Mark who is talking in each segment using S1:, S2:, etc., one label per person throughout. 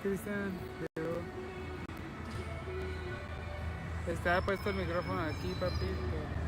S1: Cristian, quedó. Está puesto el micrófono aquí, papito.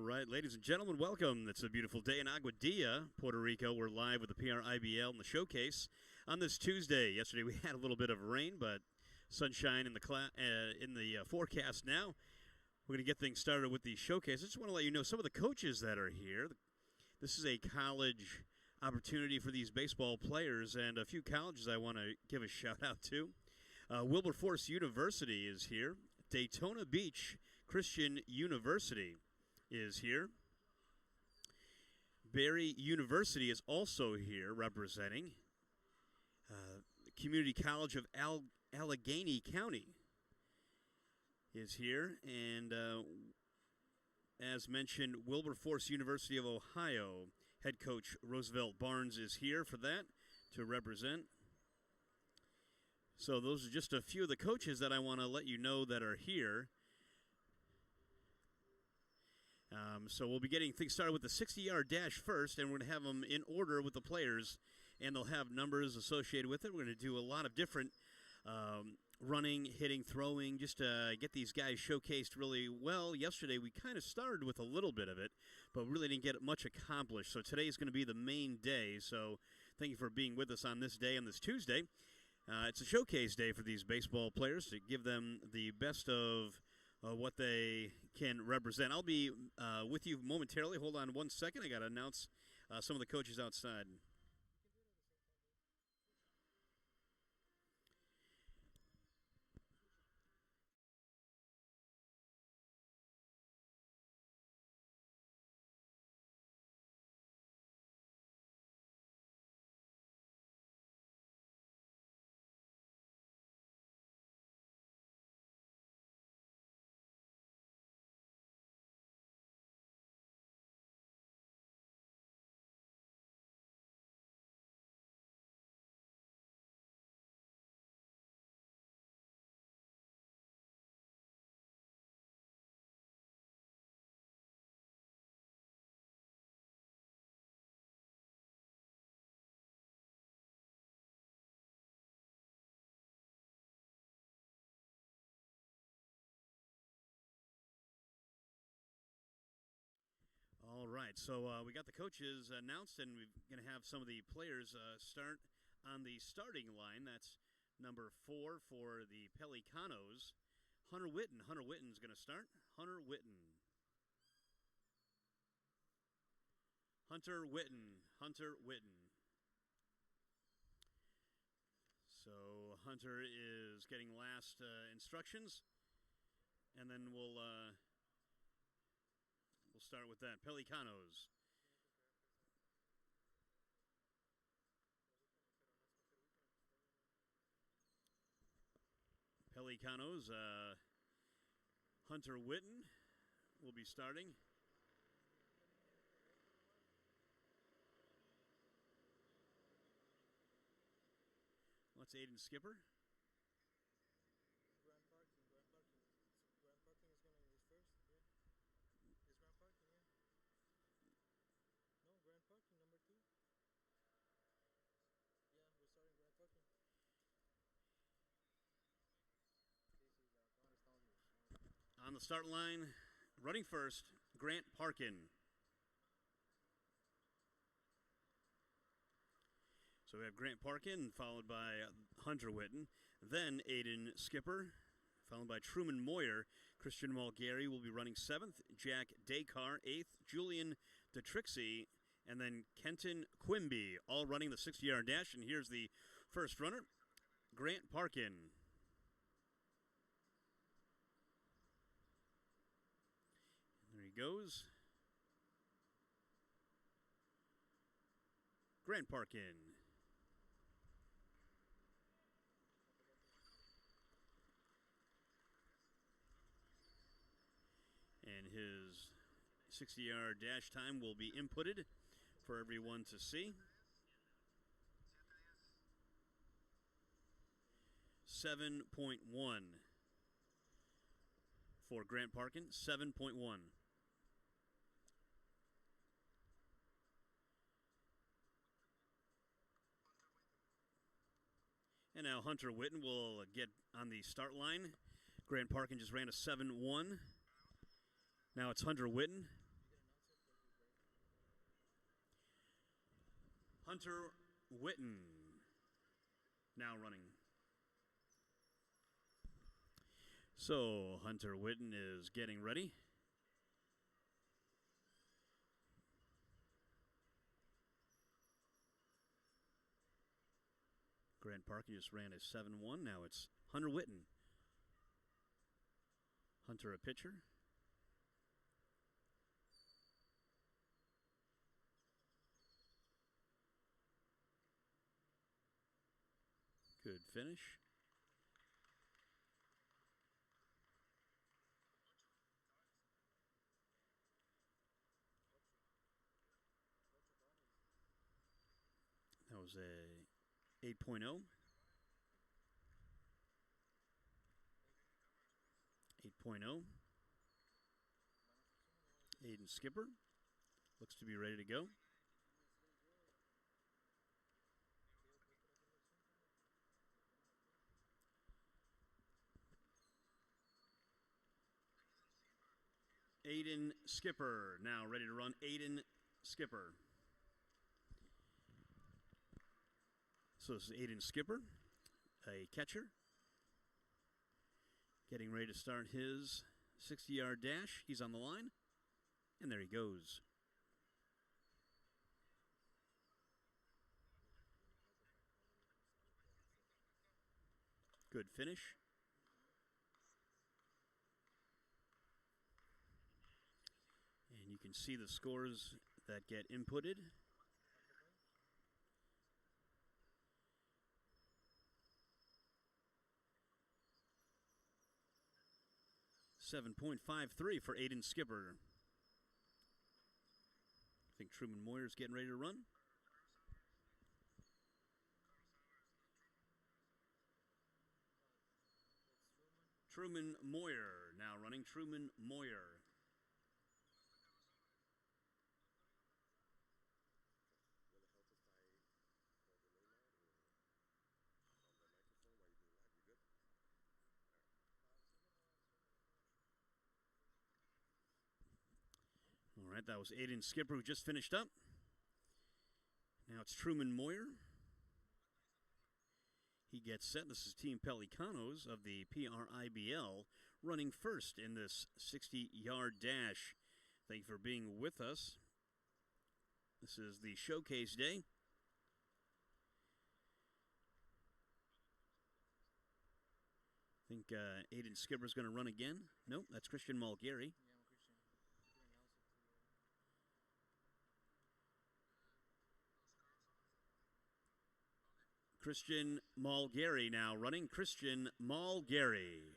S2: right, ladies and gentlemen, welcome. It's a beautiful day in Aguadilla, Puerto Rico. We're live with the PRIBL in the showcase on this Tuesday. Yesterday we had a little bit of rain, but sunshine in the forecast now. We're going to get things started with the showcase. I just want to let you know some of the coaches that are here. This is a college opportunity for these baseball players, and a few colleges I want to give a shout out to. Wilberforce University is here. Daytona Beach Christian University is here. Barry University is also here representing. Community College of Allegheny County is here. And as mentioned, Wilberforce University of Ohio head coach Roosevelt Barnes is here for that to represent. So those are just a few of the coaches that I want to let you know that are here. So we'll be getting things started with the 60-yard dash first, and we're going to have them in order with the players, and they'll have numbers associated with it. We're going to do a lot of different running, hitting, throwing, just to get these guys showcased really well. Yesterday we kind of started with a little bit of it, but really didn't get much accomplished. So today is going to be the main day. So thank you for being with us on this day, on this Tuesday. It's a showcase day for these baseball players to give them the best of what they can represent. I'll be with you momentarily. Hold on one second. I got to announce some of the coaches outside. All right, so we got the coaches announced, and we're going to have some of the players start on the starting line. That's number 4 for the Pelicanos, Hunter Witten. Hunter Witten's going to start. Hunter Witten. Hunter Witten. Hunter Witten. So Hunter is getting last instructions, and then we'll start with that. Pelicanos. Pelicanos. Hunter Witten will be starting. Let's Aiden Skipper.
S3: Grand Parking is going to use first, yeah. Is Grand Parking, yeah. No, Grand Parking, number 2. Yeah, we're starting Grand Parking.
S2: On the start line, running first, Grant Parkin. So we have Grant Parkin, followed by Hunter Witten, then Aiden Skipper, followed by Truman Moyer. Christian Mulgary will be running 7th, Jack Descar 8th, Julian Detrixie, and then Kenton Quimby, all running the 60-yard dash. And here's the first runner, Grant Parkin. There he goes. Grant Parkin. And his 60-yard dash time will be inputted for everyone to see. 7.1 for Grant Parkin, 7.1. And now Hunter Witten will get on the start line. Grant Parkin just ran a 7.1. Now it's Hunter Witten. Hunter Witten now running. So Hunter Witten is getting ready. Grant Parker just ran a 7-1. Now it's Hunter Witten. Hunter a pitcher. Good finish. That was a 8.0. 8.0. Aiden Skipper looks to be ready to go. Aiden Skipper now ready to run. Aiden Skipper. So this is Aiden Skipper, a catcher, getting ready to start his 60-yard dash. He's on the line, and there he goes. Good finish. And you can see the scores that get inputted. 7.53 for Aiden Skipper. I think Truman Moyer's getting ready to run. Truman Moyer now running. Truman Moyer. All right, that was Aiden Skipper who just finished up. Now it's Truman Moyer. He gets set. This is Team Pelicanos of the PRIBL running first in this 60-yard dash. Thank you for being with us. This is the showcase day. I think Aiden Skipper's going to run again. Nope, that's Christian Mulgary. Christian Mulgary now running. Christian Mulgary.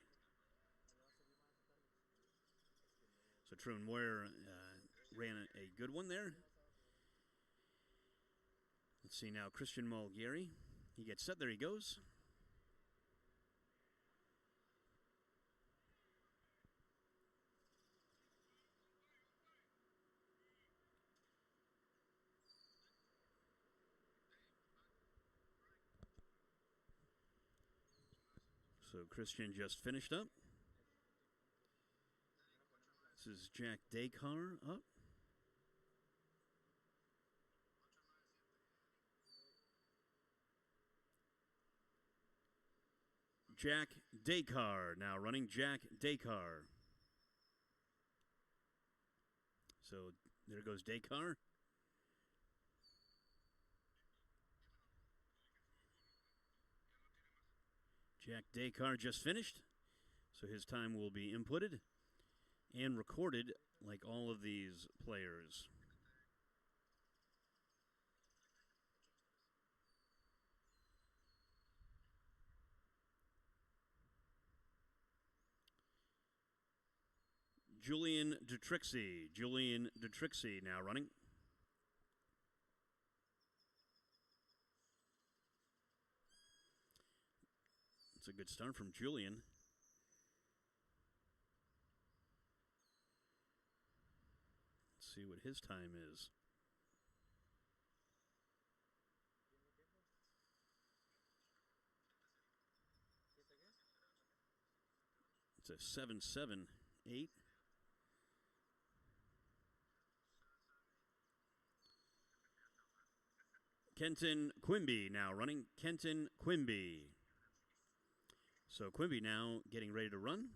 S2: So Truman Moyer ran a good one there. Let's see now, Christian Mulgary. He gets set. There he goes. So Christian just finished up. This is Jack Descar up. Jack Descar now running. Jack Descar. So there goes Descar. Jack Descar just finished, so his time will be inputted and recorded like all of these players. Julian Dutrixie. Julian Dutrixie now running. It's a good start from Julian. Let's see what his time is. It's a 7.78. Kenton Quimby now running. Kenton Quimby. So Quimby now getting ready to run.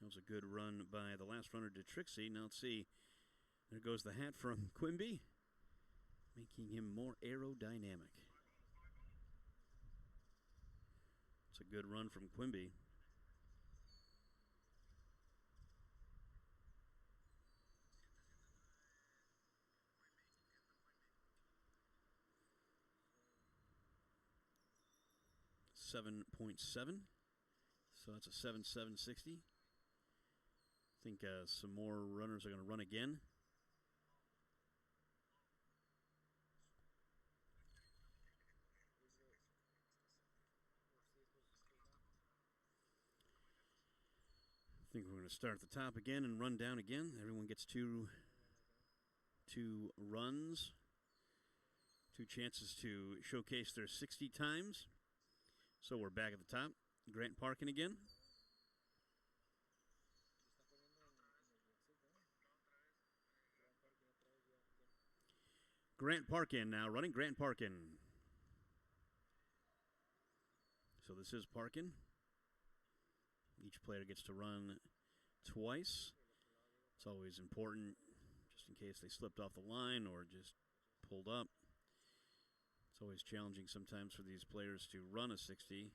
S2: That was a good run by the last runner to Trixie. Now let's see. There goes the hat from Quimby, making him more aerodynamic. It's a good run from Quimby. .7, so that's a 7.760. I think some more runners are going to run again. I think we're going to start at the top again and run down again. Everyone gets two runs, 2 chances to showcase their 60 times. So we're back at the top. Grant Parkin again. Grant Parkin now running. Grant Parkin. So this is Parkin. Each player gets to run twice. It's always important, just in case they slipped off the line or just pulled up. It's always challenging sometimes for these players to run a 60.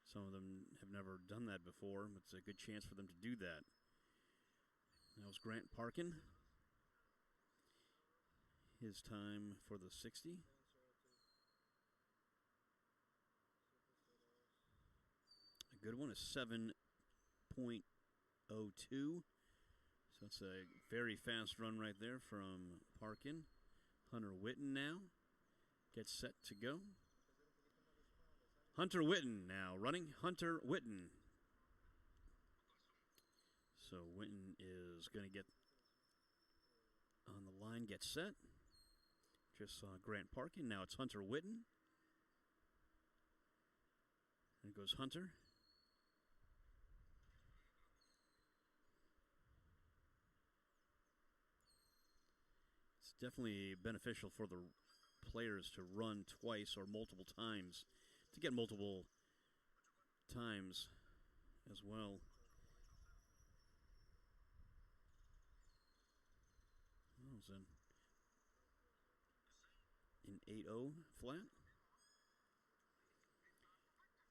S2: Some of them have never done that before, but it's a good chance for them to do that. That was Grant Parkin. His time for the 60. A good one is 7.02. So that's a very fast run right there from Parkin. Hunter Witten now gets set to go. Hunter Witten now running. Hunter Witten. So Witten is going to get on the line, get set. Just saw Grant Parkin. Now it's Hunter Witten. There goes Hunter. It's definitely beneficial for the players to run twice or multiple times, to get multiple times as well. What was that? An 8.0 flat.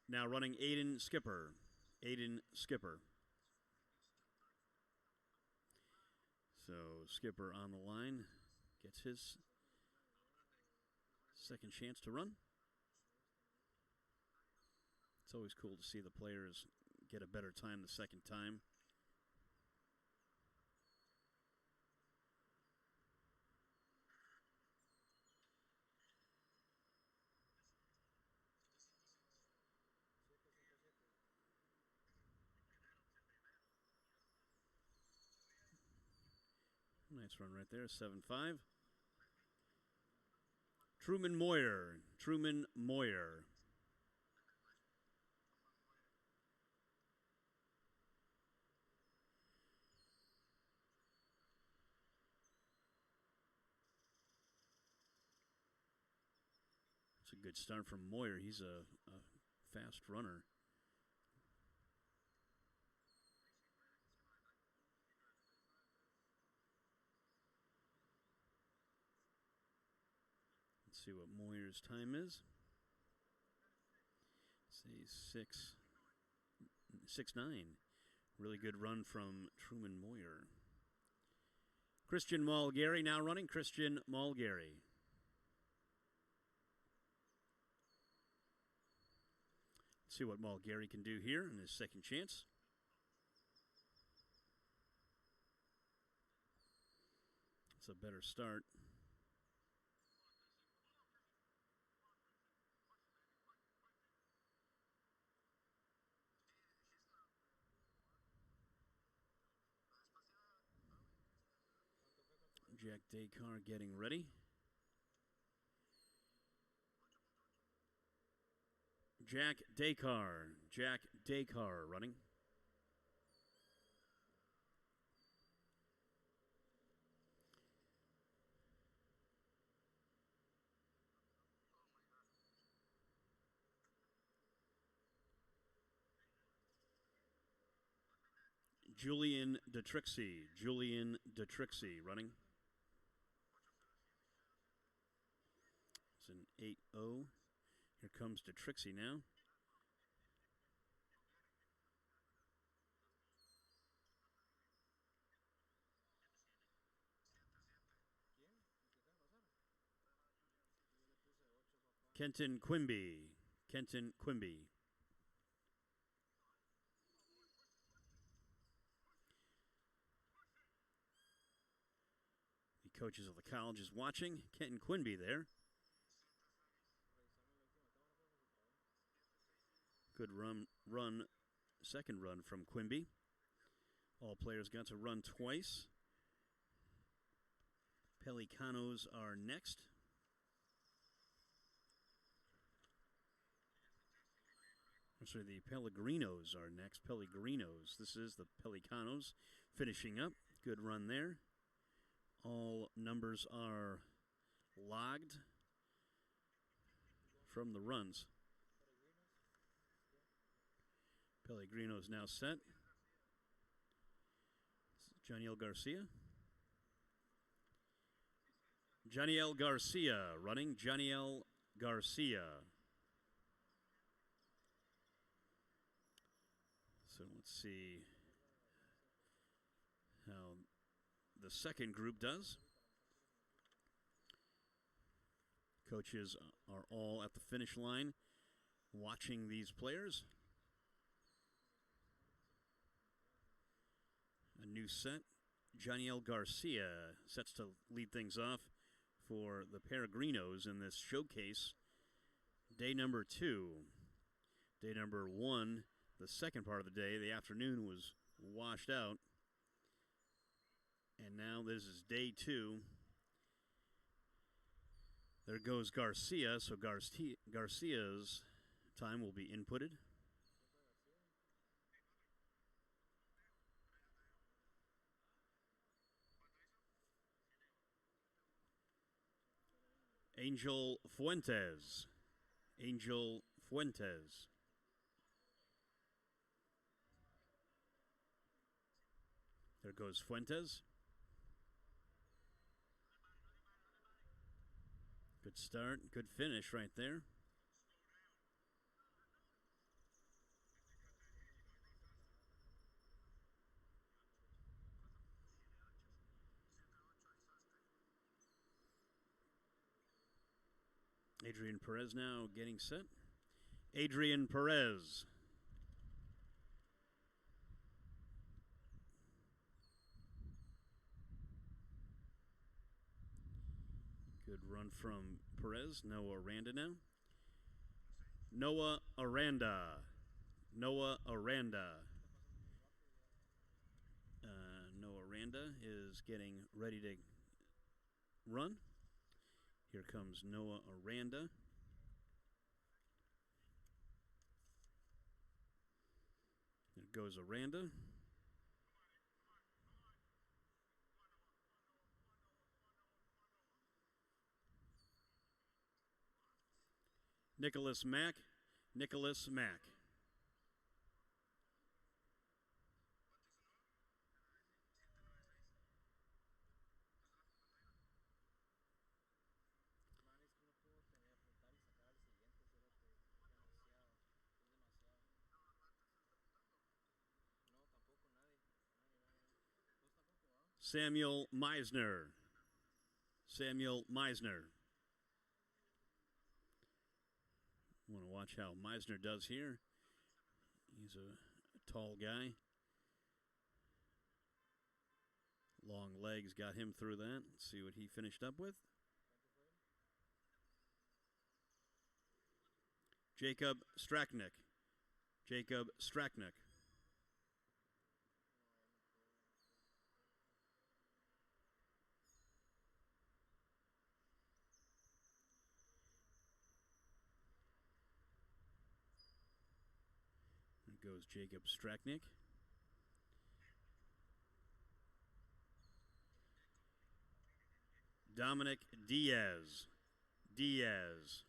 S2: Now running Aiden Skipper. Aiden Skipper. So Skipper on the line gets his second chance to run. It's always cool to see the players get a better time the second time. Nice run right there, 7.5. Truman Moyer. Truman Moyer. It's a good start from Moyer. He's a fast runner. Let's see what Moyer's time is. Say 6.9. Really good run from Truman Moyer. Christian Mulgary now running. Christian Mulgary. Let's see what Mulgary can do here in his second chance. It's a better start. Jack Descar getting ready. Jack Descar. Jack Descar running. Julian DeTrixie. Julian DeTrixie running. It's an 8-0. Here comes DeTrixie now. Kenton Quimby. Kenton Quimby. The coaches of the college is watching. Kenton Quimby there. Good run, second run from Quimby. All players got to run twice. Pelicanos are next. Actually, the Pellegrinos are next. Pellegrinos. This is the Pelicanos finishing up. Good run there. All numbers are logged from the runs. Pellegrino's now set. Janiel Garcia. Janiel Garcia running. Janiel Garcia. So let's see how the second group does. Coaches are all at the finish line watching these players. A new set. Janiel Garcia sets to lead things off for the Peregrinos in this showcase. Day number 2. Day number 1, the second part of the day, the afternoon was washed out. And now this is day 2. There goes Garcia, so Garcia's time will be inputted. Angel Fuentes. Angel Fuentes. There goes Fuentes. Good start, good finish right there. Adrian Perez now getting set. Adrian Perez. Good run from Perez. Noah Aranda now. Noah Aranda. Noah Aranda. Noah Aranda is getting ready to run. Here comes Noah Aranda. There goes Aranda. Nicholas Mack. Nicholas Mack. Samuel Meisner. Samuel Meisner. Want to watch how Meisner does here. He's a tall guy. Long legs got him through that. Let's see what he finished up with. Jacob Straknick. Jacob Straknick. There goes Jacob Straknick. Dominic Diaz. Diaz.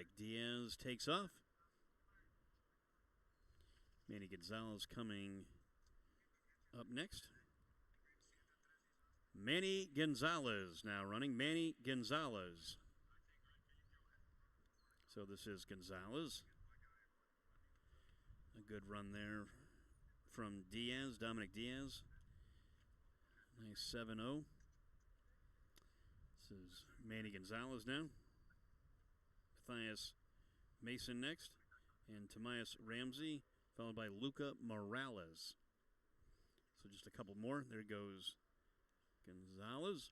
S2: Dominic Diaz takes off. Manny Gonzalez coming up next. Manny Gonzalez now running. Manny Gonzalez. So this is Gonzalez. A good run there from Diaz, Dominic Diaz. Nice 7-0. This is Manny Gonzalez now. Matthias Mason next. And Tomias Ramsey, followed by Luca Morales. So just a couple more. There goes Gonzalez.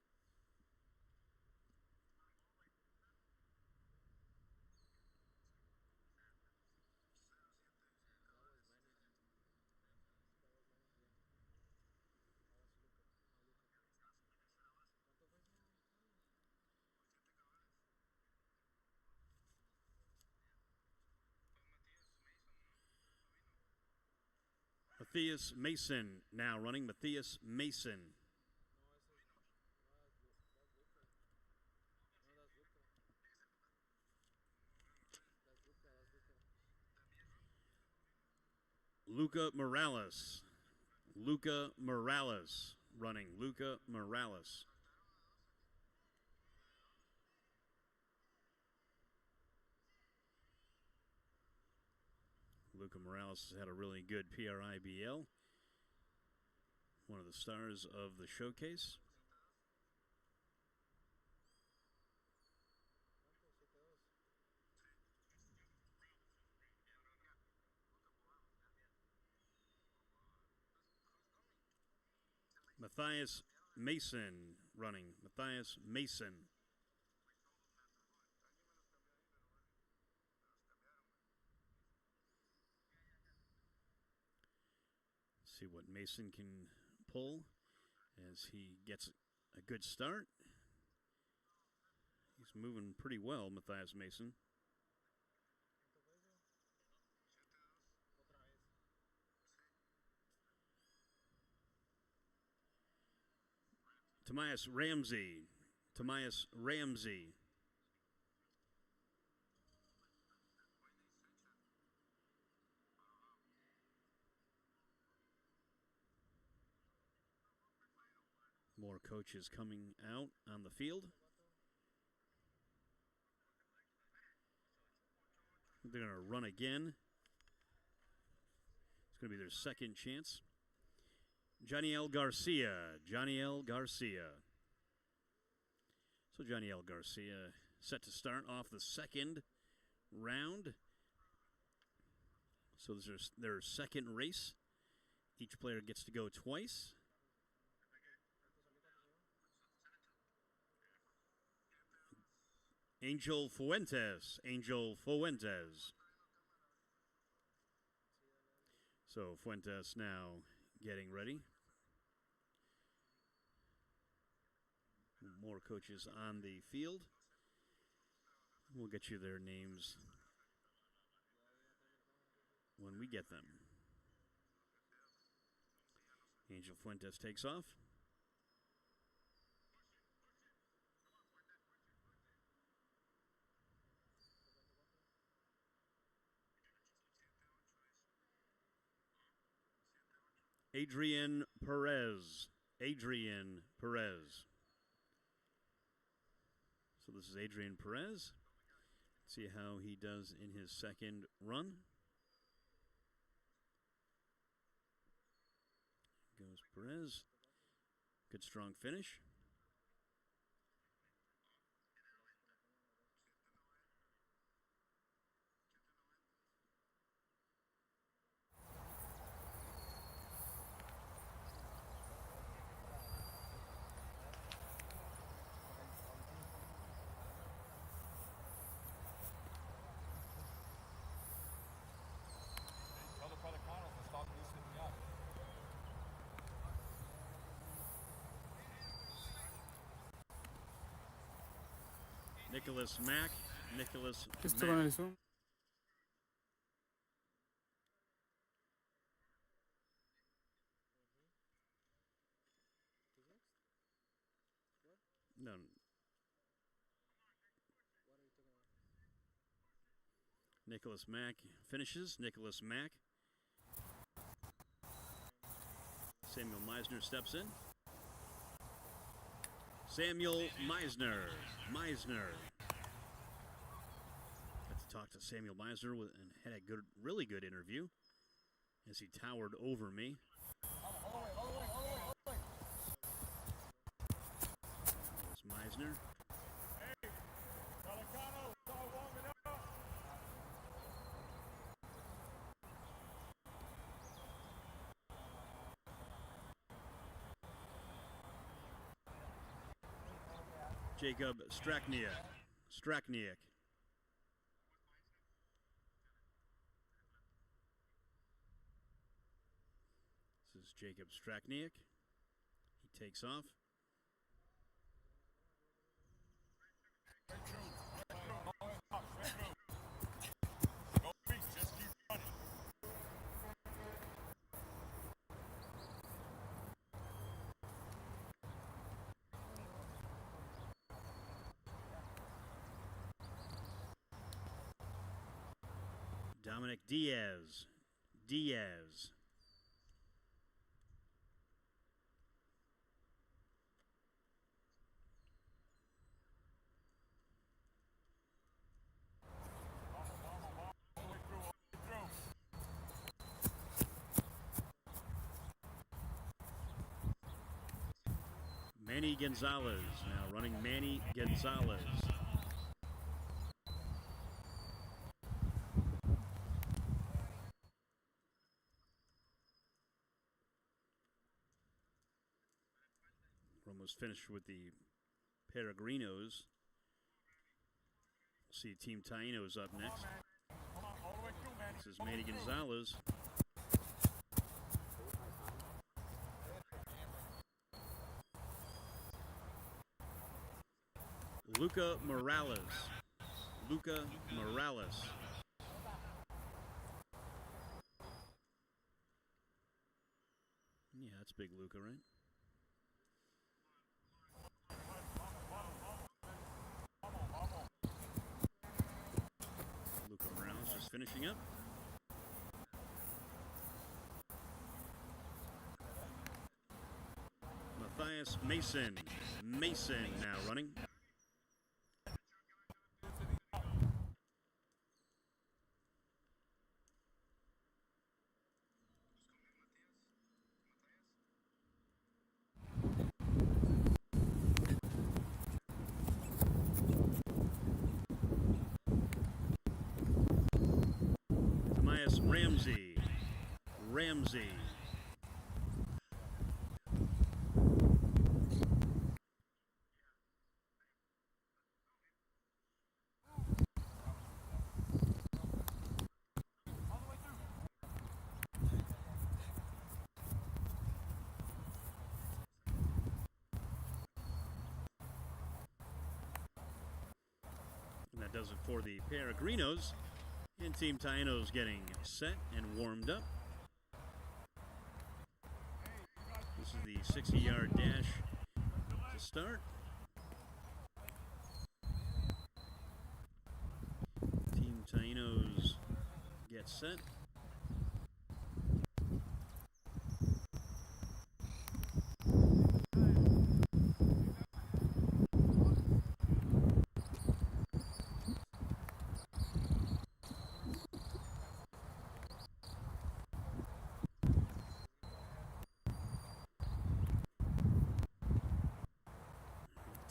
S2: Matthias Mason now running. Matthias Mason. Luca Morales. Luca Morales running. Luca Morales. Luca Morales has had a really good PRIBL. One of the stars of the showcase. Matthias Mason running. Matthias Mason. See what Mason can pull as he gets a good start. He's moving pretty well, Matthias Mason. Tomias Ramsey. Tomias Ramsey. More coaches coming out on the field. They're going to run again. It's going to be their second chance. Janiel Garcia. Janiel Garcia. So Janiel Garcia set to start off the second round. So this is their second race. Each player gets to go twice. Angel Fuentes. Angel Fuentes. So Fuentes now getting ready. More coaches on the field. We'll get you their names when we get them. Angel Fuentes takes off. Adrian Perez. Adrian Perez. So this is Adrian Perez. See how he does in his second run. Goes Perez. Good strong finish. Nicholas Mack. Nicholas
S1: ¿Listo
S2: Mack.
S1: con el Zoom?
S2: No. Nicholas Mack finishes. Nicholas Mack. Samuel Meisner steps in. Samuel Meisner. Meisner. Got to talk to Samuel Meisner and had a really good interview as he towered over me. There's Meisner. Jacob Strakniak. This is Jacob Strakniak. He takes off. Dominic Diaz. Manny Gonzalez now running Manny Gonzalez. We're almost finished with the Peregrinos. We'll see Team Taínos up next. This is Manny Gonzalez. Luca Morales. Yeah, that's big Luca, right? Luca Morales just finishing up. Matthias Mason now running. Ramsey. And that does it for the Peregrinos. And Team Taínos getting set and warmed up. This is the 60-yard dash to start. Team Taínos get set.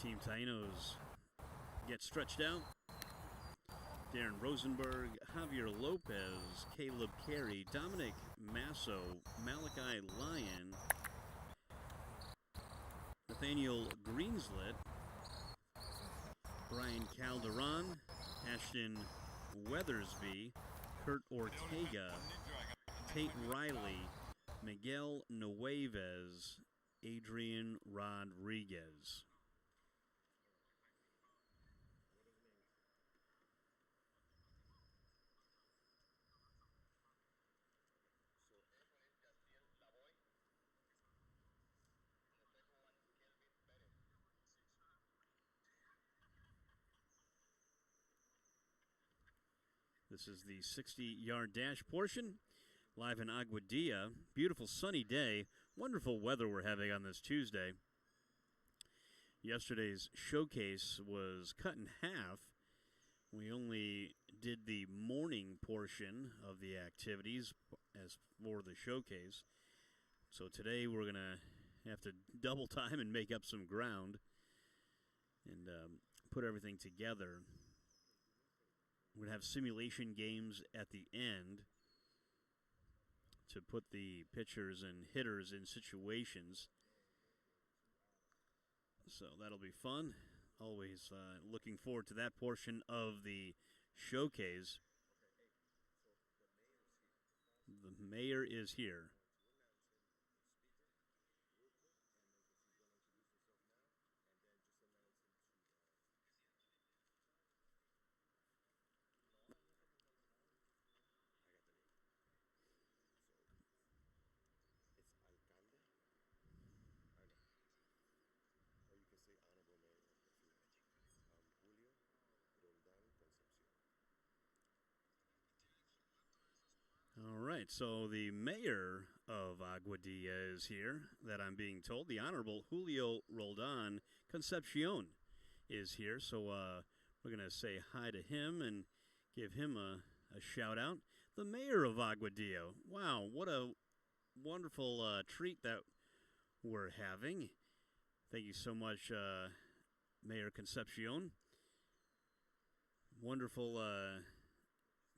S2: Team Taínos get stretched out. Darren Rosenberg, Javier Lopez, Caleb Carey, Dominic Masso, Malachi Lyon, Nathaniel Greenslet, Brian Calderon, Ashton Weathersby, Kurt Ortega, Tate Riley, Miguel Nueves, Adrian Rodriguez. This is the 60-yard dash portion, live in Aguadilla. Beautiful sunny day. Wonderful weather we're having on this Tuesday. Yesterday's showcase was cut in half. We only did the morning portion of the activities as for the showcase. So today we're going to have to double time and make up some ground and put everything together. We're going to have simulation games at the end to put the pitchers and hitters in situations. So that'll be fun. Always looking forward to that portion of the showcase. The mayor is here. All right, so the mayor of Aguadilla is here, that I'm being told. The Honorable Julio Roldan Concepcion is here, so we're going to say hi to him and give him a shout-out. The mayor of Aguadilla. Wow, what a wonderful treat that we're having. Thank you so much, Mayor Concepcion. Wonderful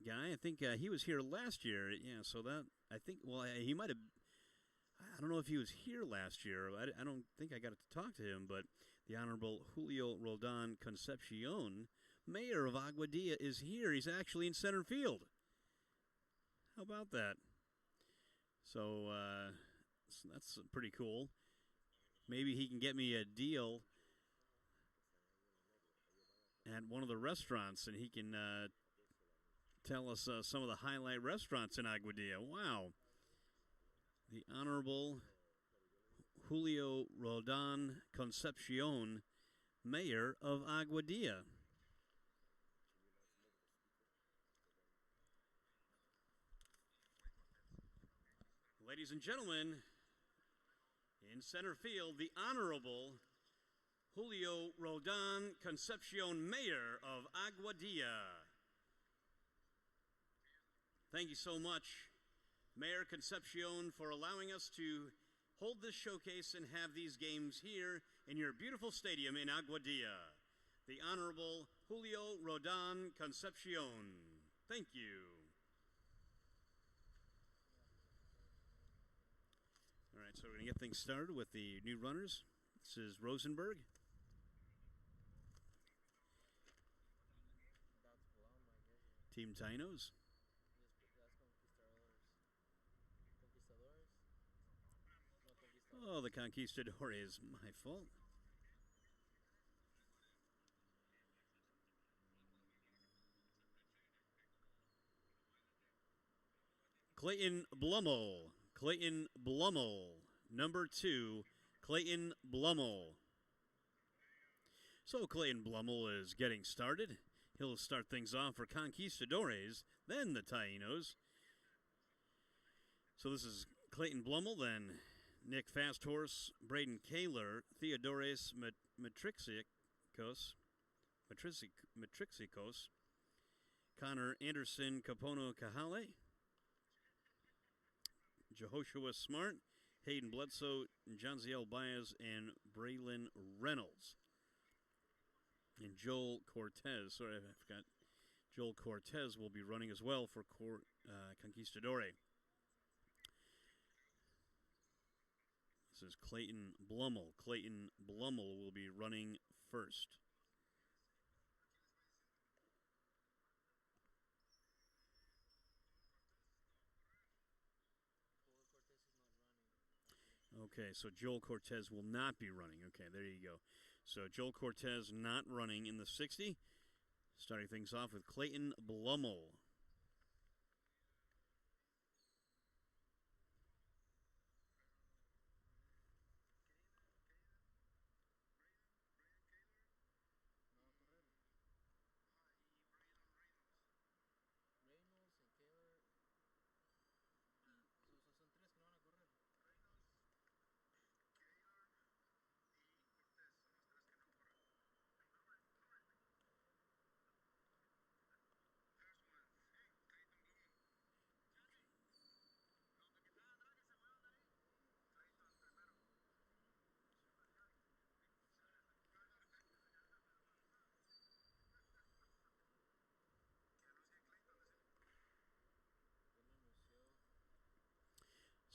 S2: guy. I think he was here last year. Yeah, so that, I think, well, he might have, I don't know if he was here last year. I don't think I got to talk to him, but the Honorable Julio Roldan Concepcion, mayor of Aguadilla, is here. He's actually in center field. How about that? So that's pretty cool. Maybe he can get me a deal at one of the restaurants, and he can tell us some of the highlight restaurants in Aguadilla. Wow. The Honorable Julio Roldan Concepcion, mayor of Aguadilla. Ladies and gentlemen, in center field, the Honorable Julio Roldan Concepcion, mayor of Aguadilla. Thank you so much, Mayor Concepcion, for allowing us to hold this showcase and have these games here in your beautiful stadium in Aguadilla. The Honorable Julio Roldan Concepcion. Thank you. All right, so we're going to get things started with the new runners. This is Rosenberg. Team Tainos. Oh, the Conquistadores. My fault. Clayton Blummel. Clayton Blummel. Number 2, Clayton Blummel. So Clayton Blummel is getting started. He'll start things off for Conquistadores, then the Tainos. So this is Clayton Blummel, then Nick Fasthorse, Braden Kaler, Theodores Matrixikos, Connor Anderson Capono Cajale, Jehoshua Smart, Hayden Bledsoe, Jonziel Baez, and Braylon Reynolds. And Joel Cortez, sorry, I forgot. Joel Cortez will be running as well for Conquistadore. This is Clayton Blummel. Clayton Blummel will be running first. Okay, so Joel Cortez will not be running. Okay, there you go. So Joel Cortez not running in the 60. Starting things off with Clayton Blummel.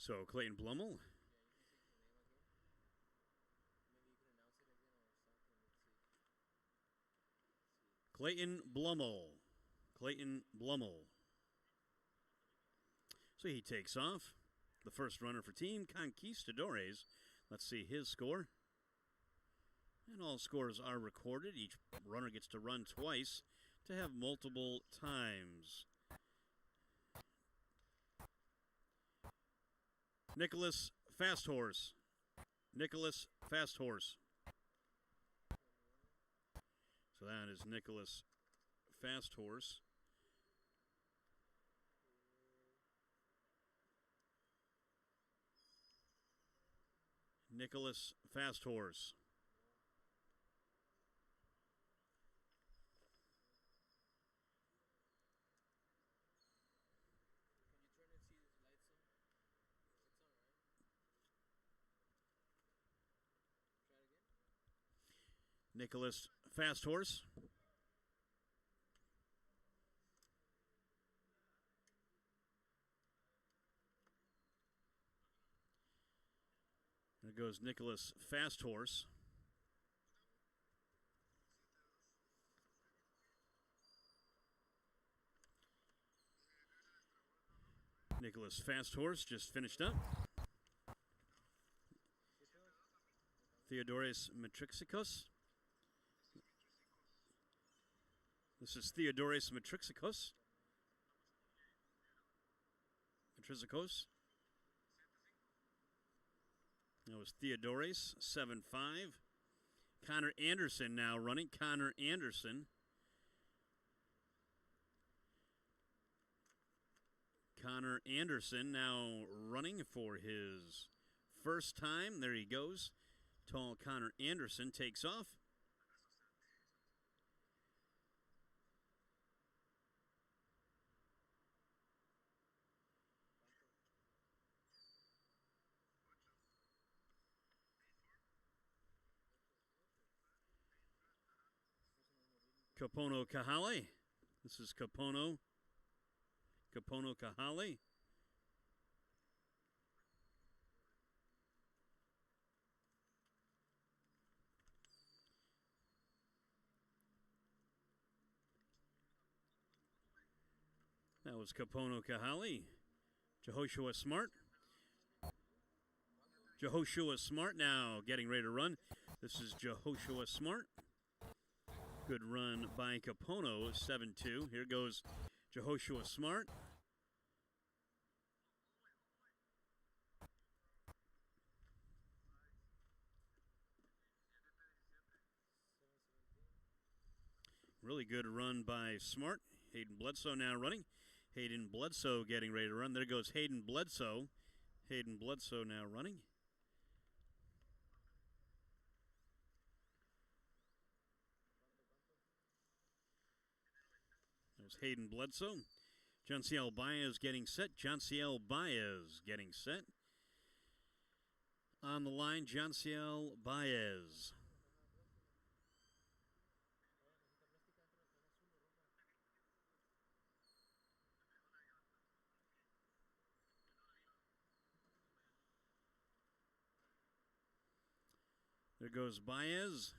S2: So Clayton Blummel. Clayton Blummel. Clayton Blummel. So he takes off. The first runner for Team Conquistadores. Let's see his score. And all scores are recorded. Each runner gets to run twice to have multiple times. Nicholas Fasthorse. Nicholas Fasthorse. So that is Nicholas Fasthorse. Nicholas Fasthorse. Nicholas Fasthorse. There goes Nicholas Fasthorse. Nicholas Fasthorse just finished up. Theodoros Matrixikos. This is Theodoros Matrixikos. Matrixikos. That was Theodoros, 7-5. Connor Anderson now running. Connor Anderson. Connor Anderson now running for his first time. There he goes. Tall Connor Anderson takes off. Kapono Kahale. This is Kapono Kahale. That was Kapono Kahale. Jehoshua Smart. Jehoshua Smart now getting ready to run. This is Jehoshua Smart. Good run by Kapono, 7-2. Here goes Jehoshua Smart. Really good run by Smart. Hayden Bledsoe now running. Hayden Bledsoe getting ready to run. There goes Hayden Bledsoe. Hayden Bledsoe now running. That was Hayden Bledsoe. Jonciel Baez getting set. Jonciel Baez getting set. On the line, Jonciel Baez. There goes Baez.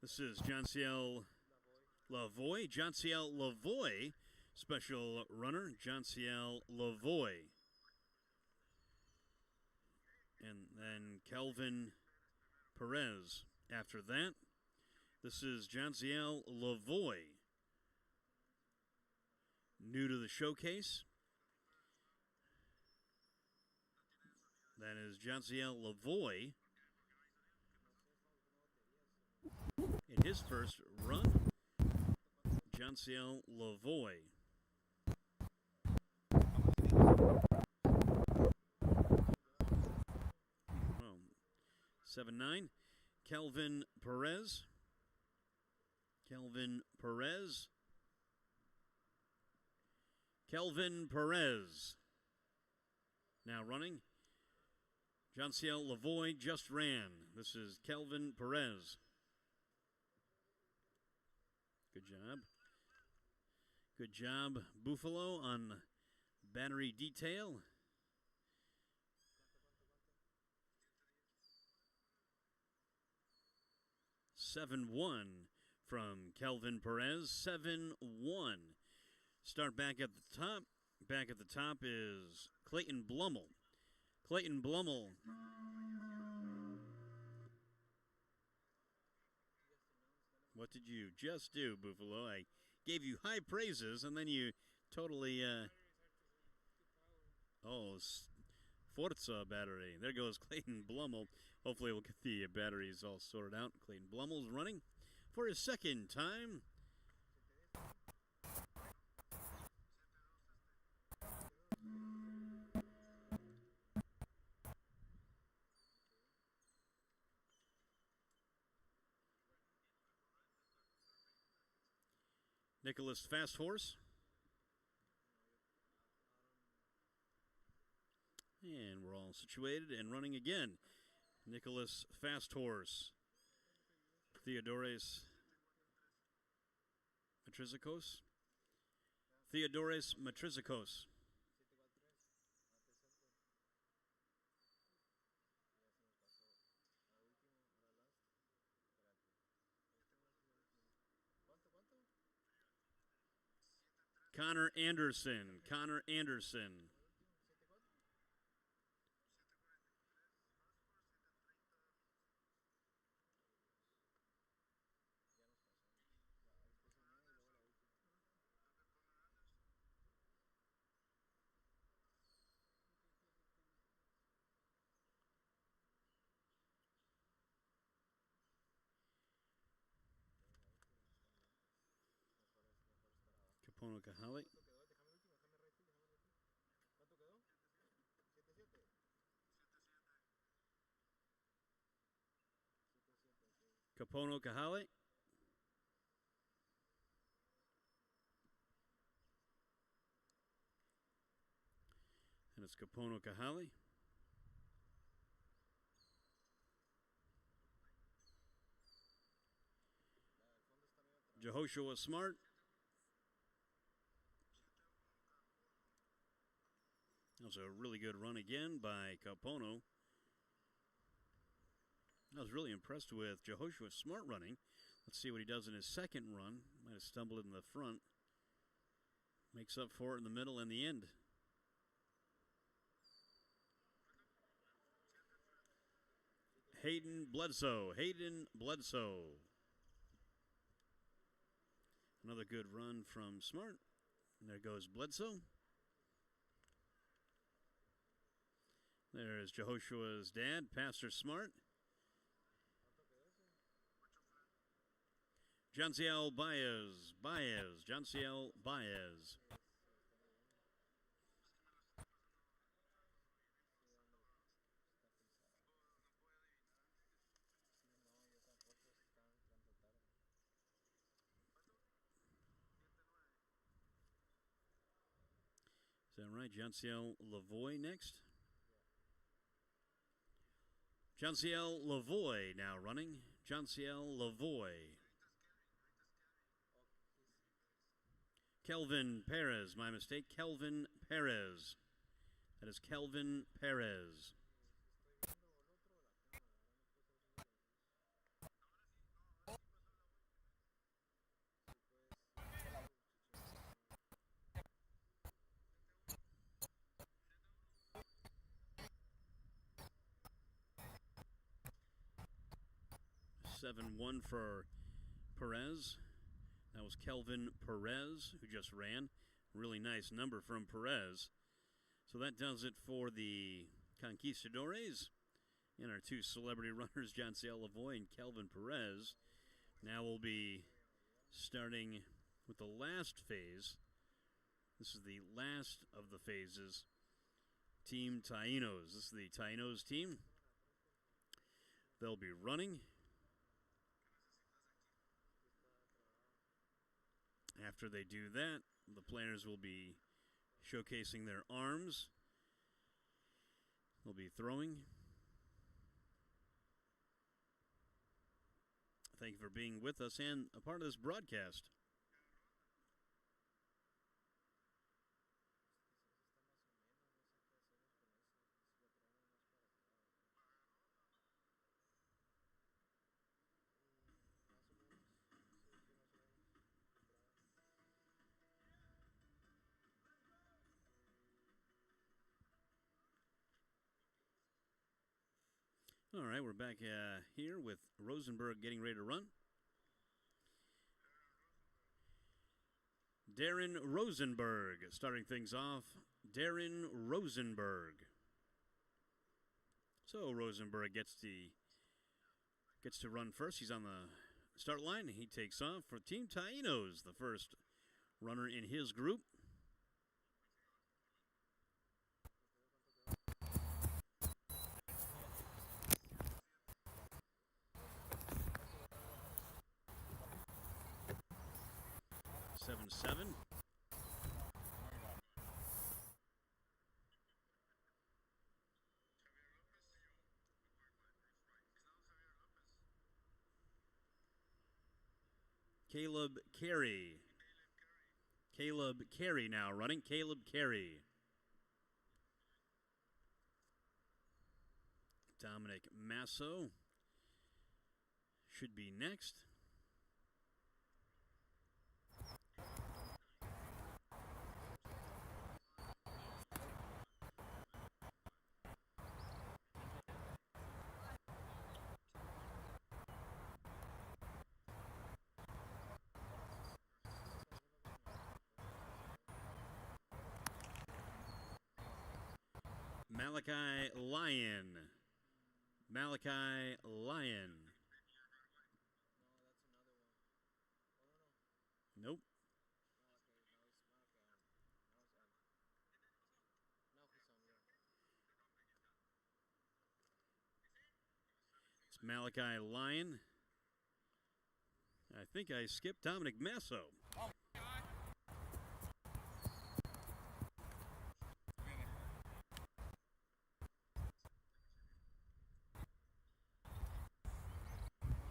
S2: This is Jonciel Lavoie. Jonciel Lavoie, special runner, Jonciel Lavoie. And then Kelvin Perez after that. This is Jonciel Lavoie. New to the showcase. That is Jonciel Lavoie. In his first run, Jonciel Lavoie. Oh, 7-9. Kelvin Perez. Kelvin Perez. Kelvin Perez. Now running. Jonciel Lavoie just ran. This is Kelvin Perez. Good job. Good job, Buffalo, on battery detail. 7-1 from Kelvin Perez. 7-1. Start back at the top. Back at the top is Clayton Blummel. Clayton Blummel. What did you just do, Buffalo? I gave you high praises, and then you totally, Forza battery. There goes Clayton Blummel. Hopefully we'll get the batteries all sorted out. Clayton Blummel's running for his second time. Nicholas Fast Horse. And we're all situated and running again. Nicholas Fast Horse. Theodores Matrizikos. Theodores Matrizikos. Connor Anderson. Connor Anderson. Capono Kahali. Capono Kahali. And it's Capono Kahali. Jehoshua Smart. That was a really good run again by Capono. I was really impressed with Jehoshua Smart running. Let's see what he does in his second run. Might have stumbled in the front. Makes up for it in the middle and the end. Hayden Bledsoe. Hayden Bledsoe. Another good run from Smart. And there goes Bledsoe. There's Jehoshua's dad, Pastor Smart. Jonciel Baez. Jonciel Baez. Is that right? Jonciel Lavoie next. Jonciel Lavoie now running. Jonciel Lavoie. Kelvin Perez, my mistake. Kelvin Perez. That is Kelvin Perez. (7-1) for Perez. That was Kelvin Perez, who just ran. Really nice number from Perez. So that does it for the Conquistadores and our two celebrity runners, Jonciel Lavoie and Kelvin Perez. Now we'll be starting with the last phase. This is the last of the phases. Team Taínos. This is the Taínos team. They'll be running. After they do that, the players will be showcasing their arms. They'll be throwing. Thank you for being with us and a part of this broadcast. All right, we're back here with Rosenberg getting ready to run. Darren Rosenberg starting things off. Darren Rosenberg. So Rosenberg gets to run first. He's on the start line. He takes off for Team Taínos, the first runner in his group. Seven. Caleb Carey. Caleb Carey now running. Caleb Carey. Dominic Masso should be next. Malachi Lyon. Malachi Lyon. Nope. It's Malachi Lyon. I think I skipped Dominic Masso.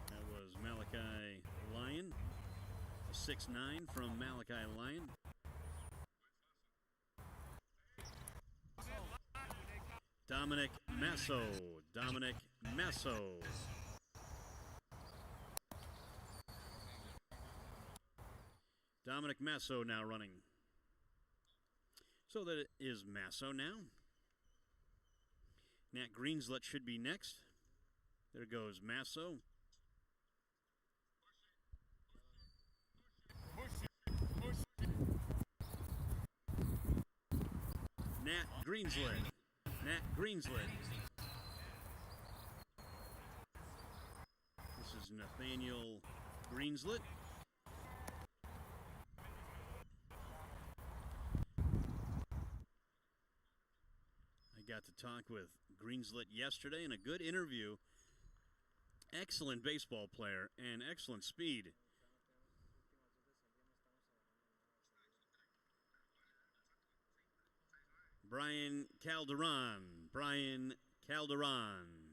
S2: That was Malachi Lyon. 6'9" from Malachi Lyon. Dominic Masso. Dominic Masso. Dominic Masso now running. So that it is Masso now. Nat Greenslet should be next. There goes Masso. Nat Greenslet. Nat Greenslet. This is Nathaniel Greenslet. I got to talk with Greenslet yesterday in a good interview. Excellent baseball player and excellent speed. Brian Calderon. Brian Calderon.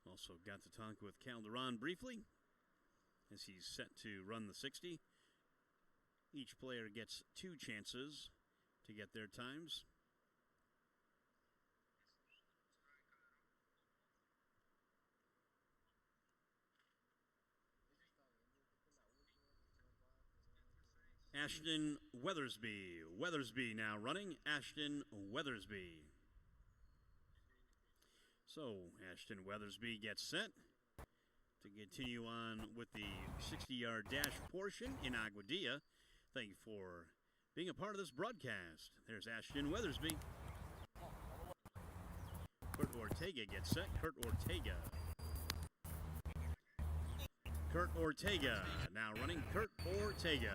S2: Also got to talk with Calderon briefly as he's set to run the 60. Each player gets 2 chances to get their times. Ashton Weathersby. Weathersby now running. Ashton Weathersby. So Ashton Weathersby gets set to continue on with the 60-yard dash portion in Aguadilla. Thank you for being a part of this broadcast. There's Ashton Weathersby. Kurt Ortega gets set. Kurt Ortega. Kurt Ortega now running. Kurt Ortega.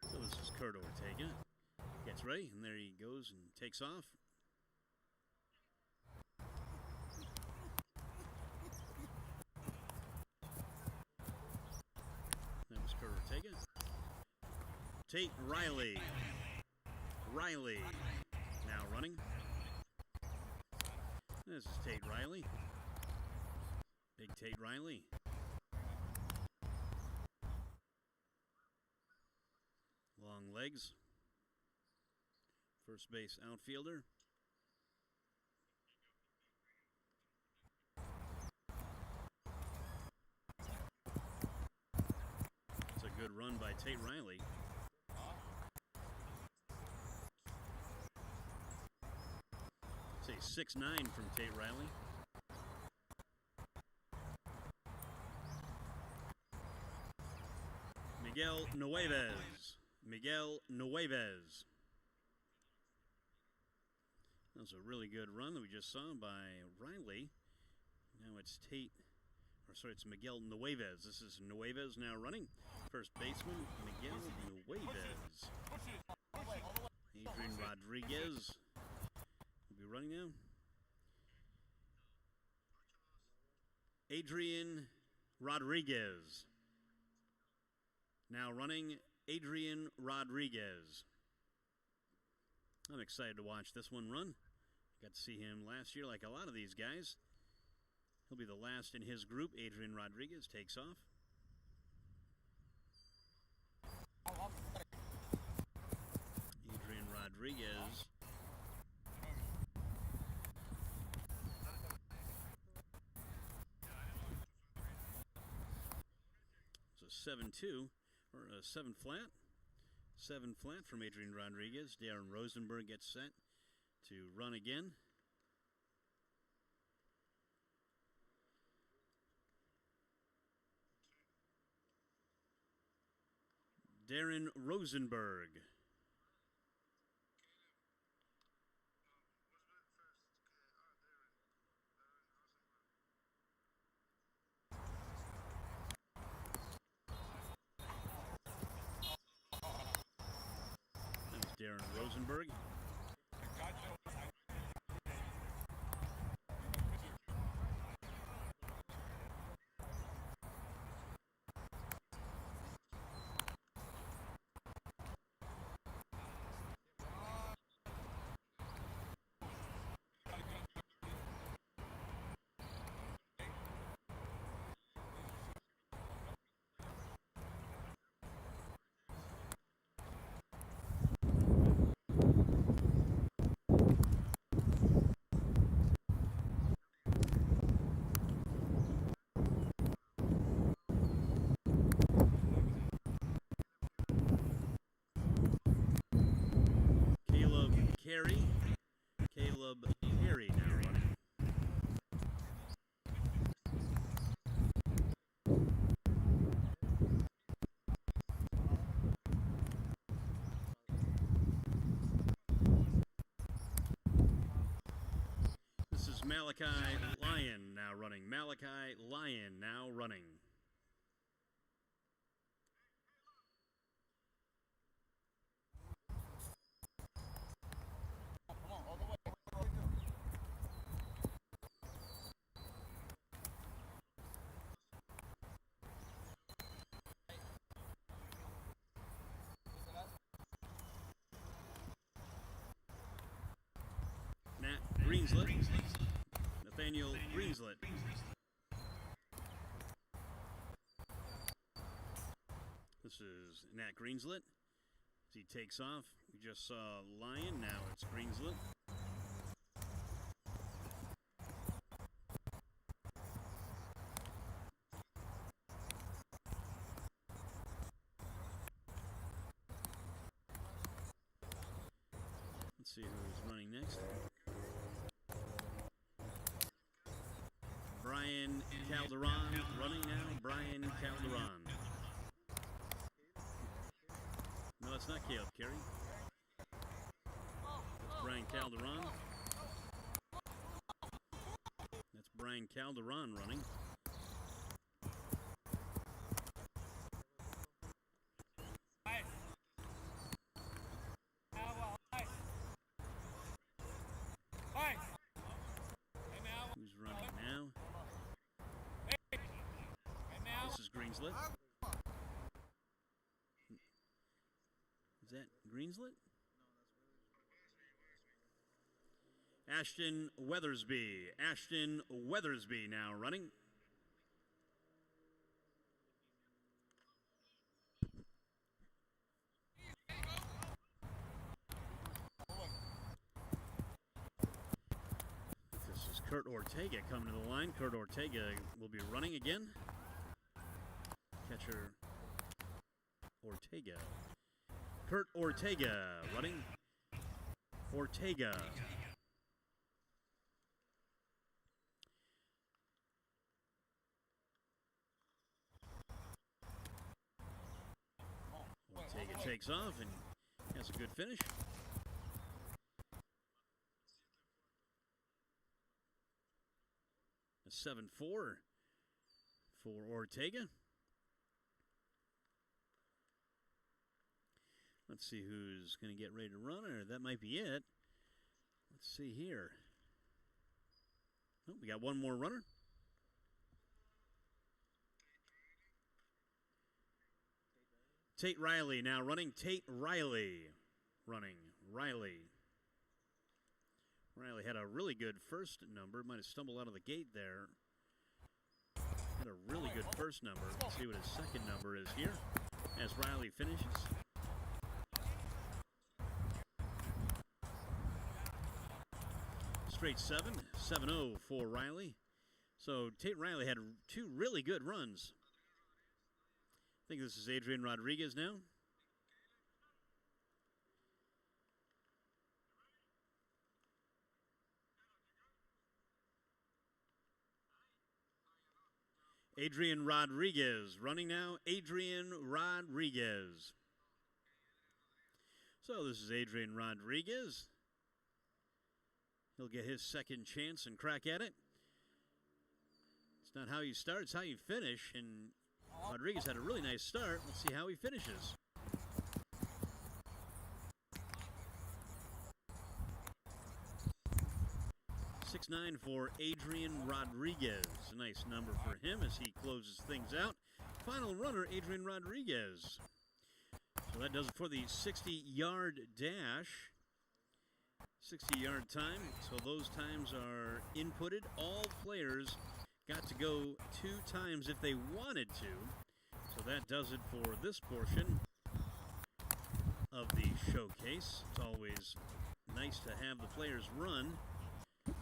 S2: So this is Kurt Ortega. Gets ready, and there he goes and takes off. Tate Riley. Riley now running. This is Tate Riley. Big Tate Riley. Long legs. First base outfielder. It's a good run by Tate Riley. Say 6'9" from Tate Riley. Miguel Nueves. Miguel Nueves. That was a really good run that we just saw by Riley. Now it's it's Miguel Nueves. This is Nueves now running. First baseman, Miguel Nueves. Adrian Rodriguez will be running now. Adrian Rodriguez. Now running, Adrian Rodriguez. I'm excited to watch this one run. Got to see him last year like a lot of these guys. He'll be the last in his group. Adrian Rodriguez takes off. Adrian Rodriguez. It's a 7-2, or a 7 flat. 7 flat from Adrian Rodriguez. Darren Rosenberg gets set to run again. Darren Rosenberg. That was Darren Rosenberg. Caleb Carey now running. This is Malachi Lyon now running. Malachi Lyon now running. Greenslet. Nathaniel Greenslet. This is Nat Greenslet. As he takes off, we just saw Lyon, now it's Greenslet. Let's see who's running next. Brian Calderon running now. Brian Calderon. No, it's not Caleb Carey. That's Brian Calderon. That's Brian Calderon running. Who's running now? This is Greenslet. Greenslet? Ashton Weathersby. Ashton Weathersby now running. This is Kurt Ortega coming to the line. Kurt Ortega will be running again. Catcher Ortega. Kurt Ortega running. Ortega. Ortega takes off and has a good finish. A 7-4 for Ortega. Let's see who's going to get ready to run, or that might be it. Let's see here. Oh, we got one more runner. Tate Riley now running. Tate Riley running. Riley. Riley had a really good first number. Might have stumbled out of the gate there. Had a really good first number. Let's see what his second number is here as Riley finishes. Straight 7-0 for Riley. So Tate Riley had two really good runs. I think this is Adrian Rodriguez now. Adrian Rodriguez running now. Adrian Rodriguez. So this is Adrian Rodriguez. He'll get his second chance and crack at it. It's not how you start, it's how you finish. And Rodriguez had a really nice start. Let's see how he finishes. .69 for Adrian Rodriguez. A nice number for him as he closes things out. Final runner, Adrian Rodriguez. So that does it for the 60-yard dash. 60-yard time. So those times are inputted. All players got to go 2 times if they wanted to. So that does it for this portion of the showcase. It's always nice to have the players run.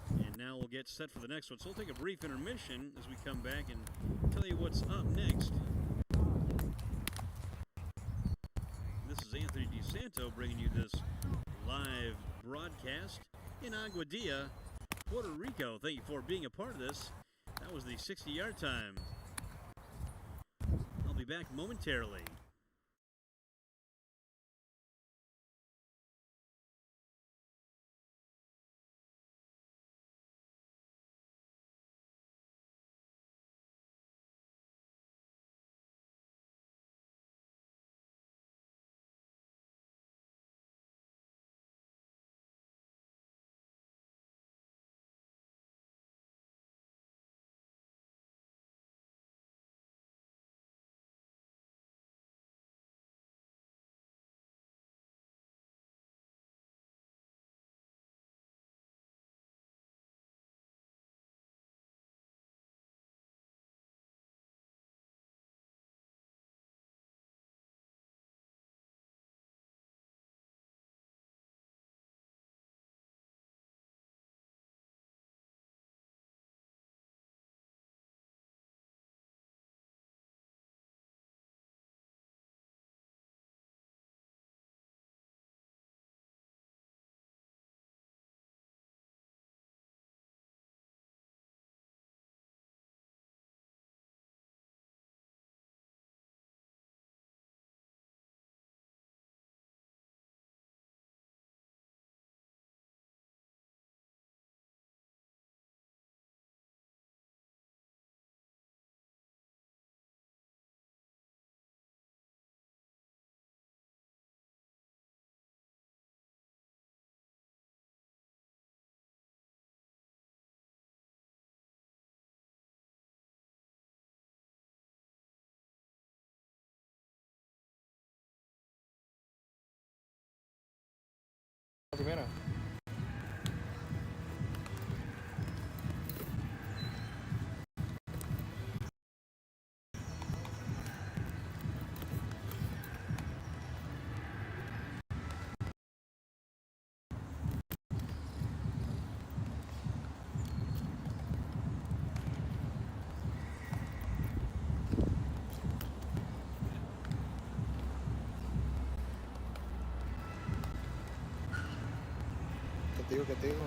S2: And now we'll get set for the next one. So we'll take a brief intermission as we come back and tell you what's up next. This is Anthony DeSanto bringing you this live broadcast in Aguadilla, Puerto Rico. Thank you for being a part of this. That was the 60-yard time. I'll be back momentarily.
S3: primera. ¿Qué te digo?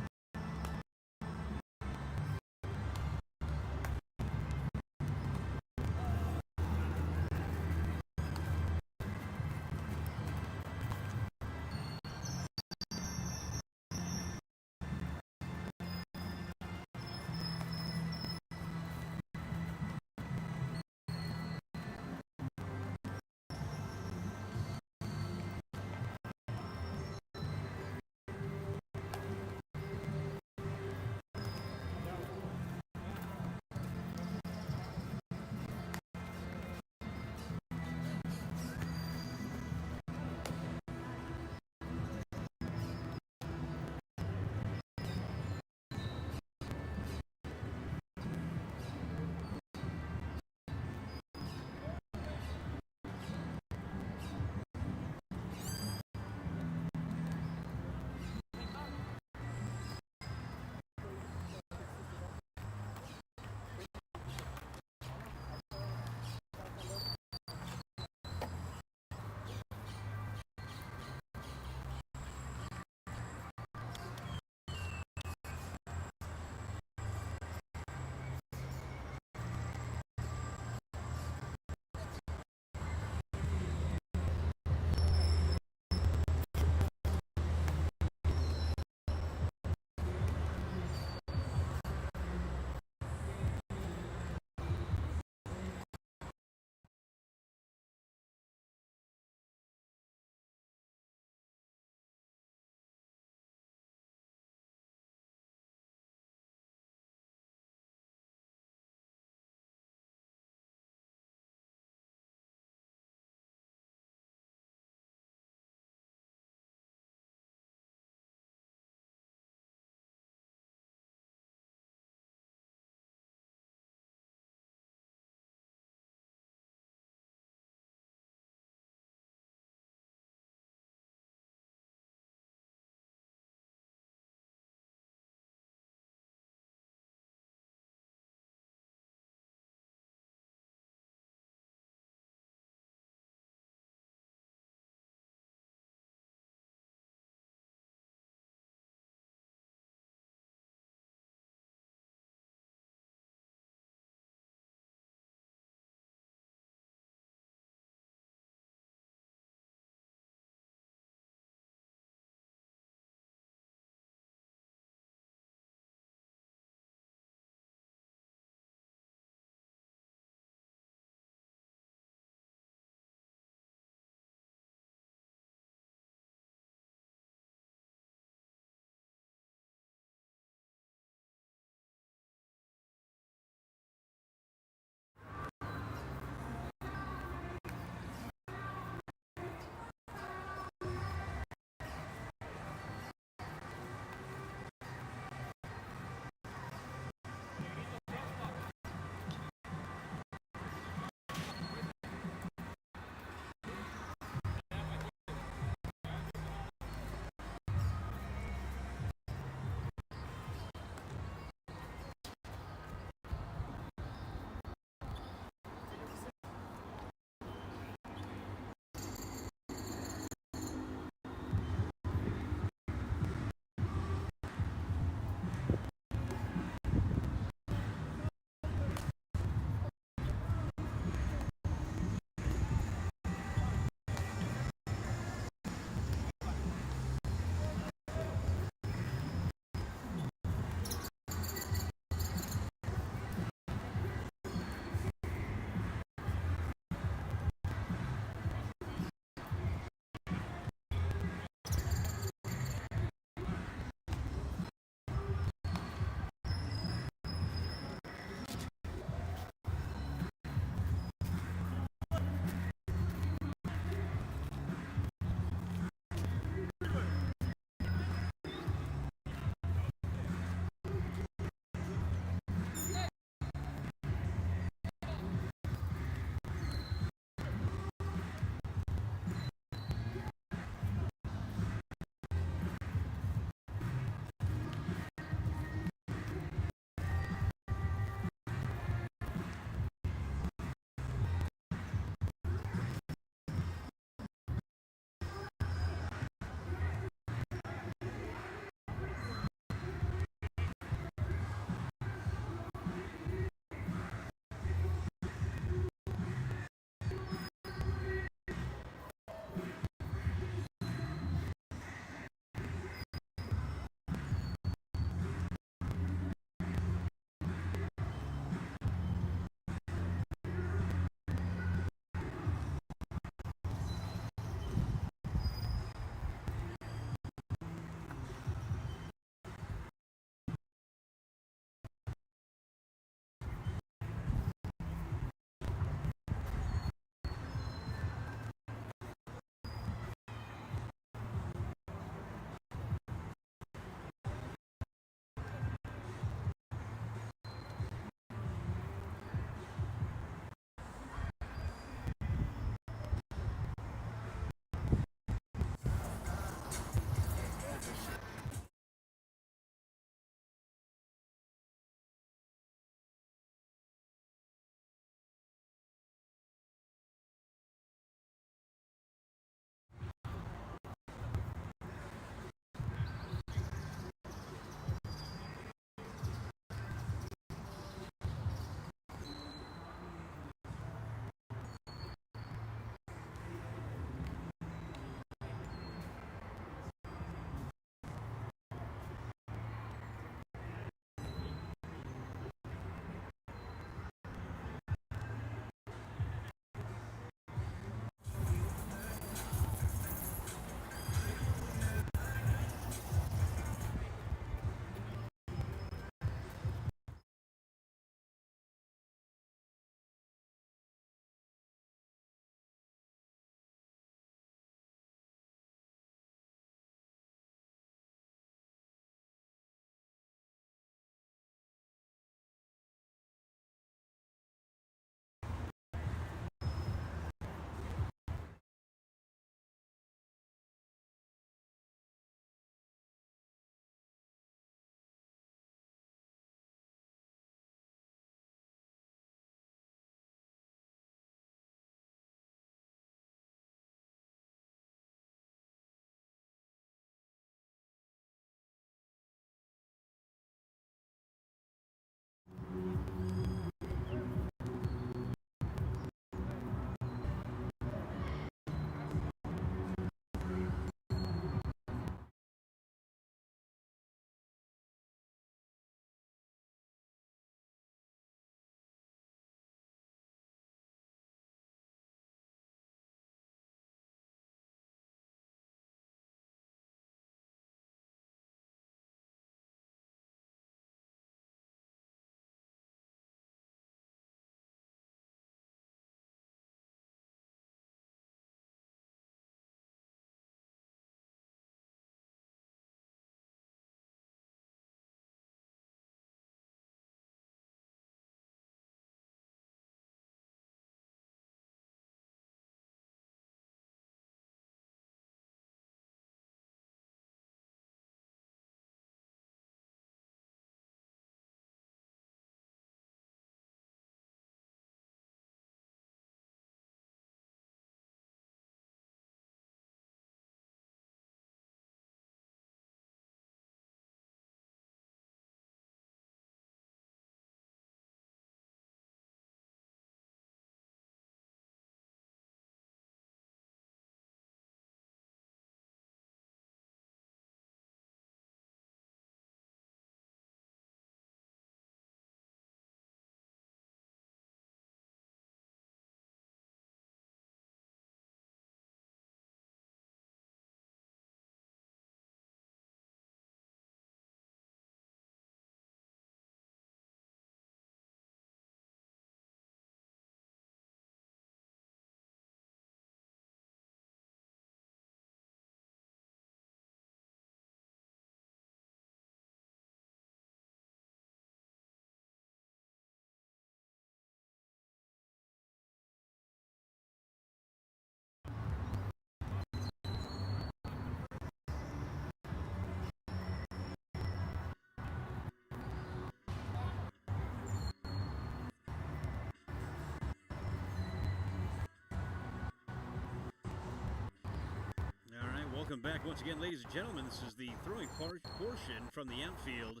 S2: Welcome back once again, ladies and gentlemen. This is the throwing portion from the outfield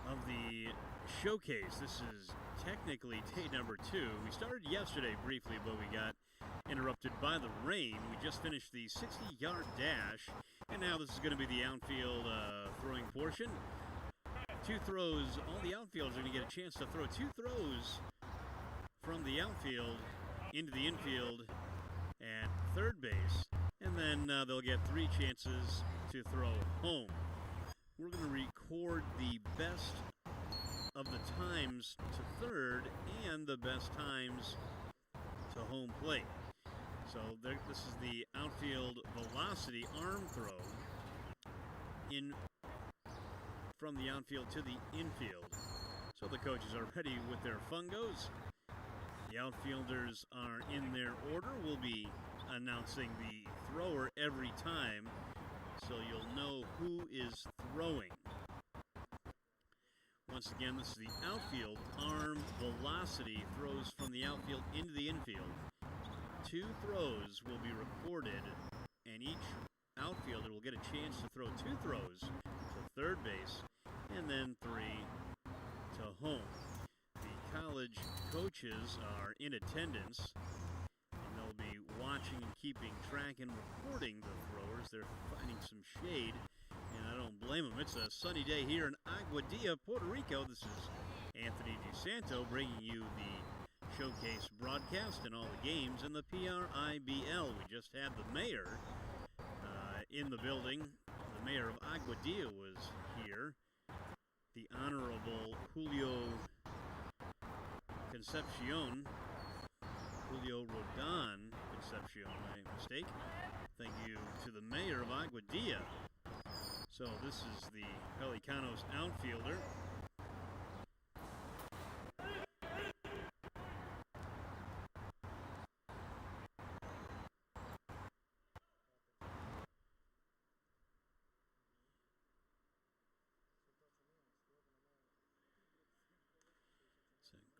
S2: of the showcase. This is technically day number 2. We started yesterday briefly, but we got interrupted by the rain. We just finished the 60-yard dash, and now this is going to be the outfield throwing portion. 2 throws. All the outfielders are going to get a chance to throw 2 throws from the outfield into the infield at third base, and then they'll get 3 chances to throw home. We're going to record the best of the times to third and the best times to home plate. So this is the outfield velocity arm throw in from the outfield to the infield. So the coaches are ready with their fungos. The outfielders are in their order. We'll be announcing the thrower every time, so you'll know who is throwing. Once again, this is the outfield arm velocity throws from the outfield into the infield. 2 throws will be recorded, and each outfielder will get a chance to throw 2 throws to third base and then 3 to home. The college coaches are in attendance, and they'll be watching and keeping track and recording the throwers. They're finding some shade, and I don't blame them. It's a sunny day here in Aguadilla, Puerto Rico. This is Anthony DeSanto bringing you the showcase broadcast and all the games in the PRIBL. We just had the mayor in the building. The mayor of Aguadilla was here. The Honorable Julio Rodon Concepcion, my mistake. Thank you to the mayor of Aguadilla. So this is the Pelicanos outfielder.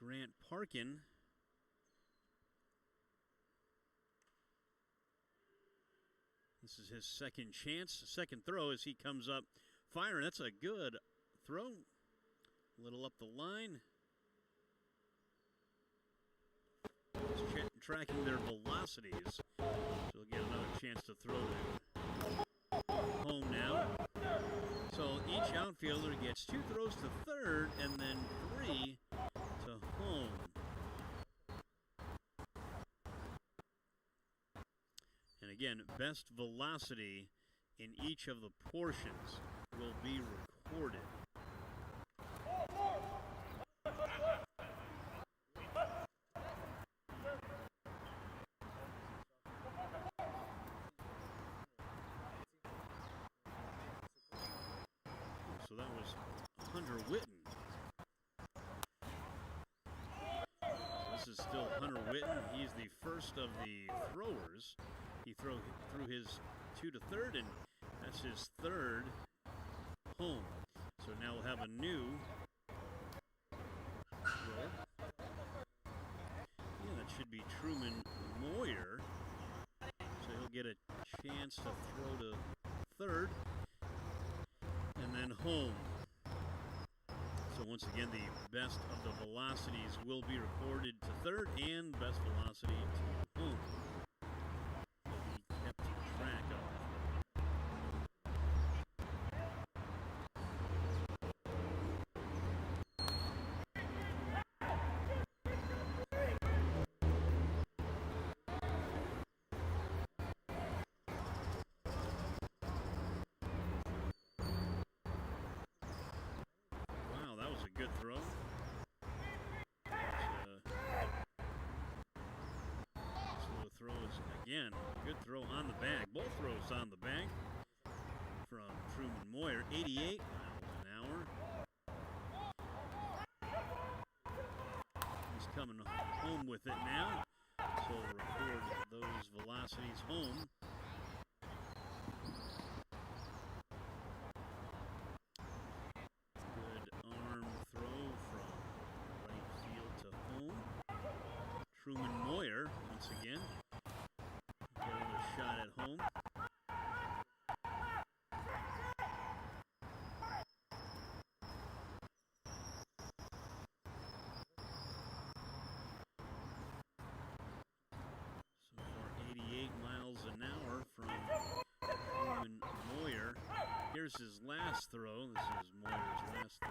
S2: Grant Parkin. This is his second chance, second throw as he comes up firing. That's a good throw. A little up the line. Just tracking their velocities. So we'll get another chance to throw to home now. So each outfielder gets 2 throws to third and then 3 to home. And again, best velocity in each of the portions will be recorded. So that was Hunter Witten. This is still Hunter Witten. He's the first of the throwers. He threw his 2 to third, and that's his 3rd home. So now we'll have a new throw. Yeah, that should be Truman Moyer. So he'll get a chance to throw to third and then home. So once again, the best of the velocities will be recorded to third and best velocity to home. Will be kept track of. Wow, that was a good throw. Slow throws again. Good throw on the bag. Both throws on the bag from Truman Moyer. 88 miles an hour. He's coming home with it now. So we'll record those velocities home. Truman Moyer, once again, get another shot at home. Here's his last throw. This is Moyer's last throw.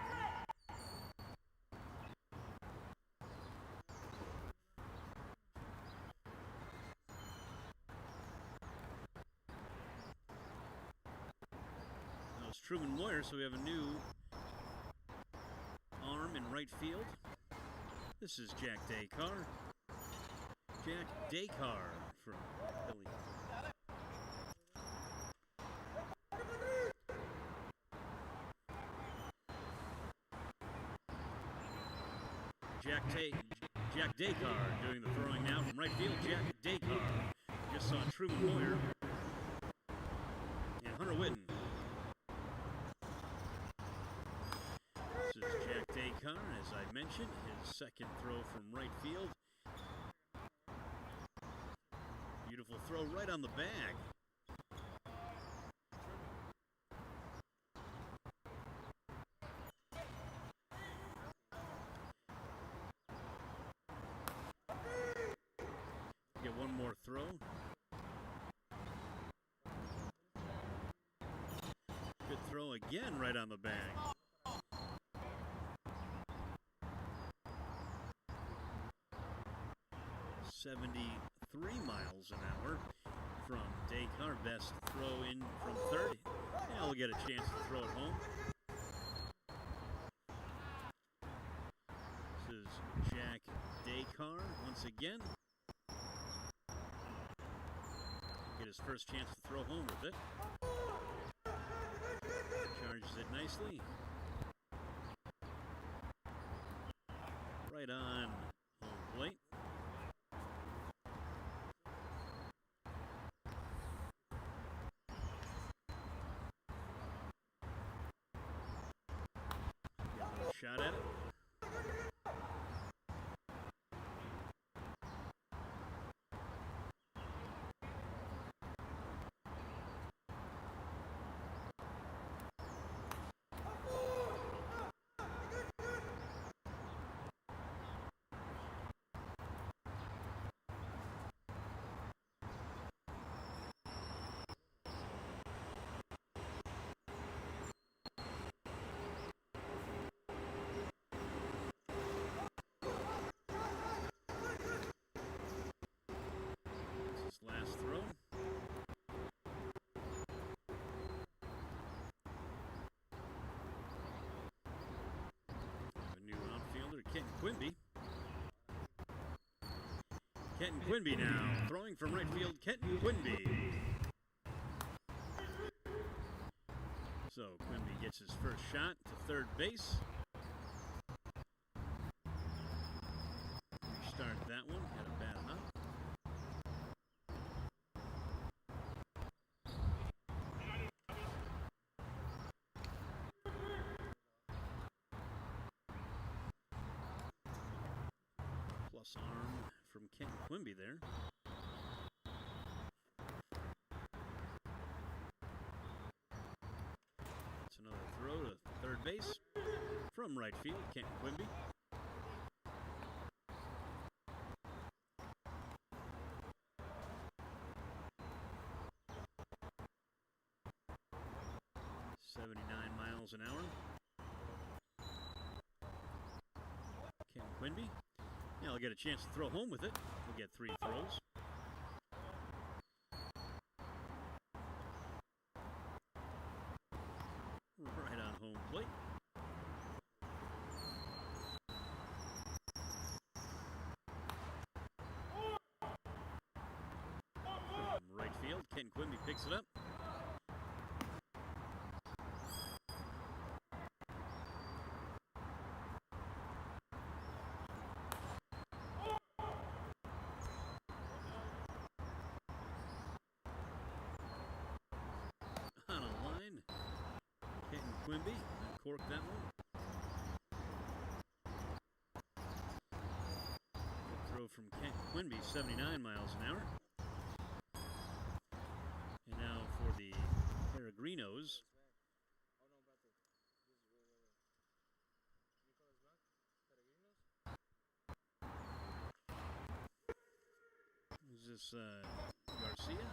S2: That was Truman Moyer, so we have a new arm in right field. This is Jack Descar. Jack Descar from Philly. Jack Descar doing the throwing now from right field. Jack Descar. Just saw Truman Moyer and Hunter Whitten. This is Jack Descar, as I mentioned, his second throw from right field. Beautiful throw right on the bag. Get one more throw. Good throw again right on the bag. $73 miles an hour from Descar. Best throw in from third. Yeah, we'll get a chance to throw it home. This is Jack Descar once again. Get his first chance to throw home with it. Charges it nicely. Right on home plate. Get a little shot at it. Last throw. A new outfielder, Kenton Quimby. Kenton Quimby now. Throwing from right field, Kenton Quimby. So Quimby gets his first shot to third base. Restart that one. Had a bad hop. Plus arm from Kenton Quimby there. That's another throw to third base from right field, Kenton Quimby. $79 miles an hour. Kenton Quimby. Now I'll get a chance to throw home with it. We'll get 3 throws. Right on home plate. From right field, Kenton Quimby picks it up. Quimby, uncork that one. Good throw from Kenton Quimby, 79 miles an hour. And now for the Peregrinos. Is this Garcia?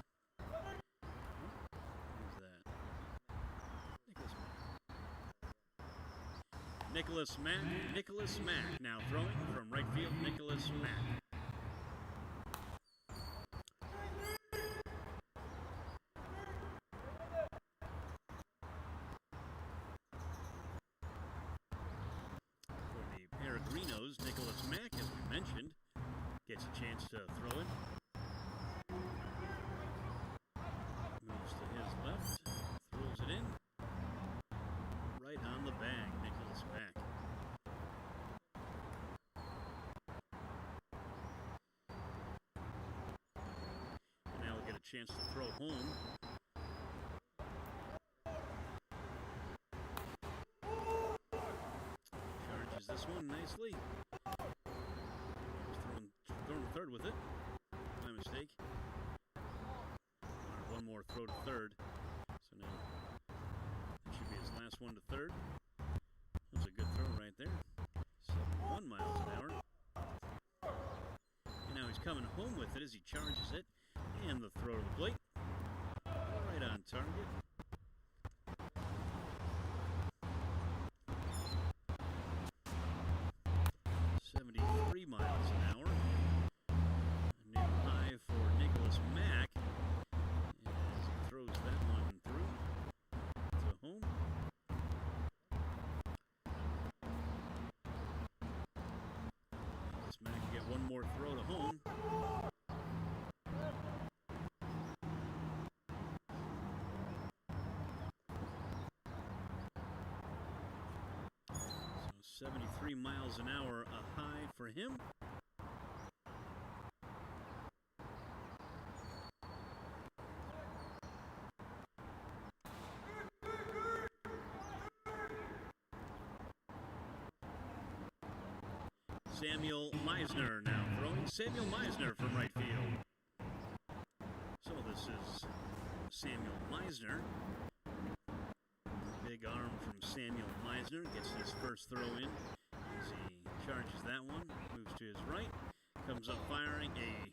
S2: Who's that? I think Nicholas Mack. Nicholas Mack now throwing from right field. Nicholas Mack. For the Peregrinos, Nicholas Mack, as we mentioned, gets a chance to throw it. Moves to his left, throws it in. Right on the bag, Nicholas Mack. And now we'll get a chance to throw home. Charges this one nicely. Throwing to third with it. My mistake. One more throw to third. So now that should be his last one to third. That was a good throw right there. 71 miles an hour. And now he's coming home with it as he charges it. And the throw to the plate. Right on target. Miles an hour. A new high for Nicholas Mack as he throws that one through to home. Nicholas Mack can get one more throw to home. So 73 miles an hour, a high for him. Samuel Meisner now throwing. Samuel Meisner from right field. So this is Samuel Meisner. Big arm from Samuel Meisner. Gets his first throw in as he charges that one. Moves to his right. Comes up firing a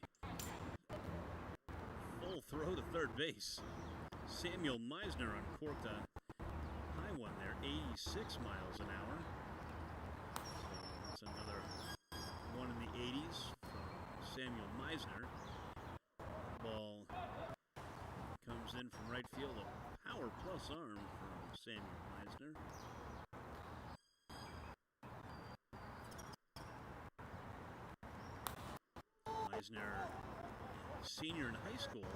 S2: full throw to third base. Samuel Meisner uncorked a high one there. 86 miles an hour. So that's another one in the 80s from Samuel Meisner. Ball comes in from right field. A power plus arm from Samuel Meisner. Meisner, senior in high school,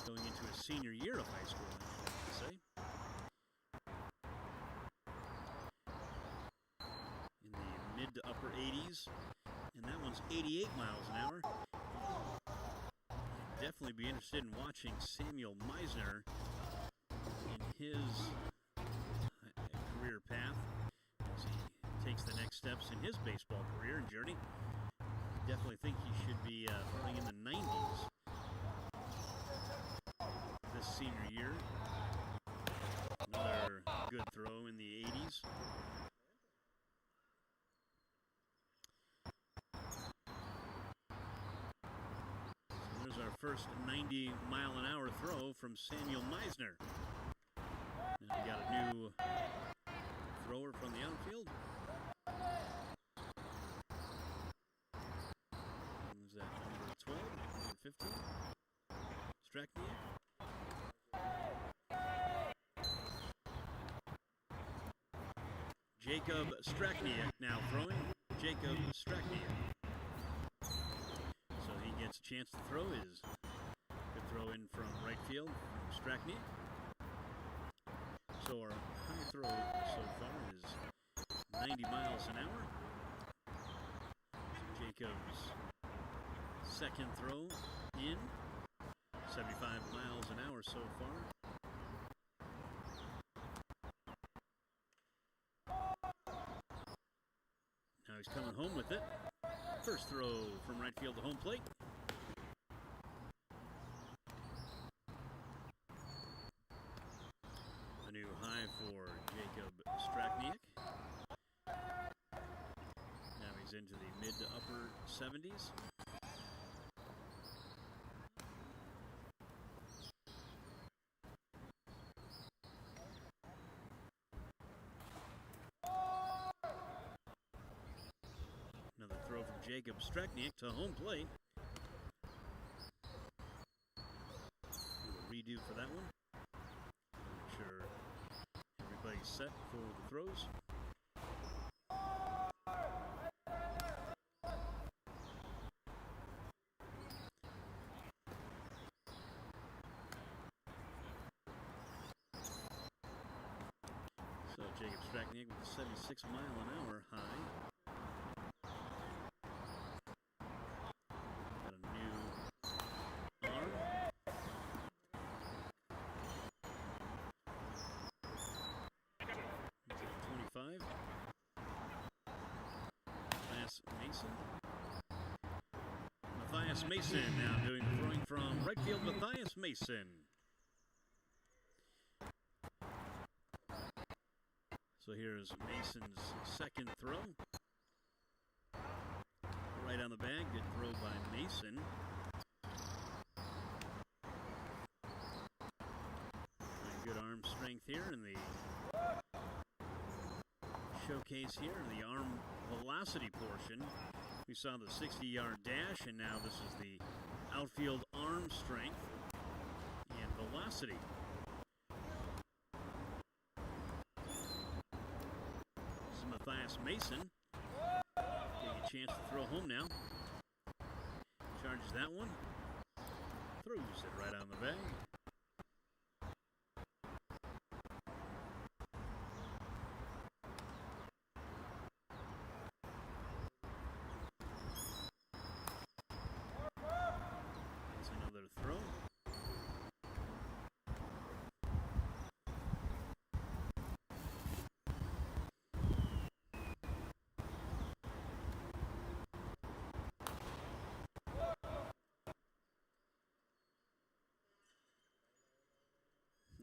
S2: going into his senior year of high school, I should say. In the mid to upper 80s, and that one's 88 miles an hour. I'd definitely be interested in watching Samuel Meisner in his career path as he takes the next steps in his baseball career and journey. I definitely think he should be throwing in the 90s this senior year. Another good throw in the 80s. There's our first 90-mile-an-hour throw from Samuel Meisner. Now we got a new thrower from the outfield. Who's that? Number 12? Number 15? Strakniak? Jacob Strakniak now throwing. Jacob Strakniak. So he gets a chance to throw his good throw in from right field from Strakniak. So our high throw so far is 90 miles an hour. Jacob's second throw in 75 miles an hour so far. Now he's coming home with it. First throw from right field to home plate. A new high for Jacob Strakniak. Now he's into the mid to upper 70s. Jacob Strekniak to home plate. Do a redo for that one. Make sure everybody's set for the throws. So Jacob Strekniak with a 76-mile-an-hour high. Got a new arm. It's at 25. Matthias Mason. Matthias Mason now doing the throwing from right field. Matthias Mason. So here's Mason's second throw. Right on the bag. Good throw by Mason. And good arm strength here in the showcase here in the arm velocity portion. We saw the 60-yard dash, and now this is the outfield arm strength and velocity. This is Matthias Mason getting a chance to throw home now. Charges that one. Throws it right on the bag. That's another throw.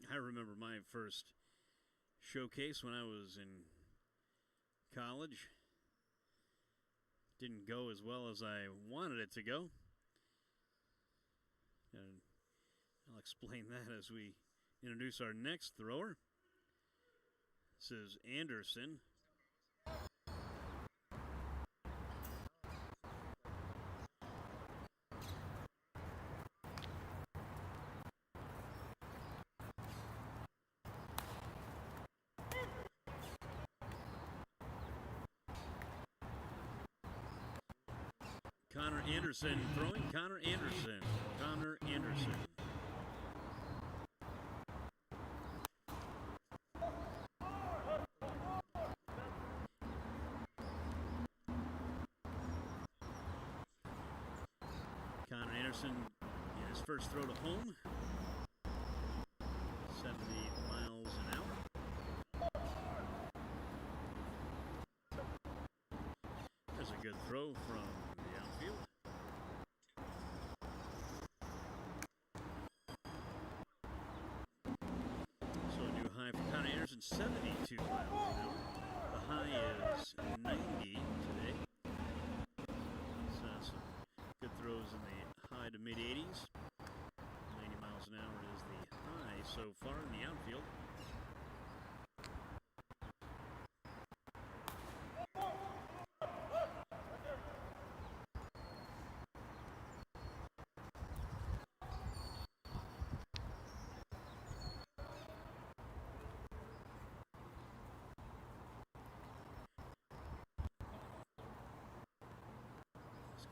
S2: I remember my first showcase when I was in college. Didn't go as well as I wanted it to go. And I'll explain that as we introduce our next thrower. This is Anderson. Connor Anderson throwing. Connor Anderson. Connor Anderson. Connor Anderson in his first throw to home. 70 miles an hour. There's a good throw from the outfield. So a new high for Connor Anderson, 72 miles an hour. The high is 90 today. So some good throws in the high to mid-80s. 90 miles an hour is the high so far in the outfield.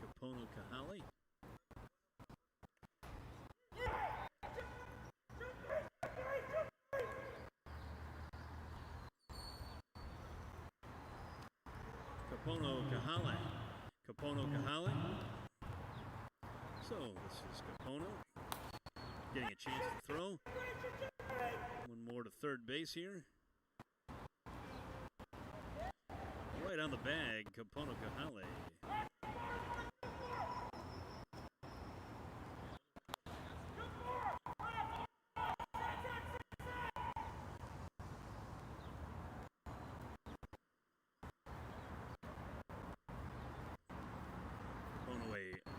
S2: Capono Kahali. Capono Kahale. Capono Kahale. So this is Capono getting a chance to throw. One more to third base here. Right on the bag, Capono Kahale.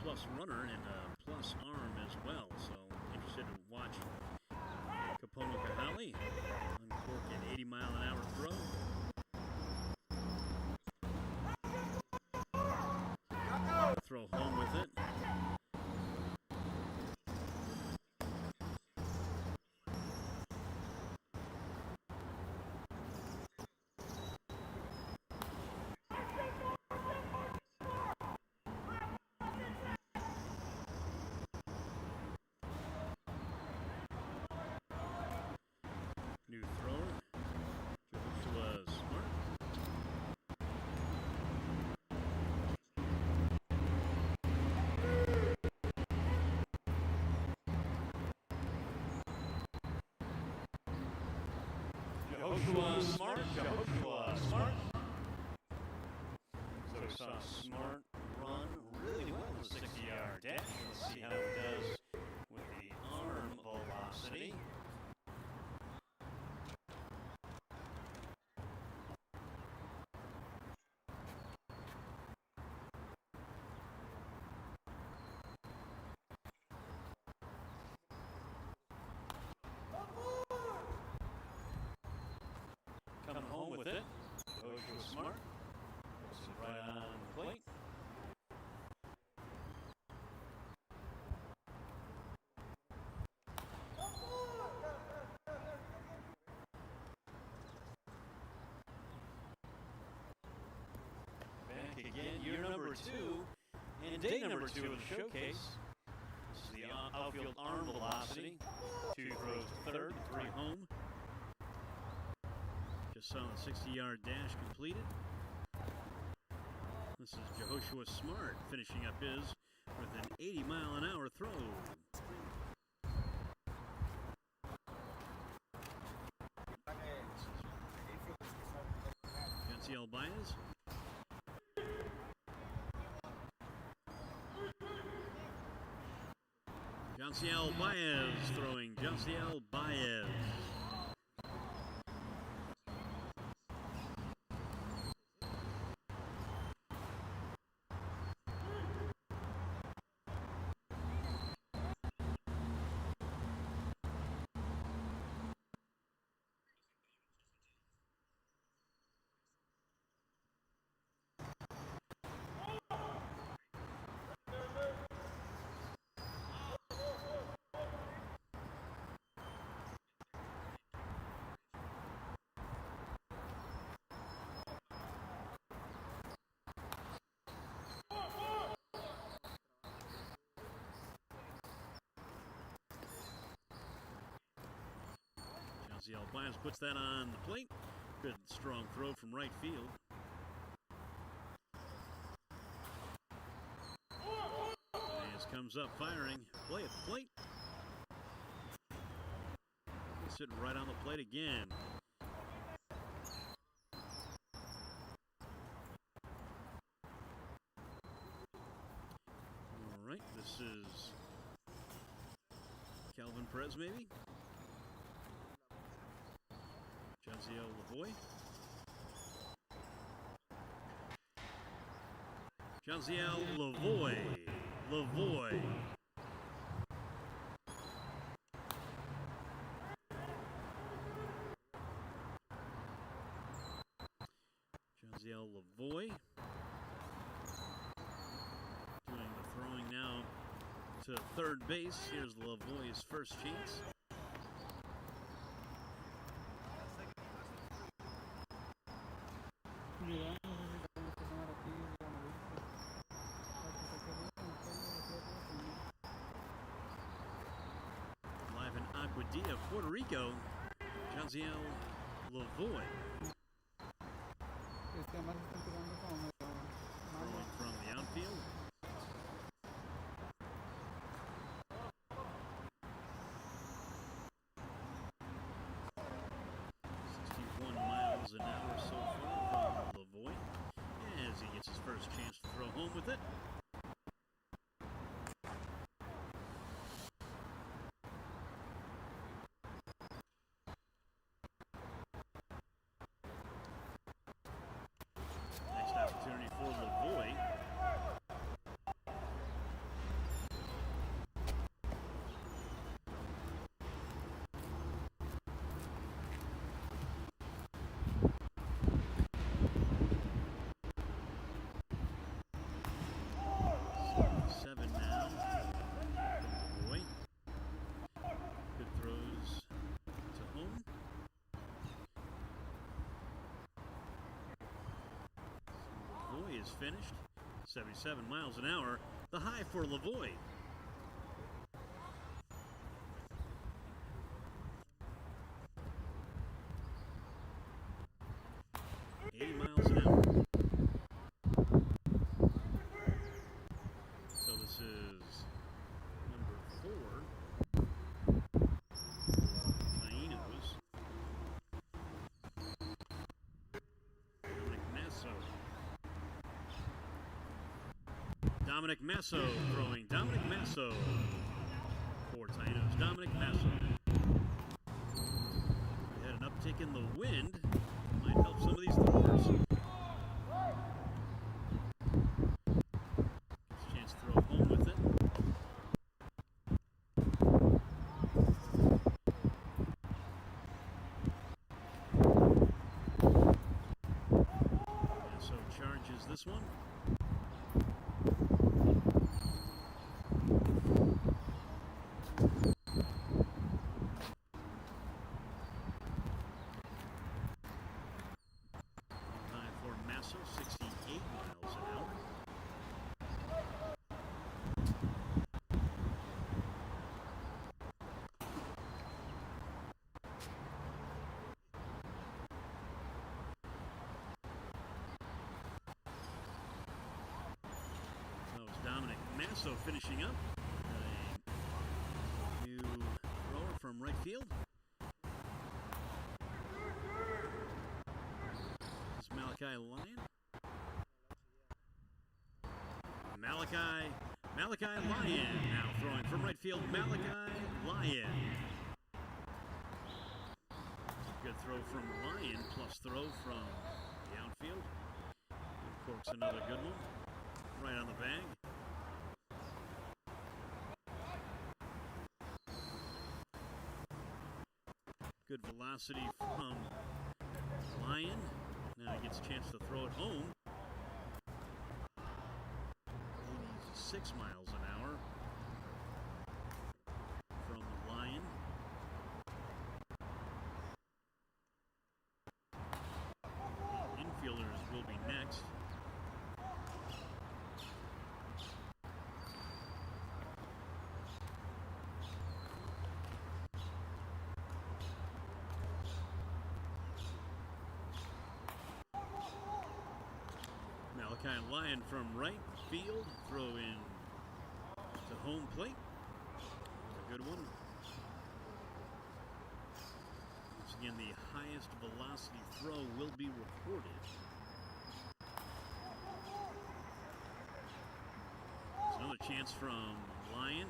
S2: Plus runner and a plus arm as well. So interested to watch Capono Kahale uncork an 80-mile-an-hour throw. Jehoshua Smart. So we saw Smart run really well in the 60-yard dash. Let's see how he does with the arm velocity. Coming home with it. Jehoshua Smart. Puts it right on the plate. Back again, year number 2 and day number 2 of the showcase. This is the outfield arm velocity. 2 throws to third, 3 home. Just saw the 60-yard dash completed. This is Jehoshua Smart finishing up his with an 80-mile-an-hour throw. Janciel Baez. Janciel Baez throwing. Janciel Baez. Janciel Baez puts that on the plate. Good strong throw from right field. Baez comes up firing. Play at the plate. He's sitting right on the plate again. All right, this is Calvin Perez, maybe. Janciel Lavoie. Janciel Lavoie. Lavoie. Janciel Lavoie. Doing the throwing now to third base. Here's Lavoie's first chance. Live in Aguadilla, Puerto Rico, Janciel Lavoie. Throwing from the outfield. An hour so far from Lavoie as he gets his first chance to throw home with it. Next opportunity for Lavoie. Is finished. 77 miles an hour, the high for Lavoie. Miles an hour. So this is number 4. Taínos. Dominic Masso throwing. Dominic Masso for Taino's. Dominic Masso. We had an uptick in the wind. Might help some of these throwers. Gets a chance to throw home with it. Masso charges this one. High for Masso, 68 miles an hour. That was Dominic Masso finishing up. A new thrower from right field. This is Malachi Lyon. Malachi Lyon now throwing from right field. Malachi Lyon. Good throw from Lyon plus throw from the outfield. Corks another good one. Right on the bag. Good velocity from Lyon. Now he gets a chance to throw it home. 86 miles an hour from Lyon. Infielders will be next. Malachi Lyon from right field. Throw in to home plate. A good one. Once again, the highest velocity throw will be recorded. There's another chance from Lyon.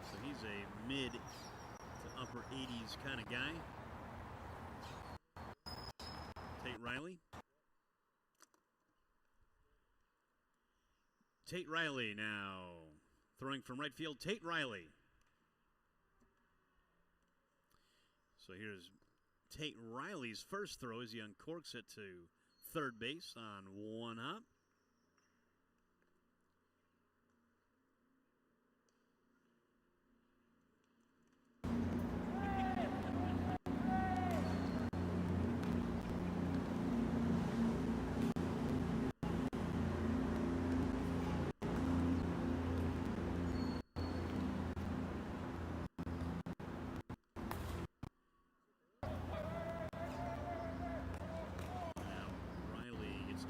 S2: So he's a mid to upper 80s kind of guy. Tate Riley. Tate Riley now throwing from right field. Tate Riley. So here's Tate Riley's first throw as he uncorks it to third base on one hop.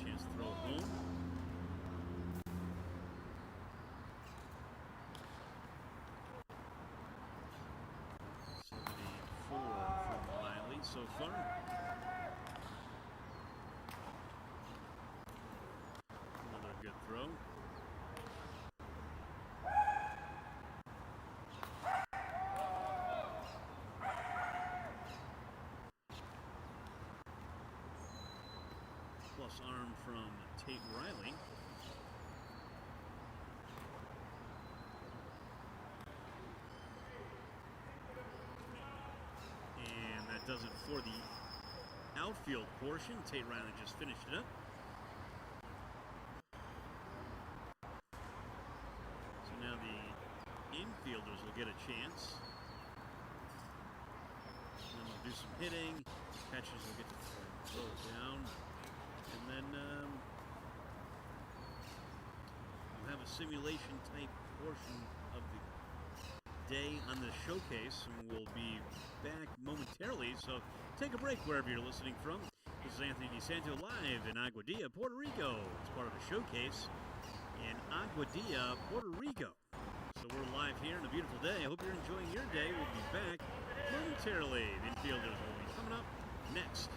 S2: Chance to throw home. '74 from Riley so far. Another good throw. Plus arm from Tate Riley. And that does it for the outfield portion. Tate Riley just finished it up. So now the infielders will get a chance. And then they'll do some hitting. Catchers will get to throw it down. And then we'll have a simulation type portion of the day on the showcase, and we'll be back momentarily. So take a break wherever you're listening from. This is Anthony DeSanto live in Aguadilla, Puerto Rico. It's part of a showcase in Aguadilla, Puerto Rico. So we're live here on a beautiful day. I hope you're enjoying your day. We'll be back momentarily. The infielders will be coming up next.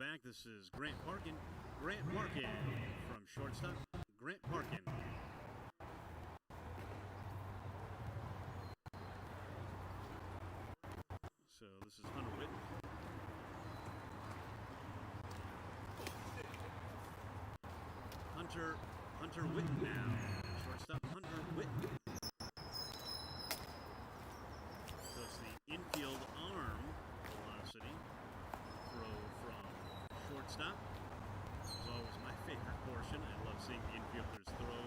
S2: back. This is Grant Parkin. Grant Parkin from shortstop. Grant Parkin. So this is Hunter Witten. Hunter Witten now. Shortstop Hunter Witten. So it's the infield arm velocity throw from shortstop. This is always my favorite portion. I love seeing the infielders throw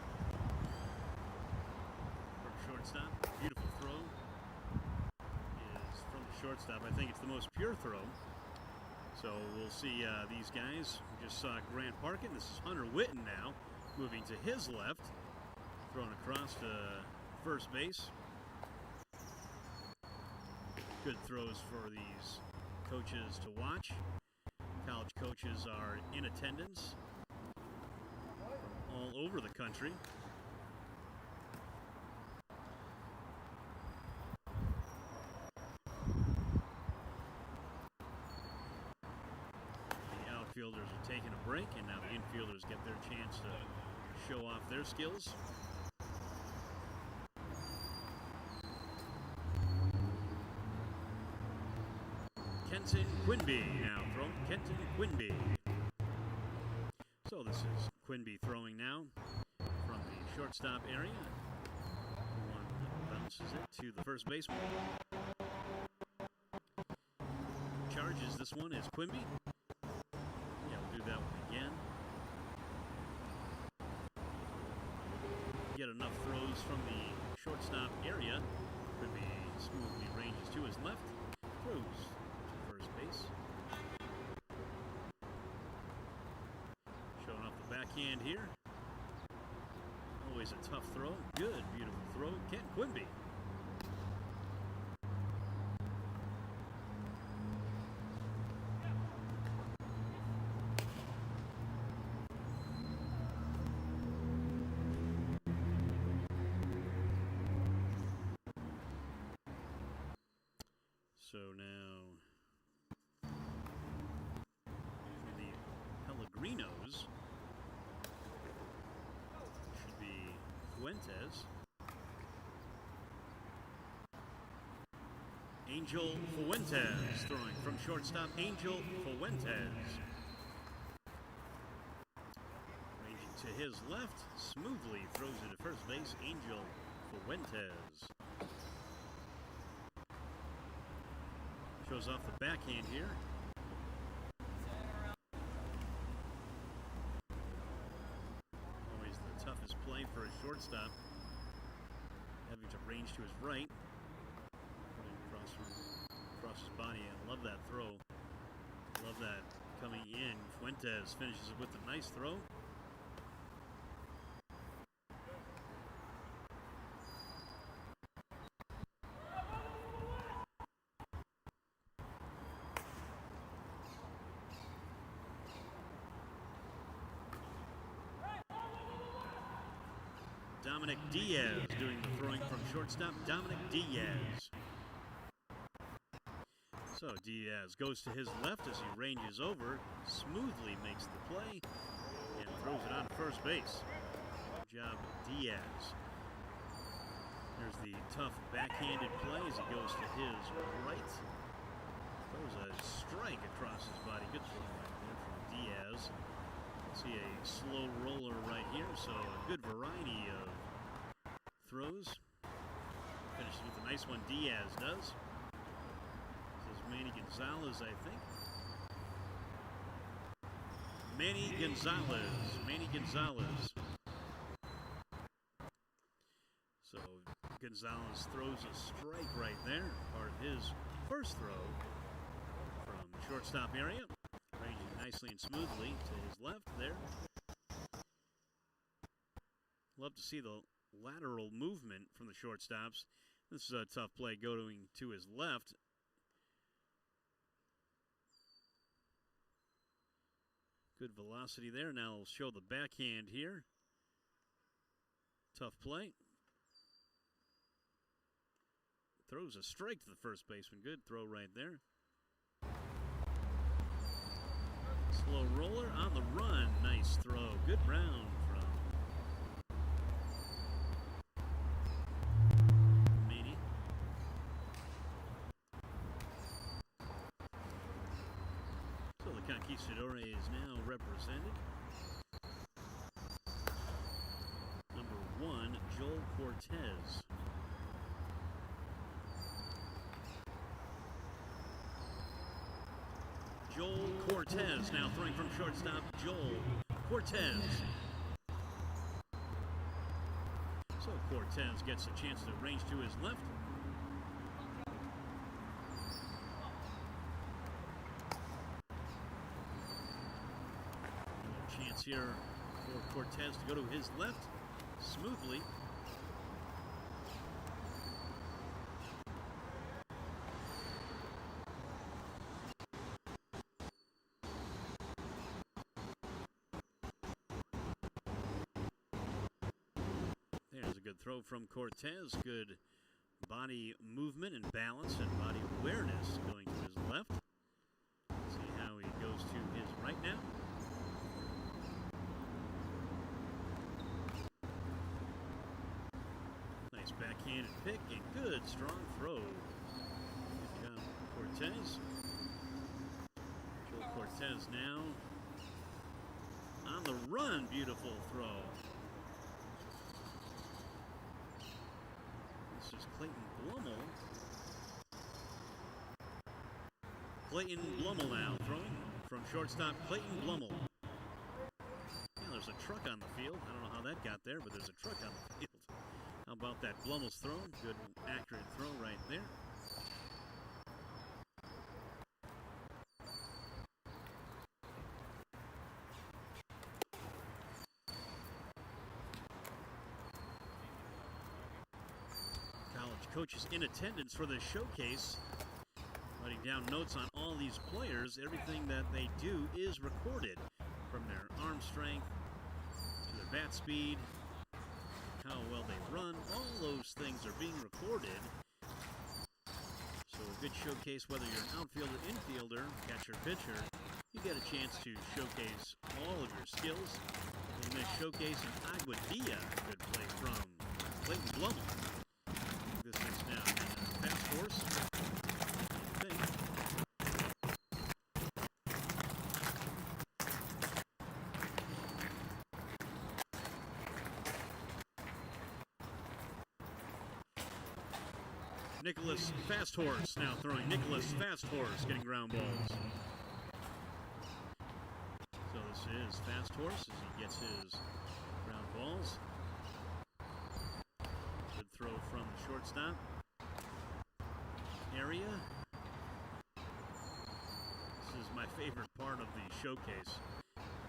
S2: from shortstop. Beautiful throw is from the shortstop. I think it's the most pure throw. So we'll see these guys. We just saw Grant Parkin. This is Hunter Witten now, moving to his left, thrown across to first base. Good throws for these coaches to watch. College coaches are in attendance all over the country. Outfielders are taking a break, and now the infielders get their chance to show off their skills. Kenton Quinby now throwing. Kenton Quinby. So this is Quinby throwing now from the shortstop area. One bounces it to the first baseman. Charges this one is Quinby. Do that one again. Get enough throws from the shortstop area. Could be smoothly ranges to his left. Throws to first base. Showing off the backhand here. Always a tough throw. Good, beautiful throw. Kent Quinby. So now for the Pellegrinos should be Fuentes. Angel Fuentes throwing from shortstop. Angel Fuentes. Ranging to his left, smoothly throws it to first base. Angel Fuentes. Shows off the backhand here. Always the toughest play for a shortstop. Having to range to his right. Across his body. I love that throw. Love that coming in. Fuentes finishes it with a nice throw. Dominic Diaz doing the throwing from shortstop. Dominic Diaz. So Diaz goes to his left as he ranges over, smoothly makes the play, and throws it on first base. Good job, Diaz. There's the tough backhanded play as he goes to his right. Throws a strike across his body. Good throw right there from Diaz. See a slow roller right here, so a good variety of throws. Finishes with a nice one, Diaz does. This is Manny Gonzalez, I think. Manny Gonzalez. So Gonzalez throws a strike right there, part of his first throw from the shortstop area. Ranging nicely and smoothly to his left there. Love to see the lateral movement from the shortstops. This is a tough play going to his left. Good velocity there. Now we'll show the backhand here. Tough play. Throws a strike to the first baseman. Good throw right there. Slow roller on the run. Nice throw. Good round from Meany. So the Conquistadores now represented. Number 1, Joel Cortez. Joel Cortez now throwing from shortstop. Joel Cortez. So Cortez gets a chance to range to his left. A chance here for Cortez to go to his left smoothly. There's a good throw from Cortez. Good body movement and balance and body awareness going to his left. See how he goes to his right now. Nice backhanded pick and good strong throw. Good job, Cortez. Joel Cortez now on the run. Beautiful throw. This is Clayton Blummel. Clayton Blummel now throwing from shortstop. Clayton Blummel. Yeah, there's a truck on the field. I don't know how that got there, but there's a truck on the field. How about that Blummel's throw? Good, accurate throw right there. College coaches in attendance for the showcase, writing down notes on all these players. Everything that they do is recorded, from their arm strength to their bat speed, how well they run. All those things are being recorded. So a good showcase, whether you're an outfielder, infielder, catcher, pitcher, you get a chance to showcase all of your skills. In this showcase in Aguadilla, good play from Clayton Blummel. This is now a fast horse, I think. Nicholas Fast Horse now throwing. Nicholas Fast Horse getting ground balls. So this is Fast Horse as he gets his ground balls. Good throw from the shortstop area. This is my favorite part of the showcase.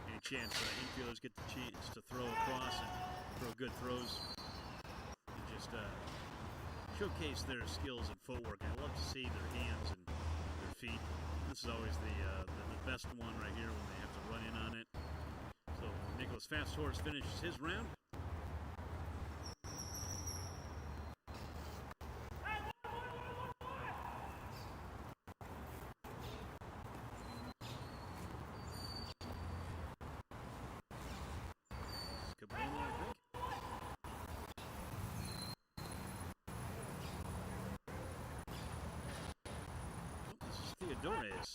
S2: Any chance infielders get the chance to throw across and throw good throws. And just showcase their skills and footwork. I love to see their hands and their feet. This is always the best one right here when they have to run in on it. So Nicholas Fast Horse finishes his round. Theodores.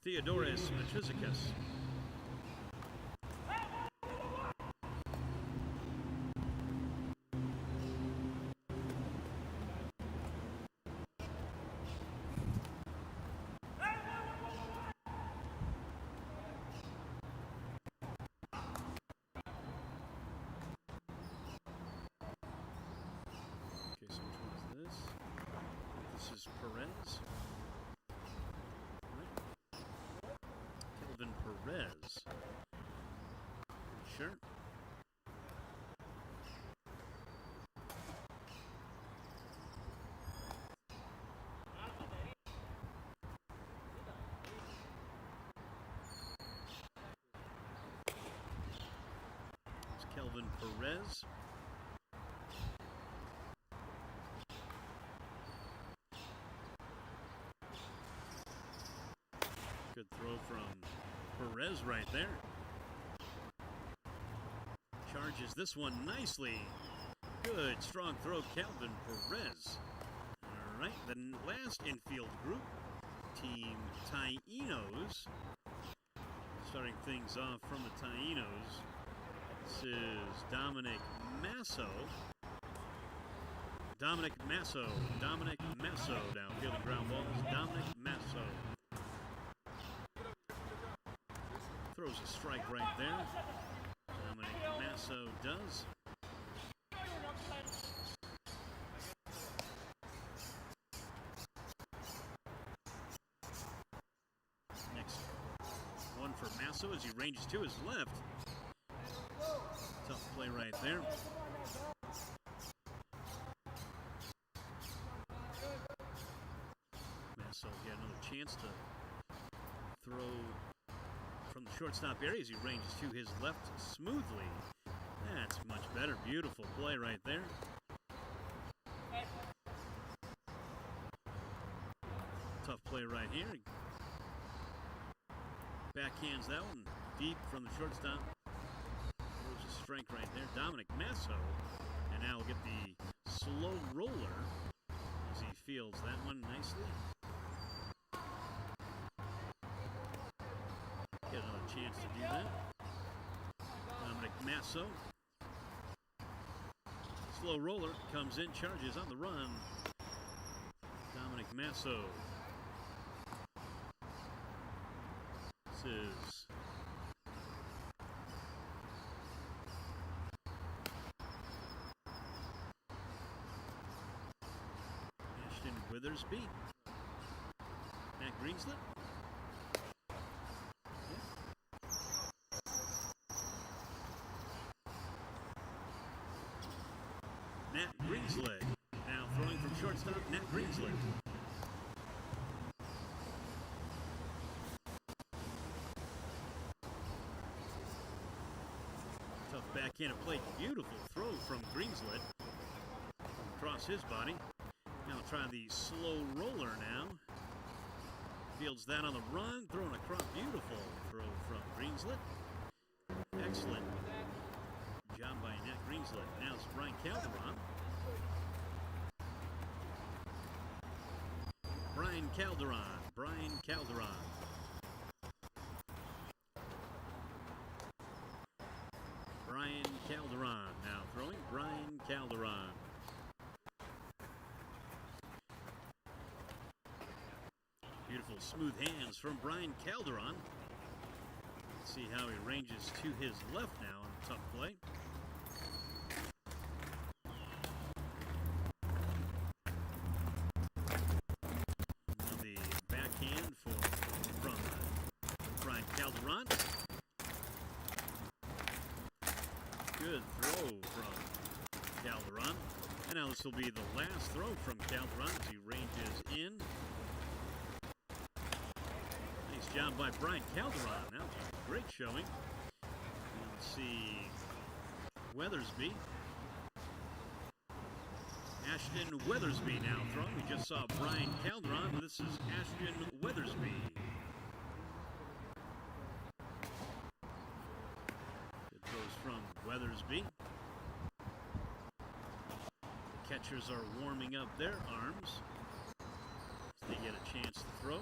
S2: Theodores Matricikas. Perez. Right. Kelvin Perez. Sure. It's Kelvin Perez. Good throw from Perez right there. Charges this one nicely. Good, strong throw, Calvin Perez. All right, the last infield group, Team Taínos. Starting things off from the Taínos. This is Dominic Masso. Dominic Masso down fielding ground balls. Dominic Masso. Throws a strike right there. Dominic Masso does. Next one for Masso as he ranges to his left. Tough play right there. Masso had another chance to throw from the shortstop area as he ranges to his left smoothly. That's much better. Beautiful play right there. Tough play right here. Backhands that one deep from the shortstop. Throws a strike right there. Dominic Masso. And now we'll get the slow roller as he fields that one nicely. Get another chance to do that. Dominic Masso. Slow roller comes in, charges on the run. Dominic Masso. This is Ashton Withersby. Matt Greenslip. Nat Greenslip. Now throwing from shortstop, Nat Greenslip. Tough backhand play. Beautiful throw from Greenslip. Across his body. Now try the slow roller now. Fields that on the run. Throwing across. Beautiful throw from Greenslip. Excellent job by Nat Greenslip. Now it's Brian Calderon. Brian Calderon. Brian Calderon now throwing. Brian Calderon. Beautiful smooth hands from Brian Calderon. Let's see how he ranges to his left now on a tough play. The backhand from Brian Calderon. Good throw from Calderon. And now this will be the last throw from Calderon as he ranges in. Nice job by Brian Calderon. That was a great showing. And let's see Weathersby. Ashton Weathersby now throwing. We just saw Brian Calderon, but this is Ashton Weathersby. Good throws from Weathersby. The catchers are warming up their arms as they get a chance to throw.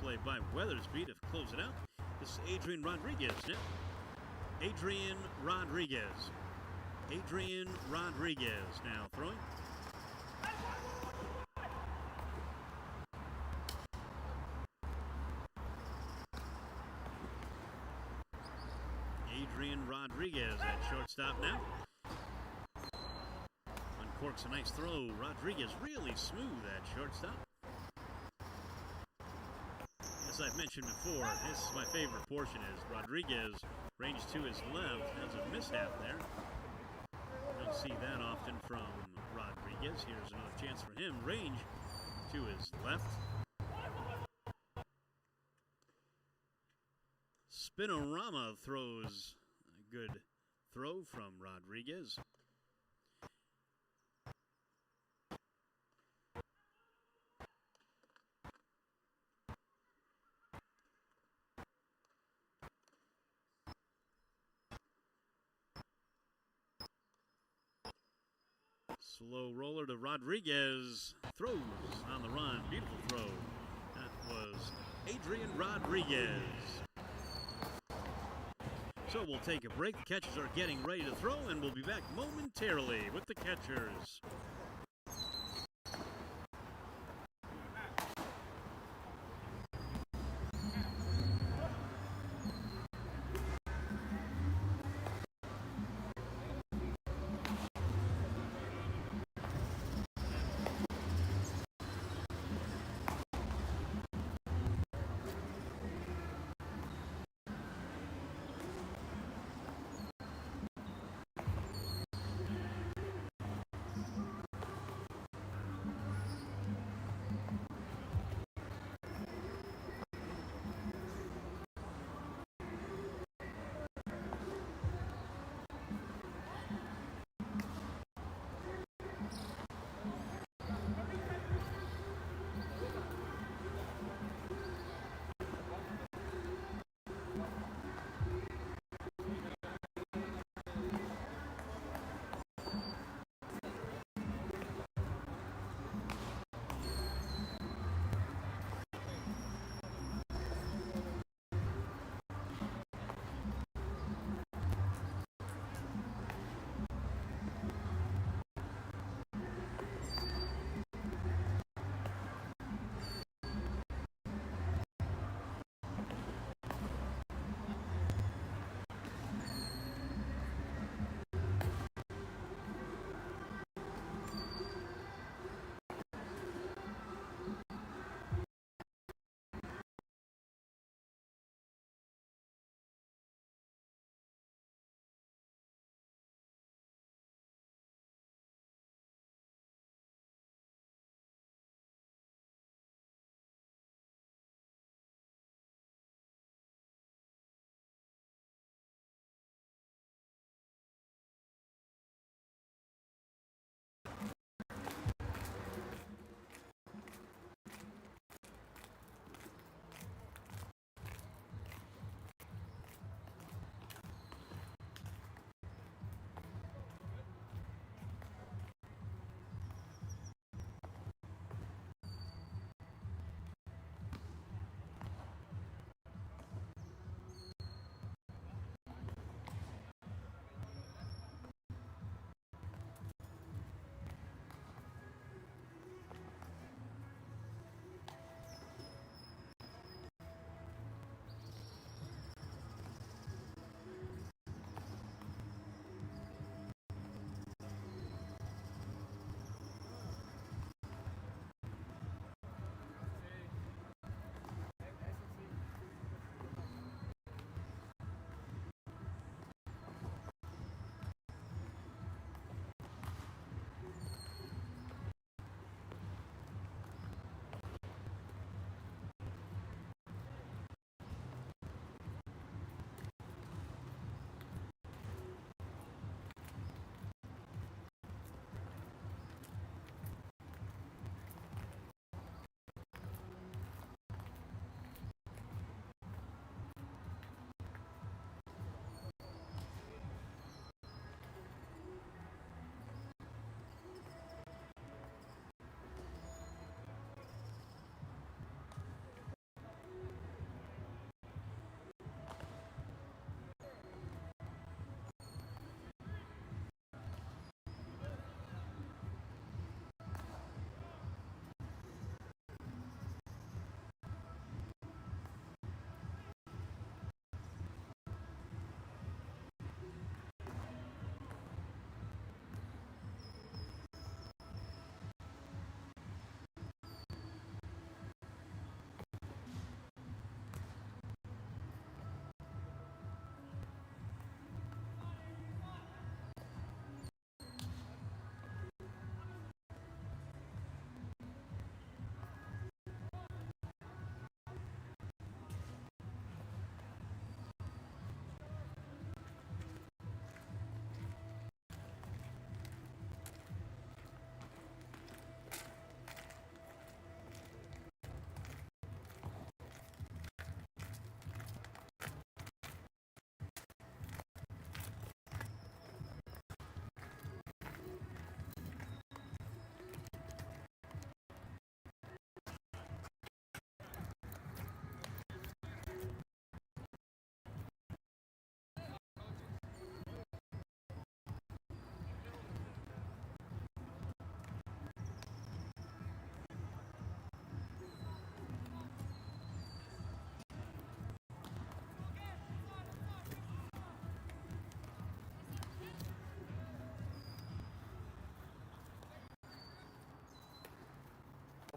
S2: Play by Weathersby to close it out. This is Adrian Rodriguez now. Adrian Rodriguez now throwing. Adrian Rodriguez at shortstop now. Uncorks a nice throw. Rodriguez really smooth at shortstop. As I've mentioned before, this is my favorite portion is Rodriguez ranges to his left, has a mishap there. Don't see that often from Rodriguez. Here's another chance for him. Range to his left. Spinorama throws a good throw from Rodriguez. Slow roller to Rodriguez. Throws on the run. Beautiful throw. That was Adrian Rodriguez. So we'll take a break. The catchers are getting ready to throw, and we'll be back momentarily with the catchers.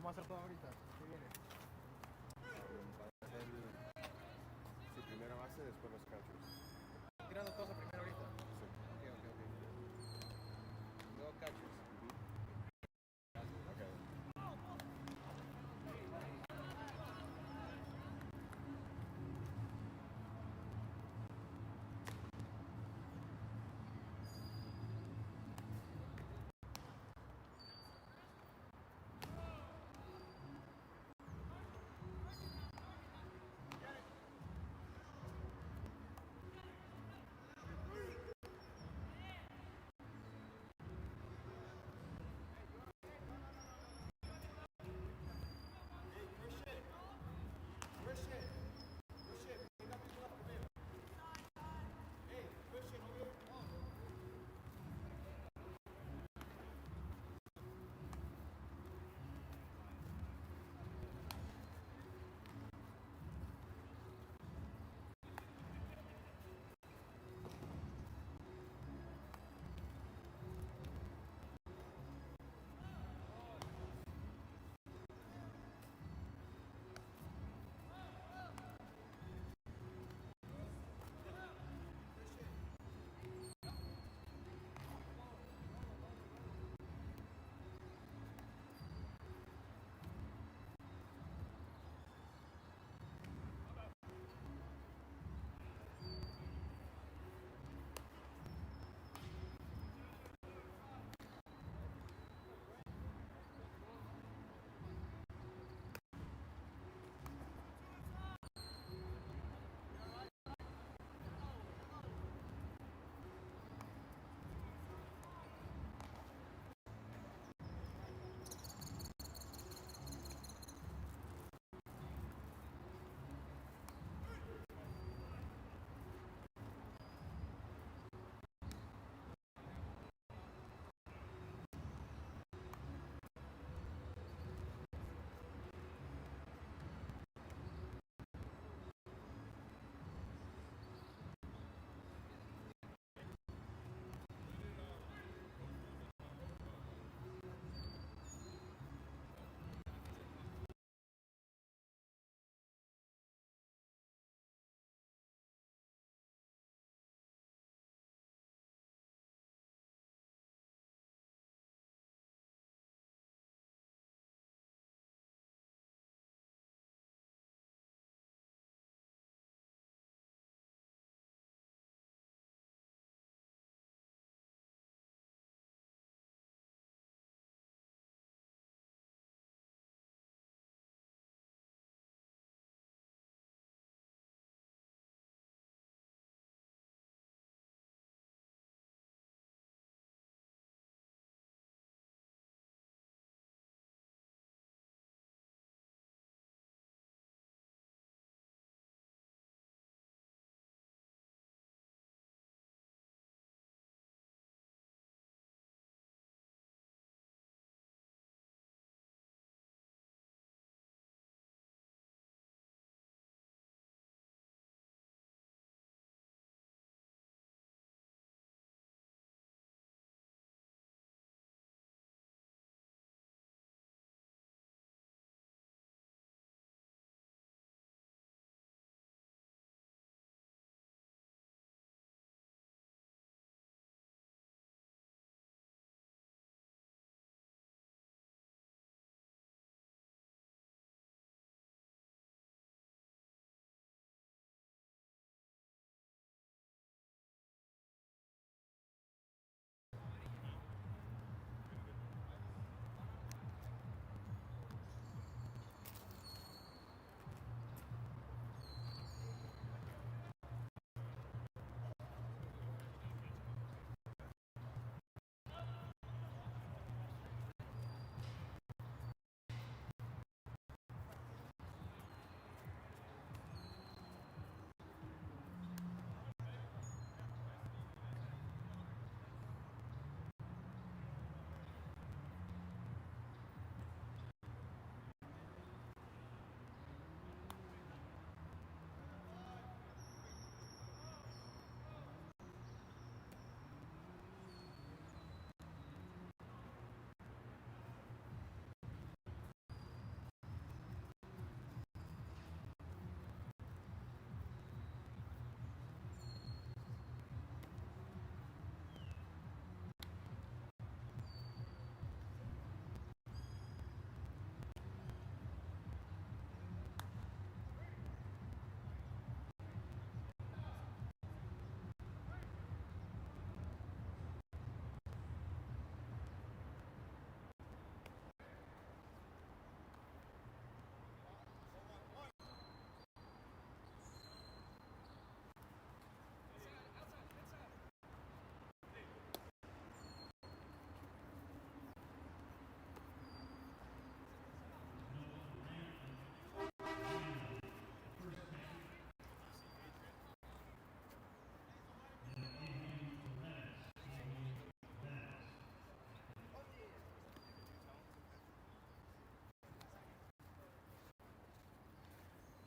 S3: vamos a hacer todo ahorita. ¿Qué viene?
S4: Va a ser su primera base, después los catchers.
S3: Tirando todos a primero ahorita.
S4: Sí.
S3: Ok. Luego catchers.
S4: Okay.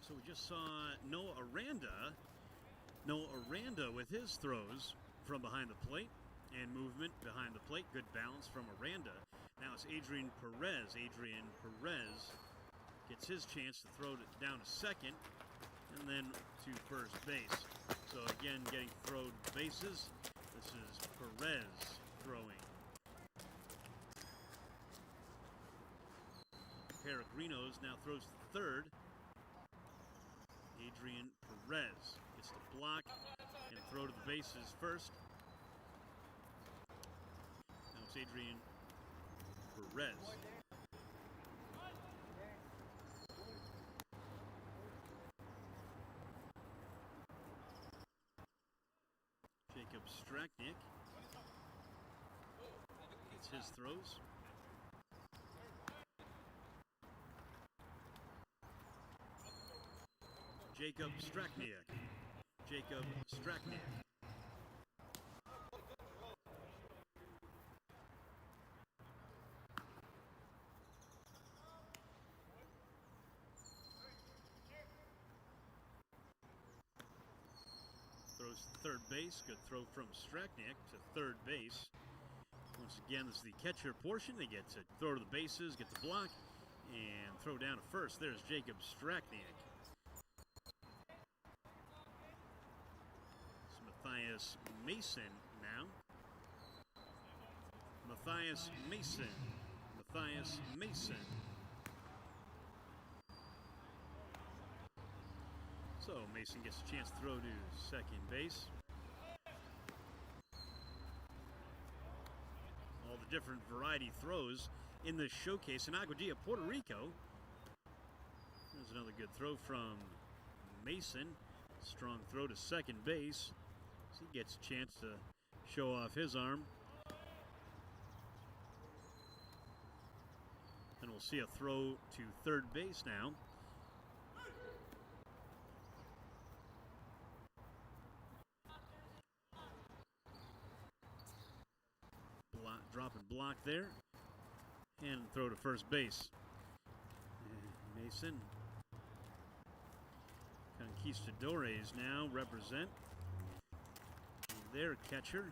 S2: So we just saw Noah Aranda. Noah Aranda with his throws from behind the plate and movement behind the plate. Good balance from Aranda. Now it's Adrian Perez. Adrian Perez gets his chance to throw it down to second and then to first base. So again, getting thrown bases. This is Perez throwing. Peregrinos now throws to third. Adrian Perez gets the block and throw to the bases first. Now it's Adrian Perez. Jacob Strakniak gets his throws. Jacob Strakniak. Jacob Strakniak. Throws to third base. Good throw from Strakniak to third base. Once again, this is the catcher portion. They get to throw to the bases, get the block, and throw down to first. There's Jacob Strakniak. Matthias Mason now. Matthias Mason. Matthias Mason. So Mason gets a chance to throw to second base. All the different variety throws in this showcase in Aguadilla, Puerto Rico. There's another good throw from Mason. Strong throw to second base. So he gets a chance to show off his arm. And we'll see a throw to third base now. Drop and block there. And throw to first base. And Mason. Conquistadores now represent their catcher,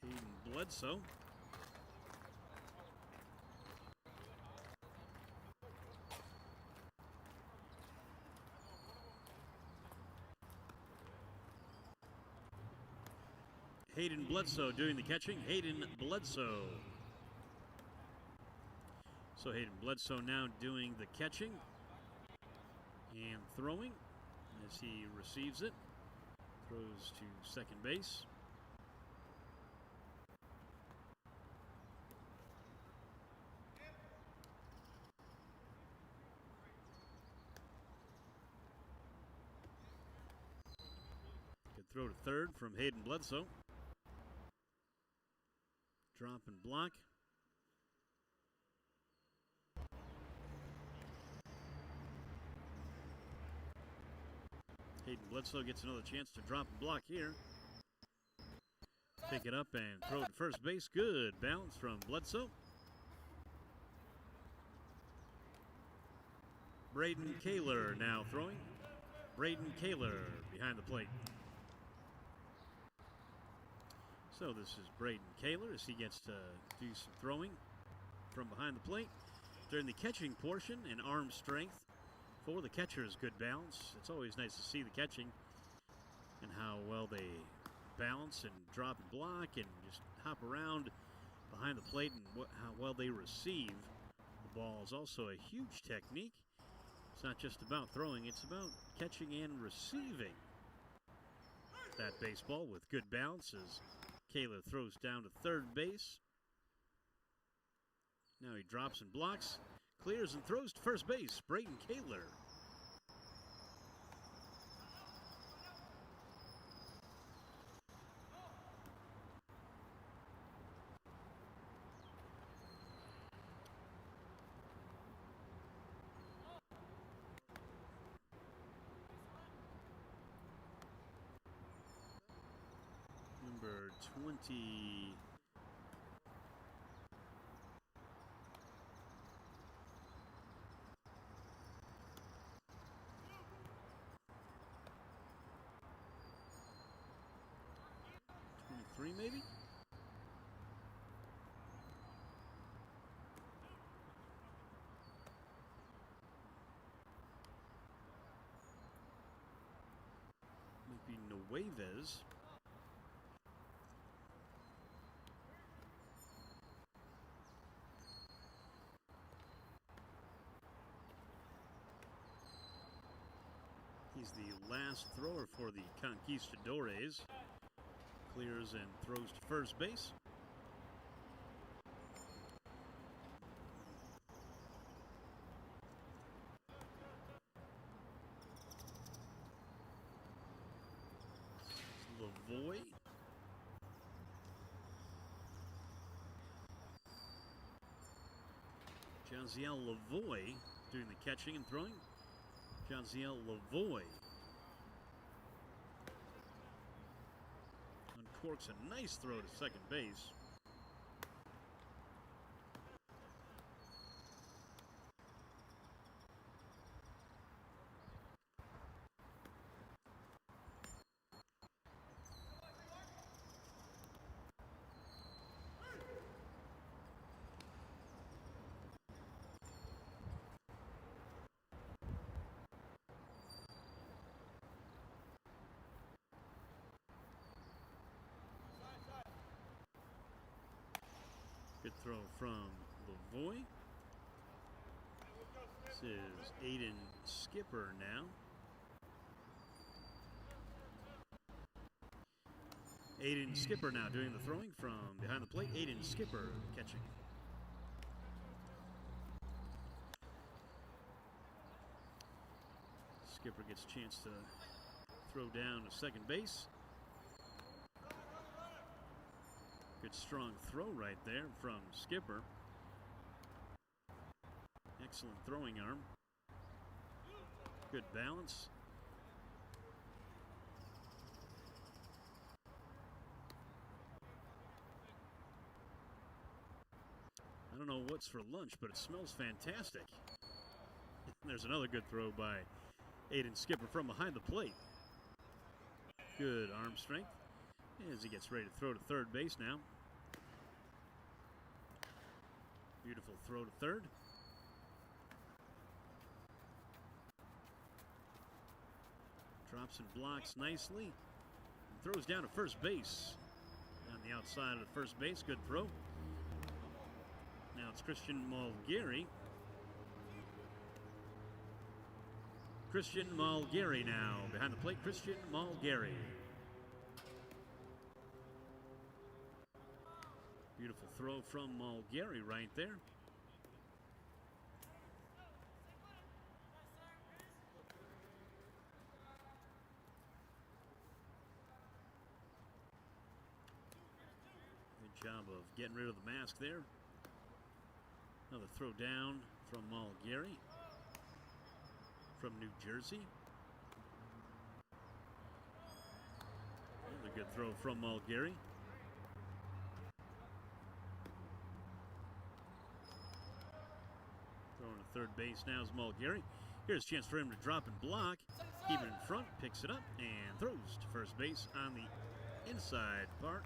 S2: Hayden Bledsoe. Hayden Bledsoe doing the catching. Hayden Bledsoe. So Hayden Bledsoe now doing the catching and throwing as he receives it. Throws to second base. Good throw to third from Hayden Bledsoe. Drop and block. Hayden Bledsoe gets another chance to drop and block here. Pick it up and throw to first base. Good bounce from Bledsoe. Braden Kaler now throwing. Braden Kaler behind the plate. So this is Braden Kaler as he gets to do some throwing from behind the plate. During the catching portion, and arm strength for the catchers, good balance. It's always nice to see the catching and how well they balance and drop and block and just hop around behind the plate and how well they receive the ball is also a huge technique. It's not just about throwing, it's about catching and receiving that baseball with good bounces. Kaler throws down to third base. Now he drops and blocks, clears and throws to first base. Braden Kaler. Number 20. maybe? Might be Nueves. He's the last thrower for the Conquistadores. Clears and throws to first base. Lavoy. Jaziel Lavoy doing the catching and throwing. Jaziel Lavoy uncorks a nice throw to second base. Good throw from Lavoy. This is Aiden Skipper now. Aiden Skipper now doing the throwing from behind the plate. Aiden Skipper catching. Skipper gets a chance to throw down to second base. Good strong throw right there from Skipper. Excellent throwing arm. Good balance. I don't know what's for lunch, but it smells fantastic. There's another good throw by Aiden Skipper from behind the plate. Good arm strength as he gets ready to throw to third base now. Beautiful throw to third. Drops and blocks nicely. And throws down to first base. On the outside of the first base, good throw. Now it's Christian Malgary. Christian Malgary now behind the plate. Christian Malgary. Beautiful throw from Malgary right there. Good job of getting rid of the mask there. Another throw down from Malgary from New Jersey. Another good throw from Malgary. Throwing to third base now is Malgary. Here's a chance for him to drop and block. Keep it in front, picks it up, and throws to first base on the inside part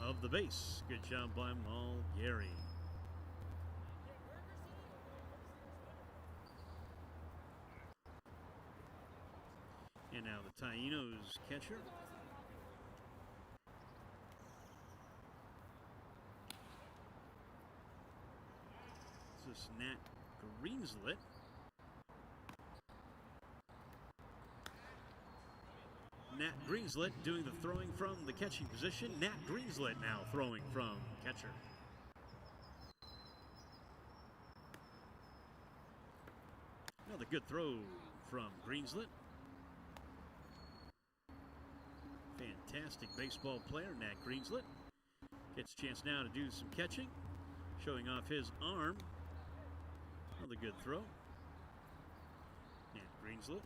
S2: of the base. Good job by Malgary. And now the Taínos catcher. This is Nat Greenslet. Nat Greenslet doing the throwing from the catching position. Nat Greenslet now throwing from catcher. Another good throw from Greenslet. Fantastic baseball player, Nat Greenslet. Gets a chance now to do some catching, showing off his arm. Another good throw. Nat Greenslet.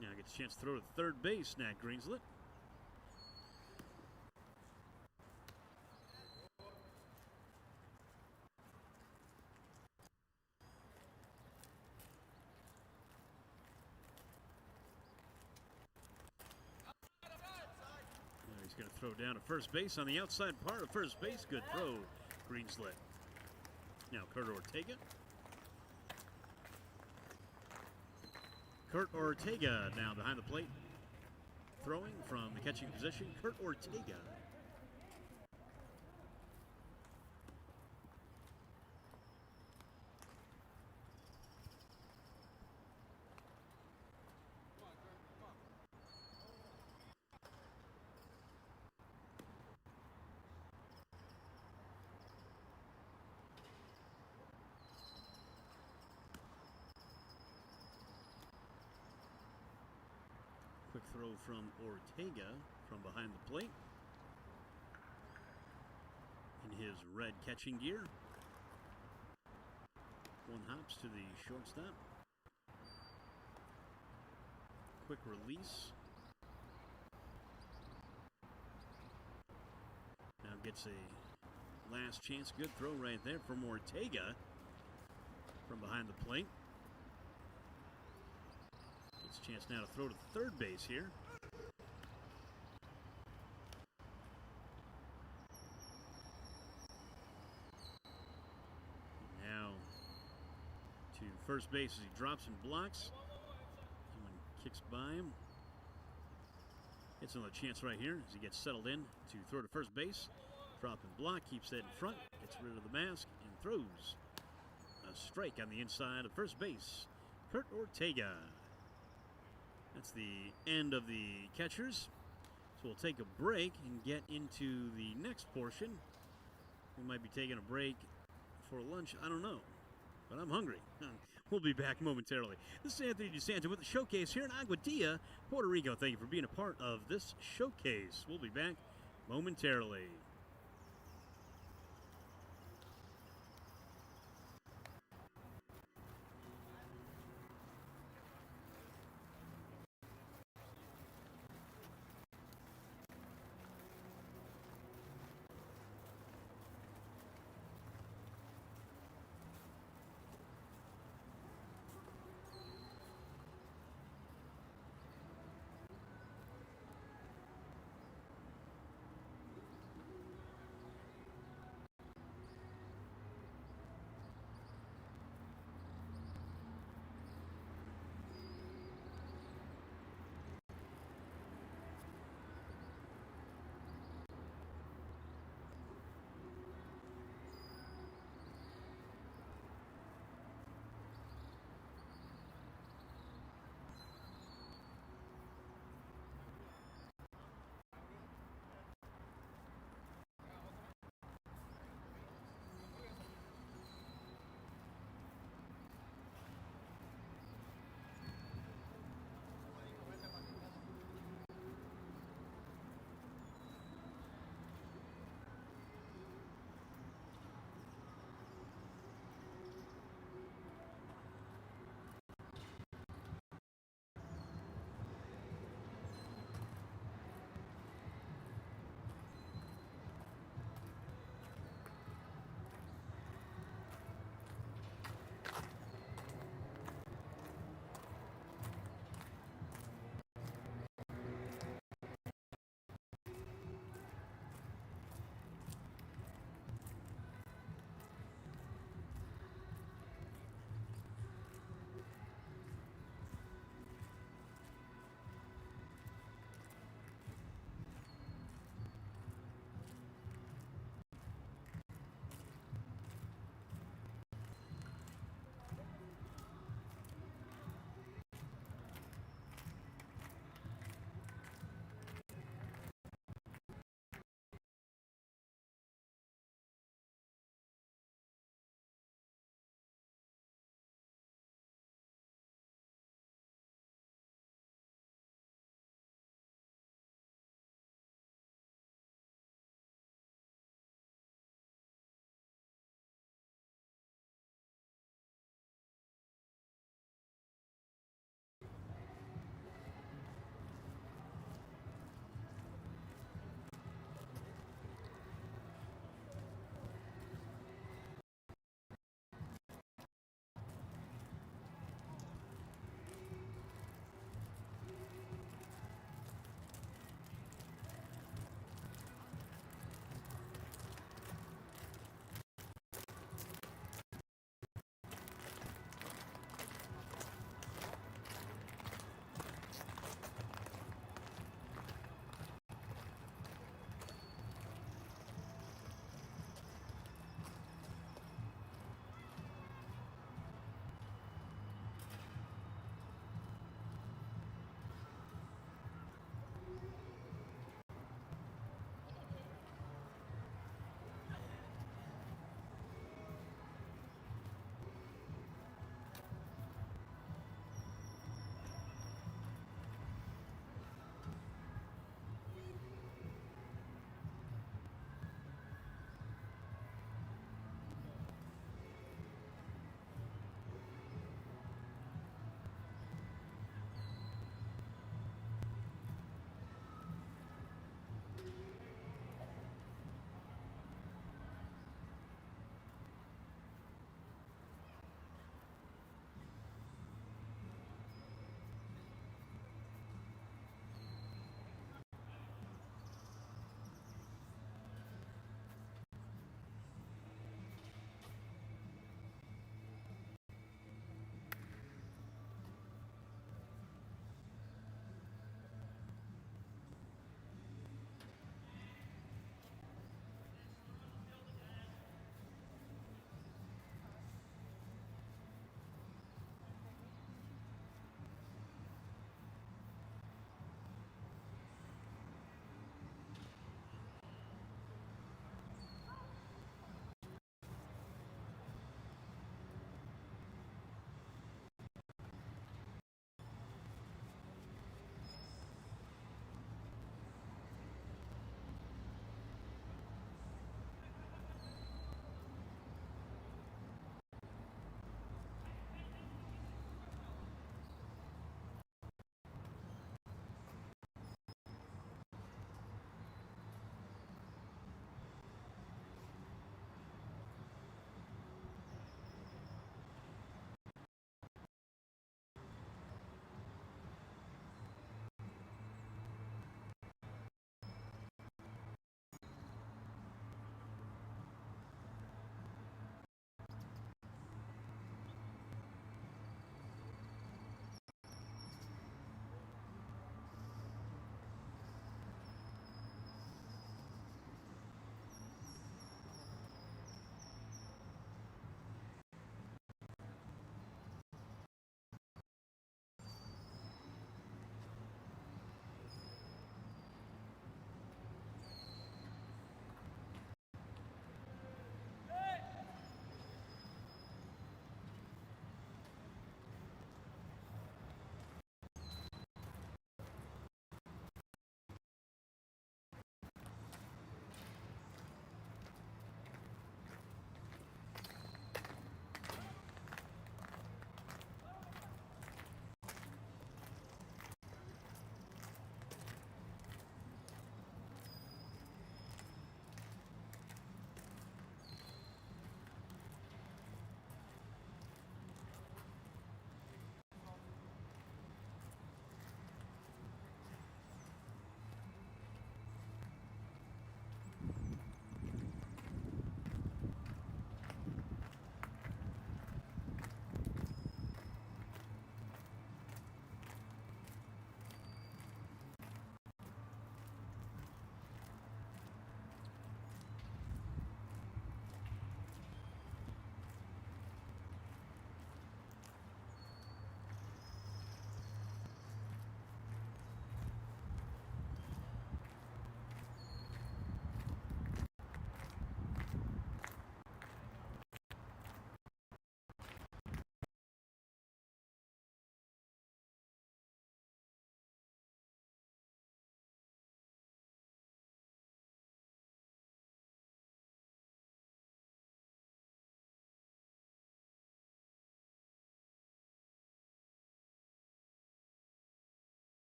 S2: Now gets a chance to throw to third base, Nat Greenslet. throw down to first base on the outside part of first base. Good throw. Greenslet. Now Kurt Ortega. Kurt Ortega now behind the plate. Throwing from the catching position, Kurt Ortega. Quick throw from Ortega from behind the plate. In his red catching gear. One hops to the shortstop. Quick release. Now gets a last chance. Good throw right there from Ortega from behind the plate. Gets a chance now to throw to third base here. Now to first base as he drops and blocks. Someone kicks by him. Gets another chance right here as he gets settled in to throw to first base. Drop and block, keeps that in front, gets rid of the mask, and throws a strike on the inside of first base. Kurt Ortega. That's the end of the catchers. So we'll take a break and get into the next portion. We might be taking a break for lunch. I don't know, but I'm hungry. We'll be back momentarily. This is Anthony DeSanta with the showcase here in Aguadilla, Puerto Rico. Thank you for being a part of this showcase. We'll be back momentarily.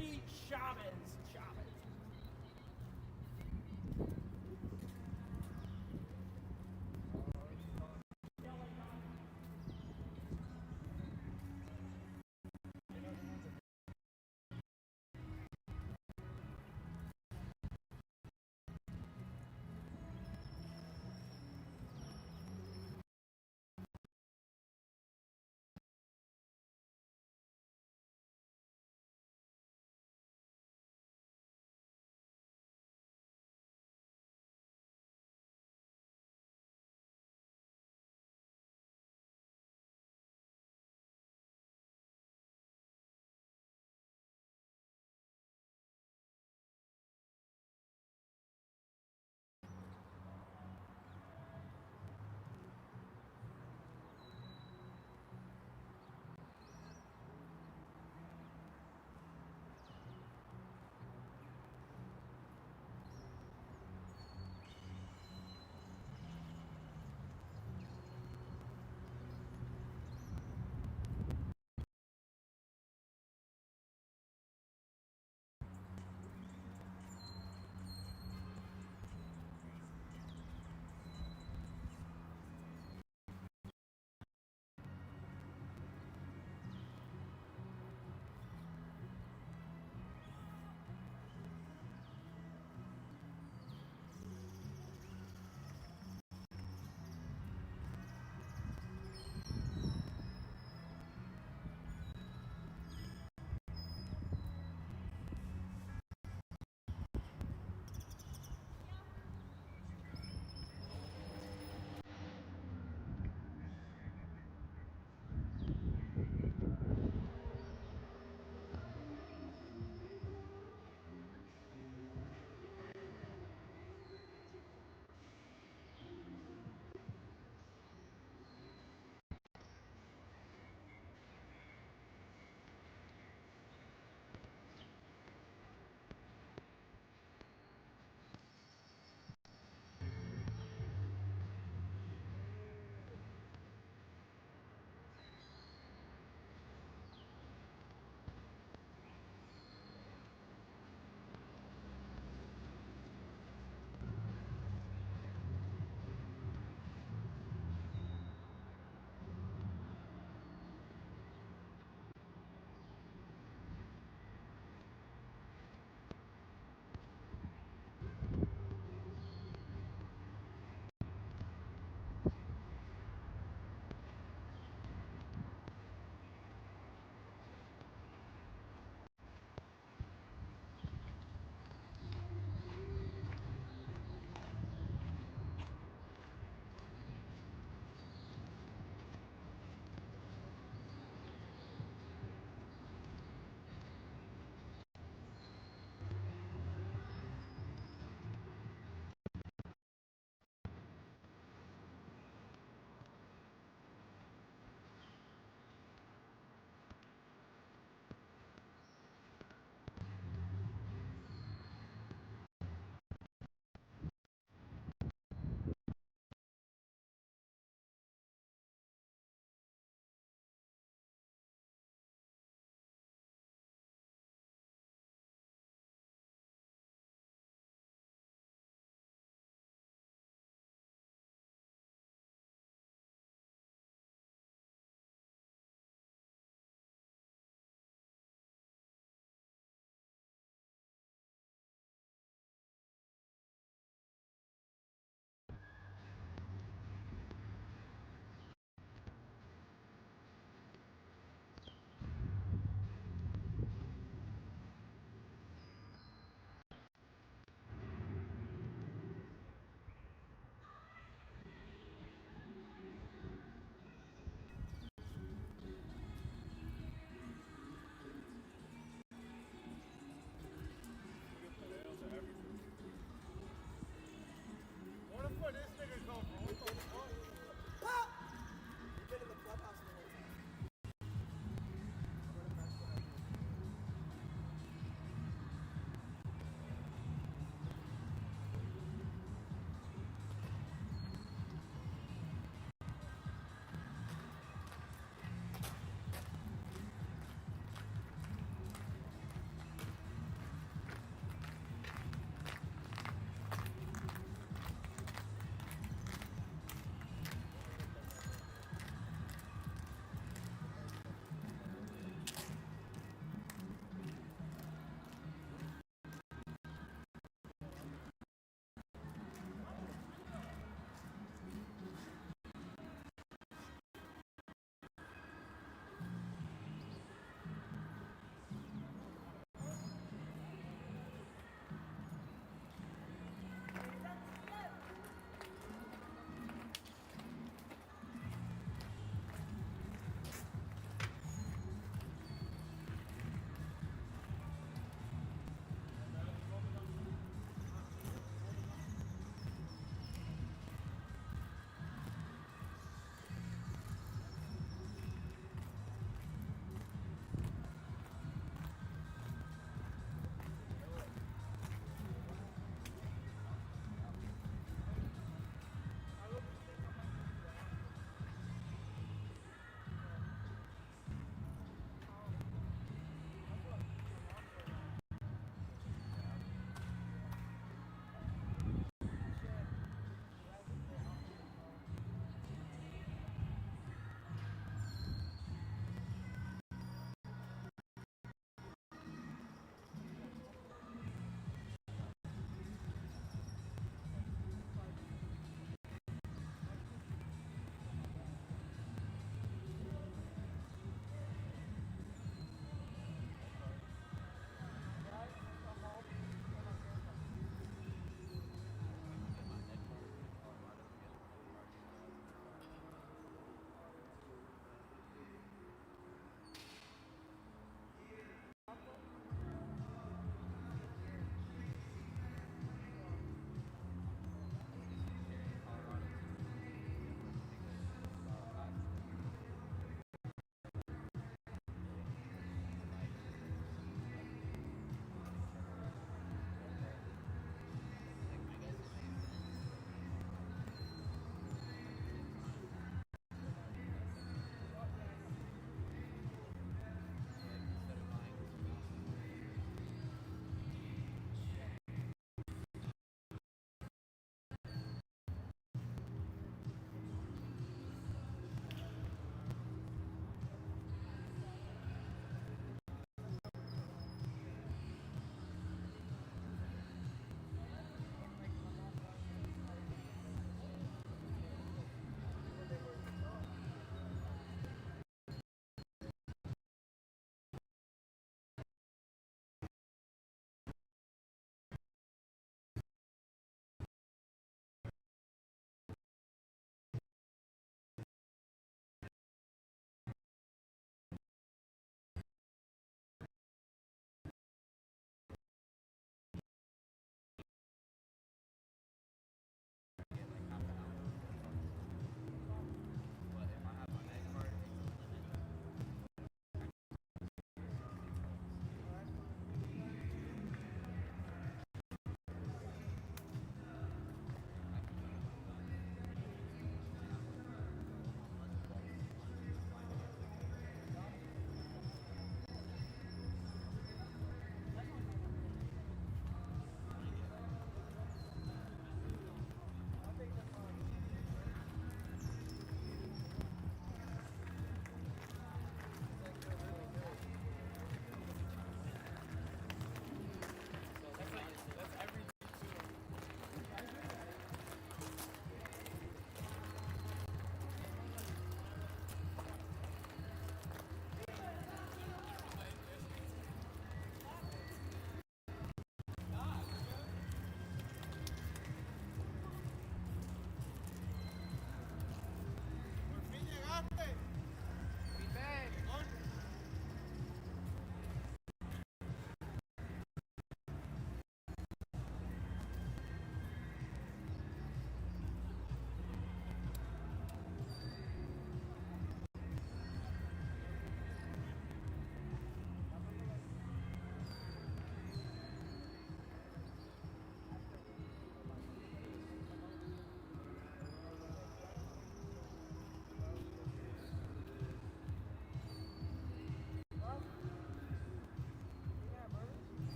S5: Randy Chavez.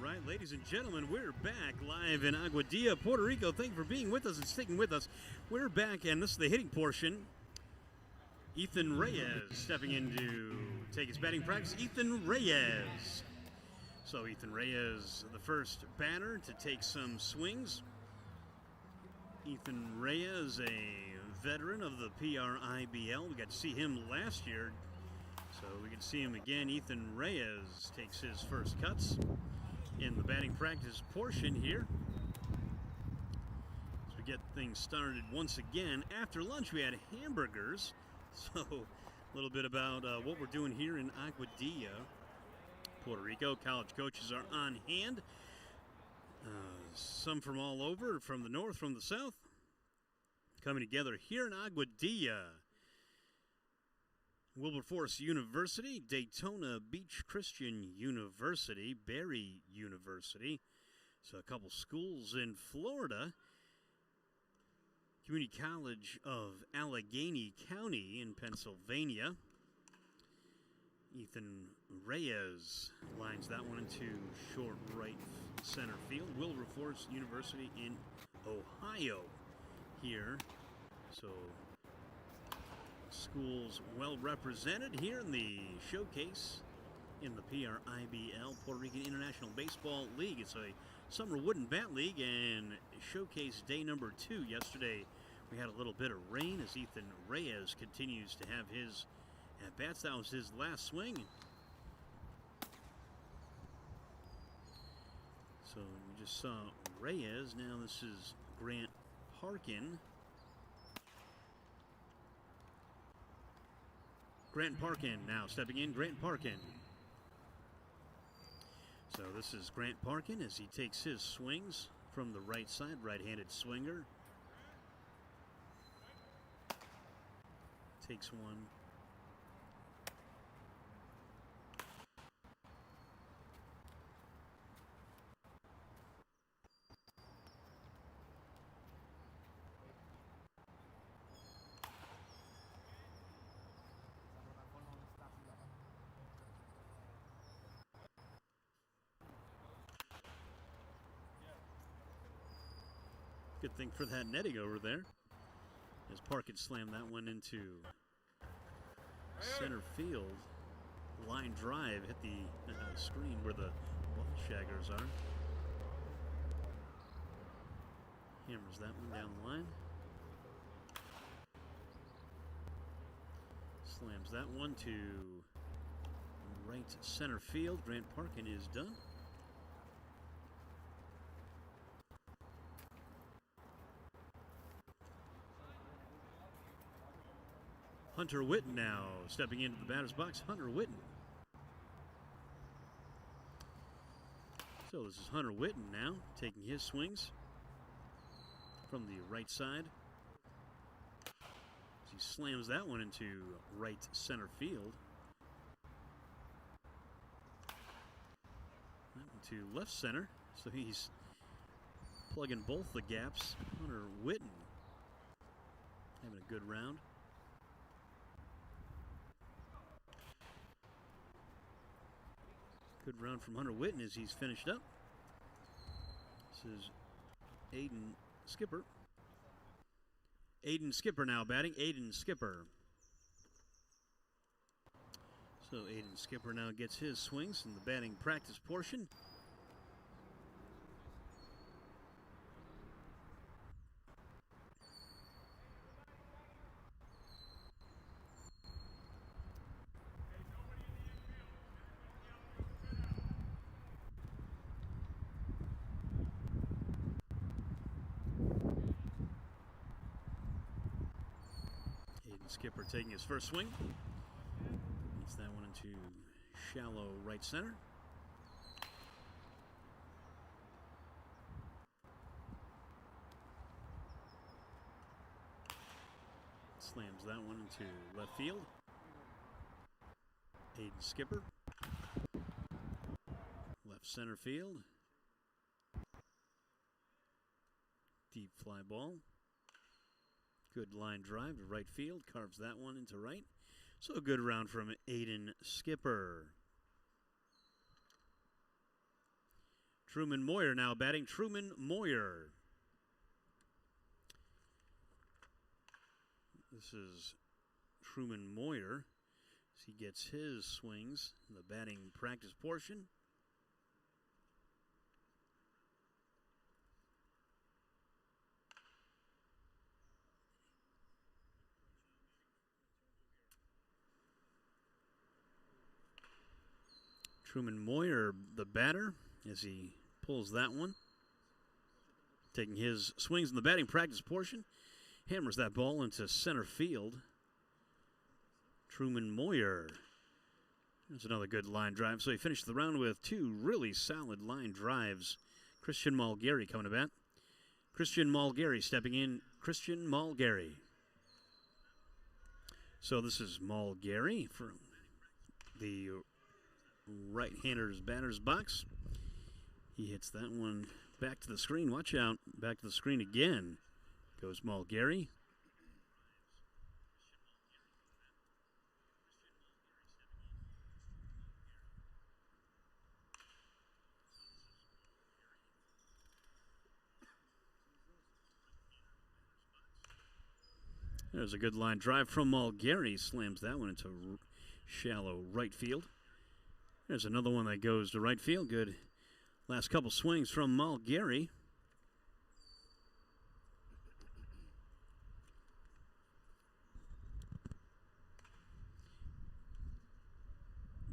S2: right, ladies and gentlemen, we're back live in Aguadilla, Puerto Rico. Thank you for being with us and sticking with us. We're back, and this is the hitting portion. Ethan Reyes stepping in to take his batting practice. Ethan Reyes. So Ethan Reyes, the first batter to take some swings. Ethan Reyes, a veteran of the PRIBL. We got to see him last year, so we can see him again. Ethan Reyes takes his first cuts in the batting practice portion here. As we get things started once again. After lunch, we had hamburgers. So a little bit about what we're doing here in Aguadilla, Puerto Rico. College coaches are on hand. Some from all over, from the north, from the south, coming together here in Aguadilla. Wilberforce University, Daytona Beach Christian University, Berry University. So a couple schools in Florida. Community College of Allegheny County in Pennsylvania. Ethan Reyes lines that one into short right center field. Wilberforce University in Ohio here. So schools well represented here in the showcase in the PRIBL, Puerto Rican International Baseball League. It's a summer wooden bat league and showcase day number 2. Yesterday we had a little bit of rain as Ethan Reyes continues to have his at-bats. That was his last swing. So we just saw Reyes. Now this is Grant Parkin. Grant Parkin now stepping in. Grant Parkin. So this is Grant Parkin as he takes his swings from the right side, right-handed swinger. Takes one. Good thing for that netting over there. As Parkin slammed that one into center field. Line drive hit the screen where the ball shaggers are. Hammers that one down the line. Slams that one to right center field. Grant Parkin is done. Hunter Witten now stepping into the batter's box. Hunter Witten. So this is Hunter Witten now taking his swings from the right side. As he slams that one into right center field. That one to left center. So he's plugging both the gaps. Hunter Witten having a good round. Good round from Hunter Witten as he's finished up. This is Aiden Skipper. Aiden Skipper now batting. Aiden Skipper. So Aiden Skipper now gets his swings in the batting practice portion. Skipper taking his first swing. Gets that one into shallow right center. Slams that one into left field. Aiden Skipper. Left center field. Deep fly ball. Good line drive to right field. Carves that one into right. So a good round from Aiden Skipper. Truman Moyer now batting. Truman Moyer. This is Truman Moyer as he gets his swings in the batting practice portion. Truman Moyer, the batter, as he pulls that one. Taking his swings in the batting practice portion. Hammers that ball into center field. Truman Moyer. There's another good line drive. So he finished the round with two really solid line drives. Christian Mulgary coming to bat. Christian Mulgary stepping in. Christian Mulgary. So this is Mulgary from the right-hander's batter's box. He hits that one back to the screen. Watch out. Back to the screen again goes Mulgary. There's a good line drive from Mulgary. Slams that one into shallow right field. There's another one that goes to right field. Good last couple swings from Mulgary.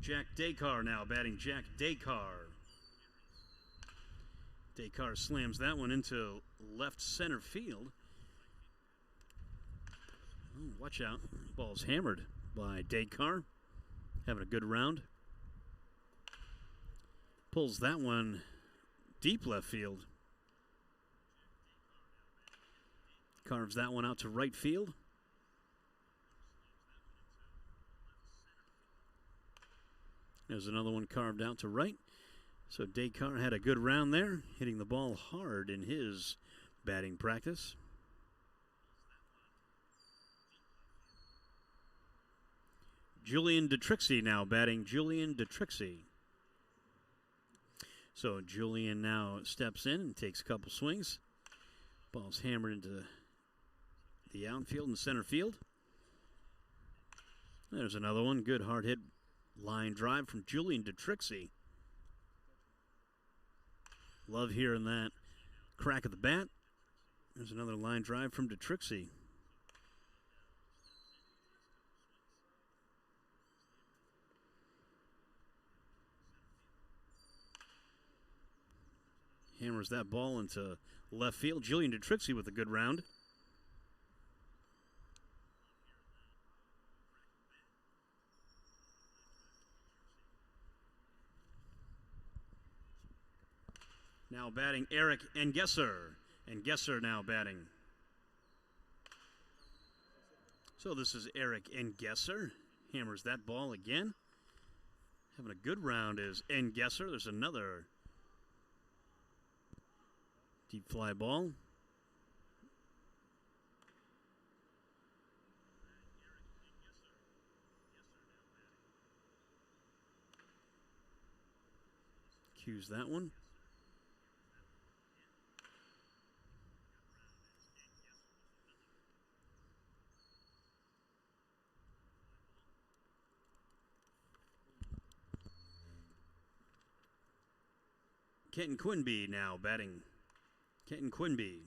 S2: Jack Descar now batting. Jack Descar. Descar slams that one into left center field. Oh, watch out. Ball's hammered by Descar. Having a good round. Pulls that one deep left field. Carves that one out to right field. There's another one carved out to right. So Descar had a good round there, hitting the ball hard in his batting practice. Julian DeTrixie now batting. Julian DeTrixie. So Julian now steps in and takes a couple swings. Ball's hammered into the outfield and center field. There's another one. Good hard hit line drive from Julian DeTrixie. Love hearing that crack of the bat. There's another line drive from DeTrixie. Hammers that ball into left field. Julian DeTrixie with a good round. Now batting Eric Engesser. Engesser now batting. So this is Eric Engesser. Hammers that ball again. Having a good round is Engesser. There's another deep fly ball. Cues that one. Kenton Quinby now batting. Kenton Quinby.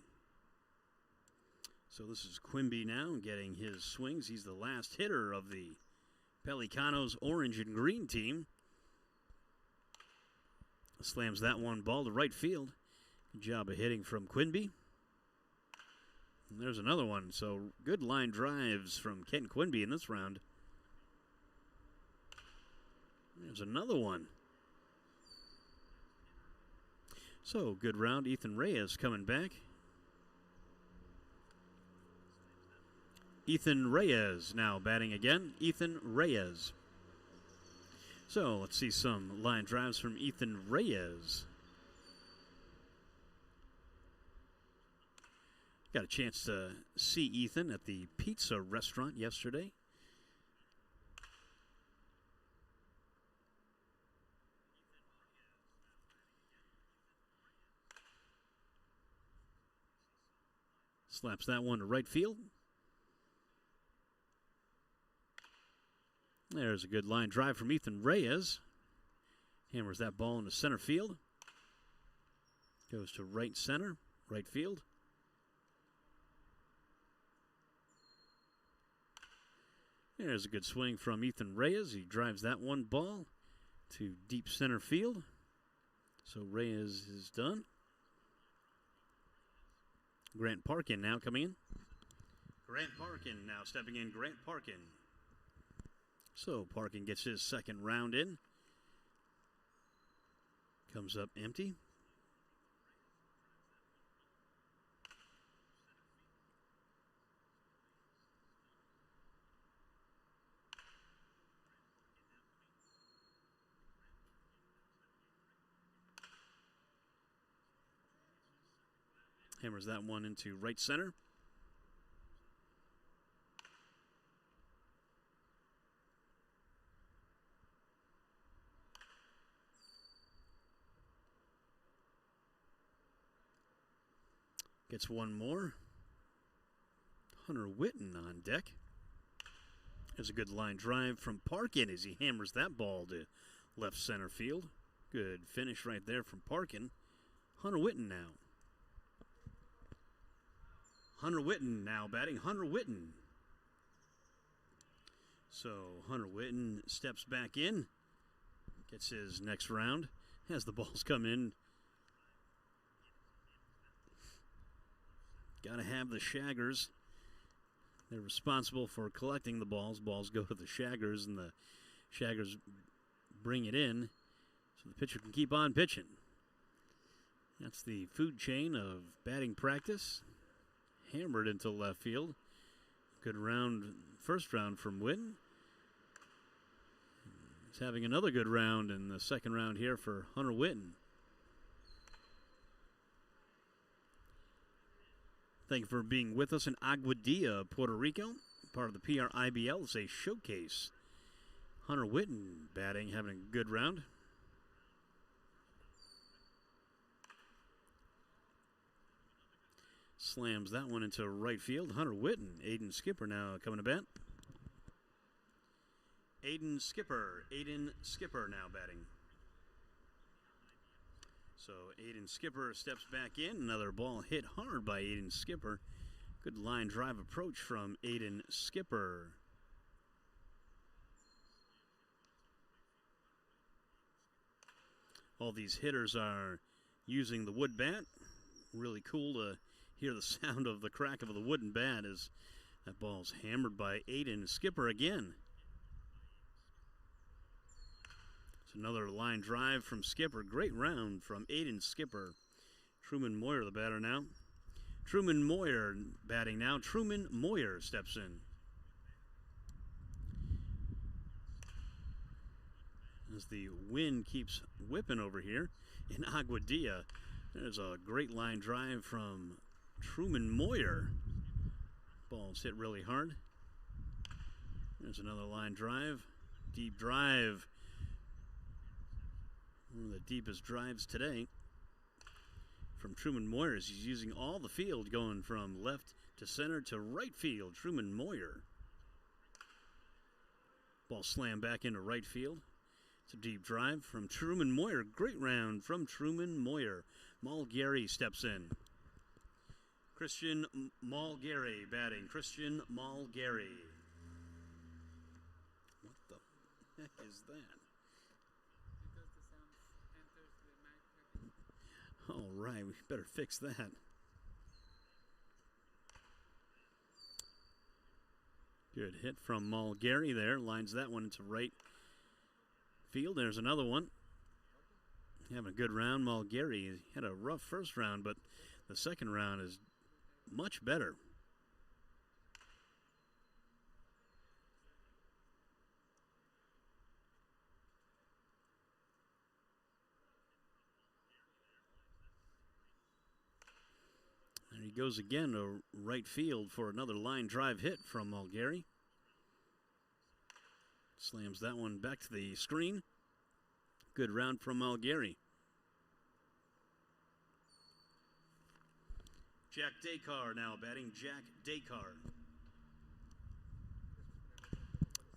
S2: So this is Quinby now getting his swings. He's the last hitter of the Pelicanos orange and green team. Slams that one ball to right field. Good job of hitting from Quinby. And there's another one. So good line drives from Kenton Quinby in this round. There's another one. So, good round. Ethan Reyes coming back. Ethan Reyes now batting again. Ethan Reyes. So, let's see some line drives from Ethan Reyes. Got a chance to see Ethan at the pizza restaurant yesterday. Slaps that one to right field. There's a good line drive from Ethan Reyes. Hammers that ball into center field. Goes to right center, right field. There's a good swing from Ethan Reyes. He drives that one ball to deep center field. So Reyes is done. Grant Parkin now coming in. Grant Parkin now stepping in. Grant Parkin. So Parkin gets his second round in. Comes up empty. Hammers that one into right center. Gets one more. Hunter Witten on deck. There's a good line drive from Parkin as he hammers that ball to left center field. Good finish right there from Parkin. Hunter Witten now. Hunter Witten now batting. Hunter Witten. So Hunter Witten steps back in. Gets his next round as the balls come in. Got to have the shaggers. They're responsible for collecting the balls. Balls go to the shaggers, and the shaggers bring it in so the pitcher can keep on pitching. That's the food chain of batting practice. Hammered into left field. Good round, first round from Witten. He's having another good round in the second round here for Hunter Witten. Thank you for being with us in Aguadilla, Puerto Rico. Part of the PRIBL. It's a showcase. Hunter Witten batting, having a good round. Slams that one into right field. Hunter Witten. Aiden Skipper now coming to bat. Aiden Skipper now batting. So Aiden Skipper steps back in. Another ball hit hard by Aiden Skipper. Good line drive approach from Aiden Skipper. All these hitters are using the wood bat. Really cool to hear the sound of the crack of the wooden bat as that ball's hammered by Aiden Skipper again. It's another line drive from Skipper. Great round from Aiden Skipper. Truman Moyer, the batter now. Truman Moyer batting now. Truman Moyer steps in. As the wind keeps whipping over here in Aguadilla, there's a great line drive from Truman Moyer. Ball's hit really hard. There's another line drive. Deep drive. One of the deepest drives today from Truman Moyer as he's using all the field going from left to center to right field. Truman Moyer. Ball slammed back into right field. It's a deep drive from Truman Moyer. Great round from Truman Moyer. Mulgary steps in. Christian Mulgary batting. Christian Mulgary. What the heck is that?
S1: Because the sound enters the mic.
S2: All right, we better fix that. Good hit from Mulgary there. Lines that one into right field. There's another one. Having a good round. Mulgary had a rough first round, but the second round is much better. There he goes again to right field for another line drive hit from Mulgary. Slams that one back to the screen. Good round from Mulgary. Jack Descar now batting. Jack Descar.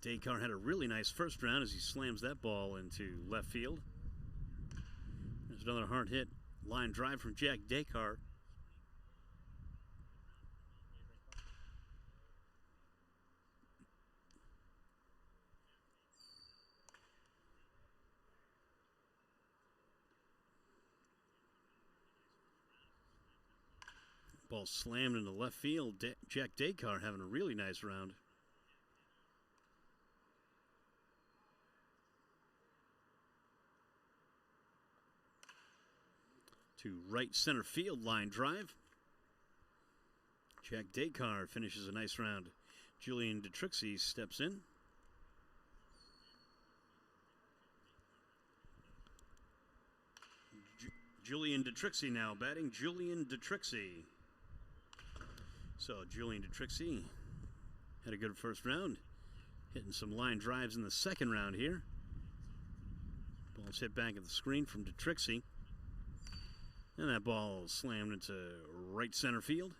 S2: Descar had a really nice first round as he slams that ball into left field. There's another hard hit line drive from Jack Descar. Ball slammed into left field. Jack Descar having a really nice round. To right center field line drive. Jack Descar finishes a nice round. Julian DeTrixie steps in. Julian DeTrixie now batting. Julian DeTrixie. So Julian DeTrixie had a good first round. Hitting some line drives in the second round here. Ball's hit back at the screen from DeTrixie. And that ball slammed into right center field.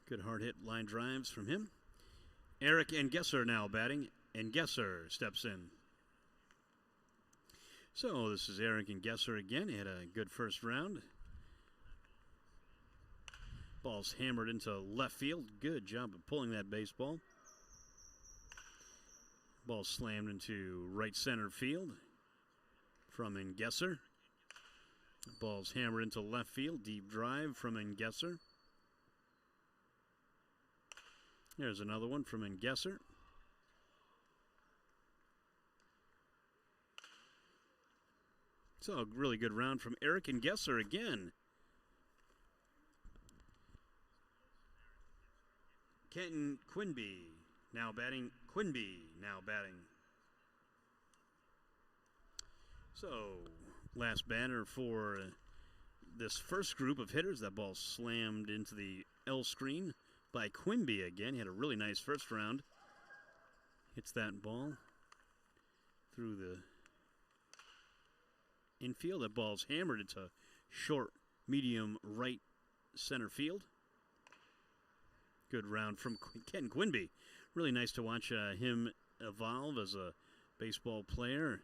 S2: Good hard hit line drives from him. Eric Engesser now batting. Engesser steps in. So this is Eric Engesser again. He had a good first round. Ball's hammered into left field. Good job of pulling that baseball. Ball slammed into right center field from Engesser. Ball's hammered into left field. Deep drive from Engesser. There's another one from Engesser. So a really good round from Eric Engesser again. Kenton Quinby now batting. Quinby now batting. So last batter for this first group of hitters. That ball slammed into the L screen by Quinby again. He had a really nice first round. Hits that ball through the infield. That ball's hammered into short, medium, right center field. Good round from Ken Quinby. Really nice to watch him evolve as a baseball player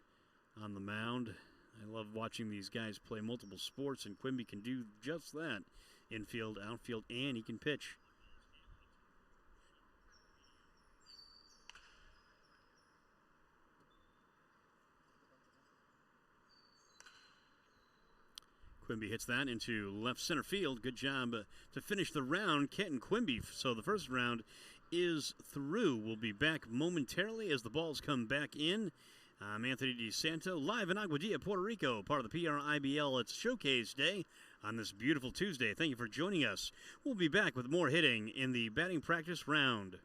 S2: on the mound. I love watching these guys play multiple sports, and Quinby can do just that. Infield, outfield, and he can pitch. Quimby hits that into left center field. Good job to finish the round, Kenton Quimby. So the first round is through. We'll be back momentarily as the balls come back in. I'm Anthony DeSanto, live in Aguadilla, Puerto Rico, part of the PRIBL. It's Showcase Day on this beautiful Tuesday. Thank you for joining us. We'll be back with more hitting in the batting practice round.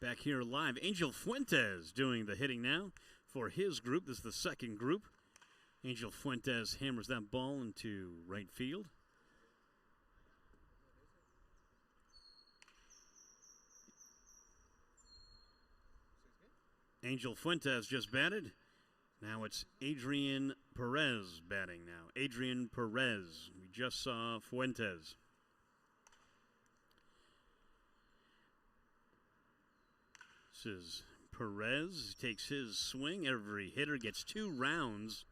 S2: Back here live, Angel Fuentes doing the hitting now for his group. This is the second group. Angel Fuentes hammers that ball into right field. Angel Fuentes just batted. Now it's Adrian Perez batting now. Adrian Perez. We just saw Fuentes. This is Perez. He takes his swing. Every hitter gets 2 rounds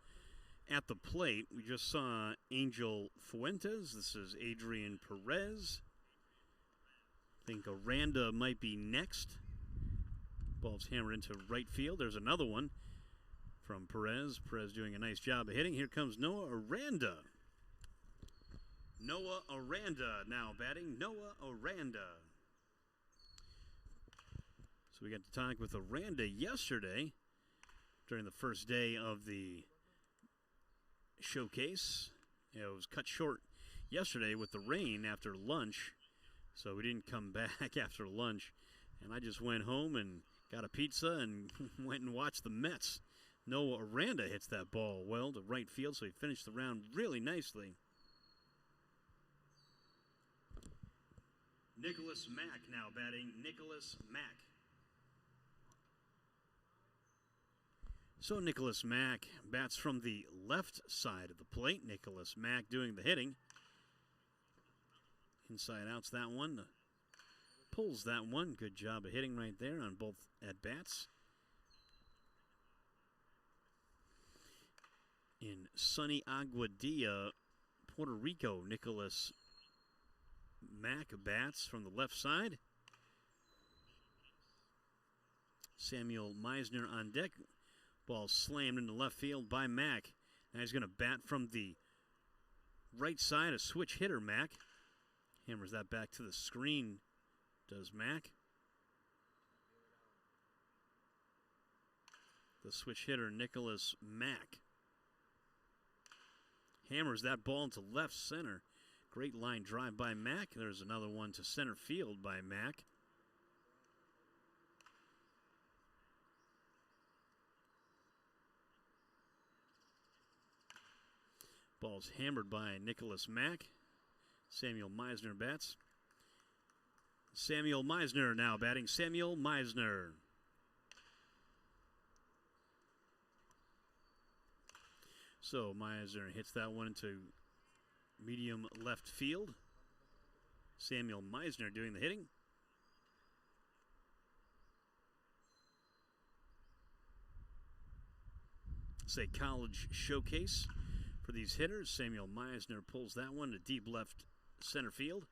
S2: at the plate. We just saw Angel Fuentes. This is Adrian Perez. I think Aranda might be next. Ball's hammered into right field. There's another one from Perez. Perez doing a nice job of hitting. Here comes Noah Aranda. Noah Aranda now batting. Noah Aranda. So we got to talk with Aranda yesterday during the first day of the showcase. It was cut short yesterday with the rain after lunch, so we didn't come back after lunch. And I just went home and got a pizza and went and watched the Mets. Noah Aranda hits that ball well to right field, so he finished the round really nicely. Nicholas Mack now batting. Nicholas Mack. So Nicholas Mack bats from the left side of the plate. Nicholas Mack doing the hitting. Inside outs that one. Pulls that one. Good job of hitting right there on both at-bats. In sunny Aguadilla, Puerto Rico, Nicholas Mack bats from the left side. Samuel Meisner on deck. Ball slammed into left field by Mack. Now he's going to bat from the right side, a switch hitter, Mack. Hammers that back to the screen, does Mack. The switch hitter, Nicholas Mack. Hammers that ball into left center. Great line drive by Mack. There's another one to center field by Mack. Ball's hammered by Nicholas Mack. Samuel Meisner bats. Samuel Meisner now batting. Samuel Meisner. So Meisner hits that one into medium left field. Samuel Meisner doing the hitting. It's a college showcase for these hitters. Samuel Meisner pulls that one to deep left center field.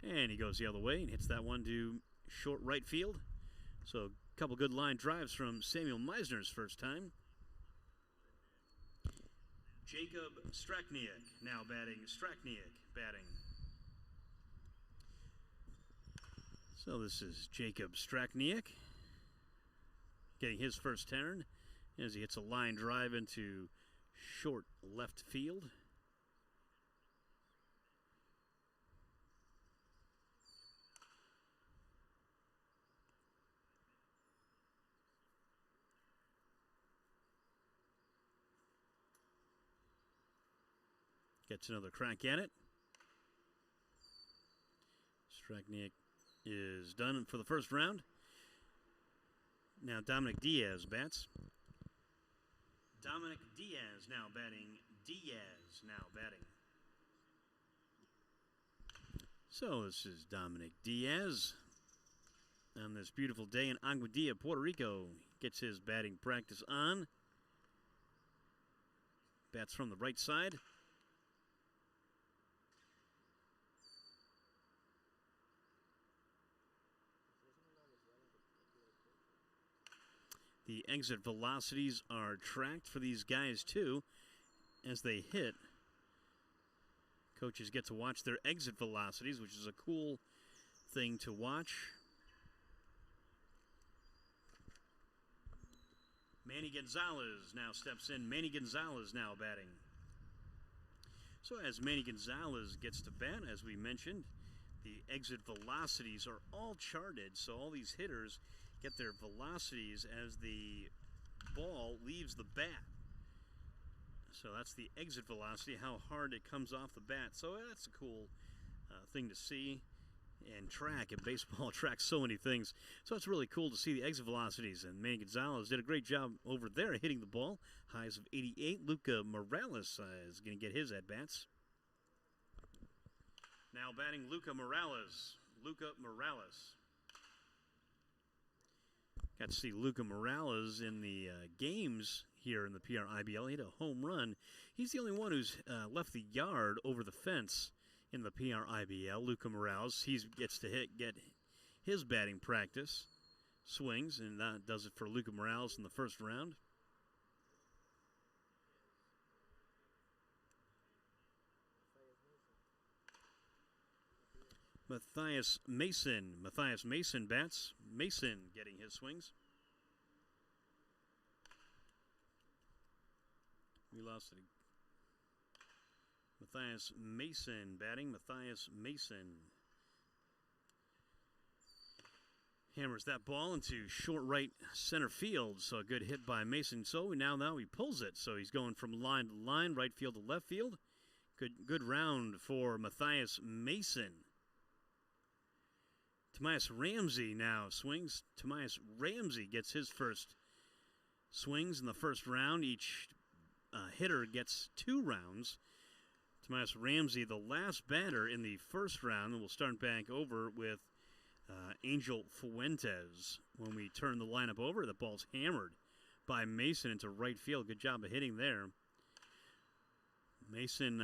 S2: And he goes the other way and hits that one to short right field. So a couple good line drives from Samuel Meisner's first time. Jacob Strakniak now batting. Strakniak batting. So this is Jacob Strakniak getting his first turn as he hits a line drive into short left field. Gets another crack at it. Strakniak is done for the first round. Now Dominic Diaz bats. Dominic Diaz now batting. Diaz now batting. So this is Dominic Diaz on this beautiful day in Aguadilla, Puerto Rico. Gets his batting practice on. Bats from the right side. The exit velocities are tracked for these guys, too, as they hit. Coaches get to watch their exit velocities, which is a cool thing to watch. Manny Gonzalez now steps in. Manny Gonzalez now batting. So as Manny Gonzalez gets to bat, as we mentioned, the exit velocities are all charted, so all these hitters get their velocities as the ball leaves the bat. So that's the exit velocity, how hard it comes off the bat. So that's a cool thing to see. and track, and baseball tracks so many things. So it's really cool to see the exit velocities. And Manny Gonzalez did a great job over there hitting the ball. Highs of 88. Luca Morales is going to get his at-bats. Now batting Luca Morales. Got to see Luca Morales in the games here in the PRIBL. He hit a home run. He's the only one who's left the yard over the fence in the PRIBL. Luca Morales, he gets to get his batting practice swings, and that does it for Luca Morales in the first round. Matthias Mason bats. Mason getting his swings. We lost it. Matthias Mason batting. Matthias Mason hammers that ball into short right center field. So a good hit by Mason. So now he pulls it. So he's going from line to line, right field to left field. Good round for Matthias Mason. Tobias Ramsey now swings. Tobias Ramsey gets his first swings in the first round. Each hitter gets 2 rounds. Tobias Ramsey, the last batter in the first round, and we'll start back over with Angel Fuentes. When we turn the lineup over, the ball's hammered by Mason into right field. Good job of hitting there. Mason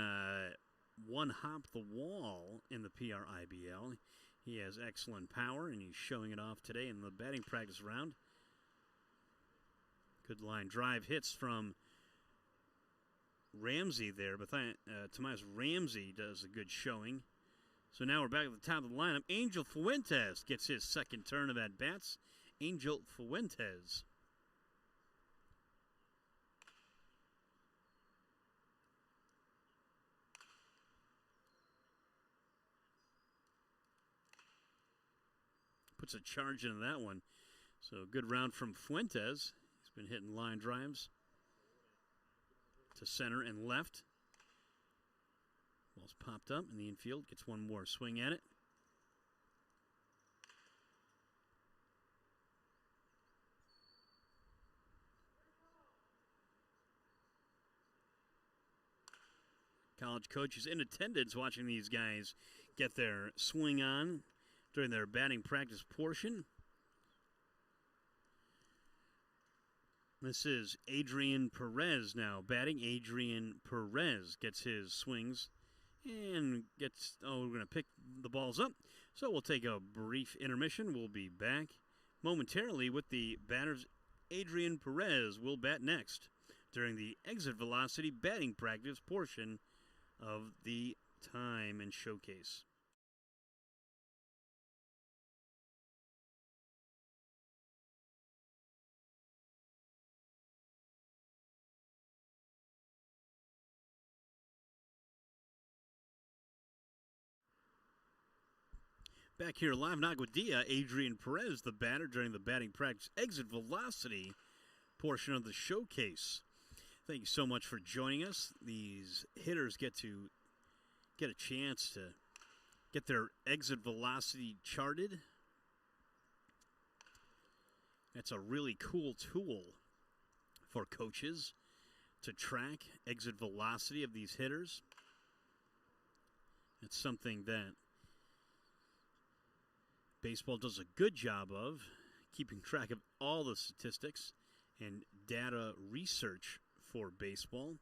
S2: one-hopped the wall in the PRIBL. He has excellent power, and he's showing it off today in the batting practice round. Good line drive hits from Ramsey there, but Tobias Ramsey does a good showing. So now we're back at the top of the lineup. Angel Fuentes gets his second turn of at-bats. Angel Fuentes. Puts a charge into that one. So good round from Fuentes. He's been hitting line drives to center and left. Ball's popped up in the infield. Gets one more swing at it. College coaches in attendance watching these guys get their swing on during their batting practice portion. This is Adrian Perez now batting. Adrian Perez gets his swings and we're going to pick the balls up. So we'll take a brief intermission. We'll be back momentarily with the batters. Adrian Perez will bat next during the exit velocity batting practice portion of the time and showcase. Back here live in Aguadilla, Adrian Perez, the batter during the batting practice exit velocity portion of the showcase. Thank you so much for joining us. These hitters get a chance to get their exit velocity charted. That's a really cool tool for coaches to track exit velocity of these hitters. It's something that baseball does a good job of keeping track of all the statistics and data research for baseball.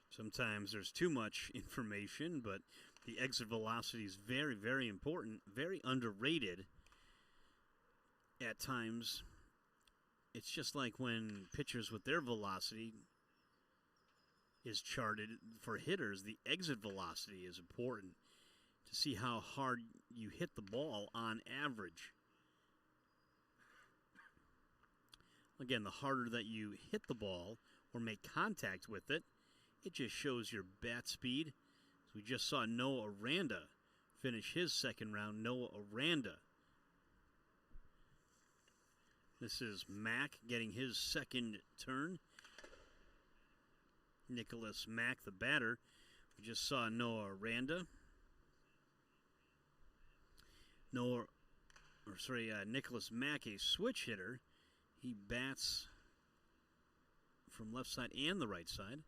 S2: Sometimes there's too much information, but the exit velocity is very, very important, very underrated at times. It's just like when pitchers with their velocity is charted for hitters, the exit velocity is important to see how hard you hit the ball on average. Again, the harder that you hit the ball or make contact with it, it just shows your bat speed. So we just saw Noah Aranda finish his second round. Noah Aranda. This is Mack getting his second turn. Nicholas Mack, the batter. We just saw Noah Aranda. Nicholas Mack, a switch hitter. He bats from left side and the right side.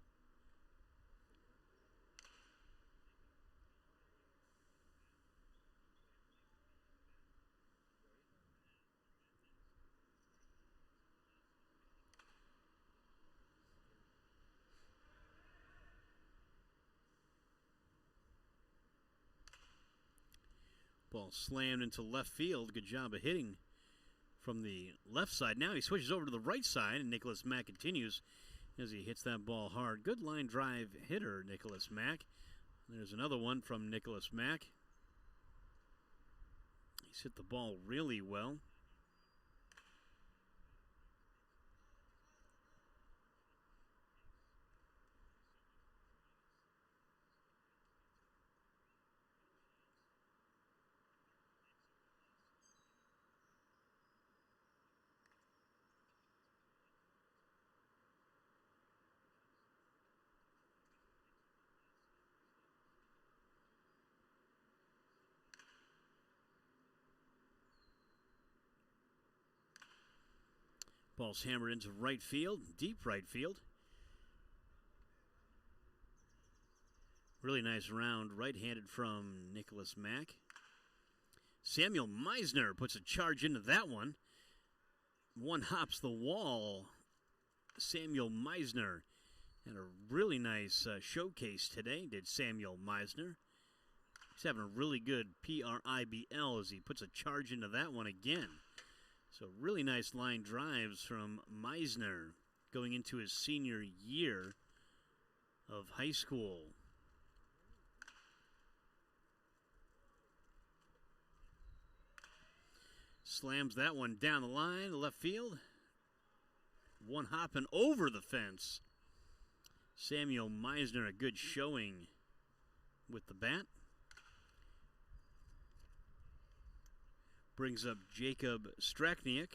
S2: Ball slammed into left field. Good job of hitting from the left side. Now he switches over to the right side, and Nicholas Mack continues as he hits that ball hard. Good line drive hitter, Nicholas Mack. There's another one from Nicholas Mack. He's hit the ball really well. Ball's hammered into right field, deep right field. Really nice round, right-handed from Nicholas Mack. Samuel Meisner puts a charge into that one. One hops the wall. Samuel Meisner had a really nice showcase today, did Samuel Meisner. He's having a really good PRIBL as he puts a charge into that one again. So really nice line drives from Meisner going into his senior year of high school. Slams that one down the line, left field. One hopping over the fence. Samuel Meisner, a good showing with the bat. Brings up Jacob Strakniak.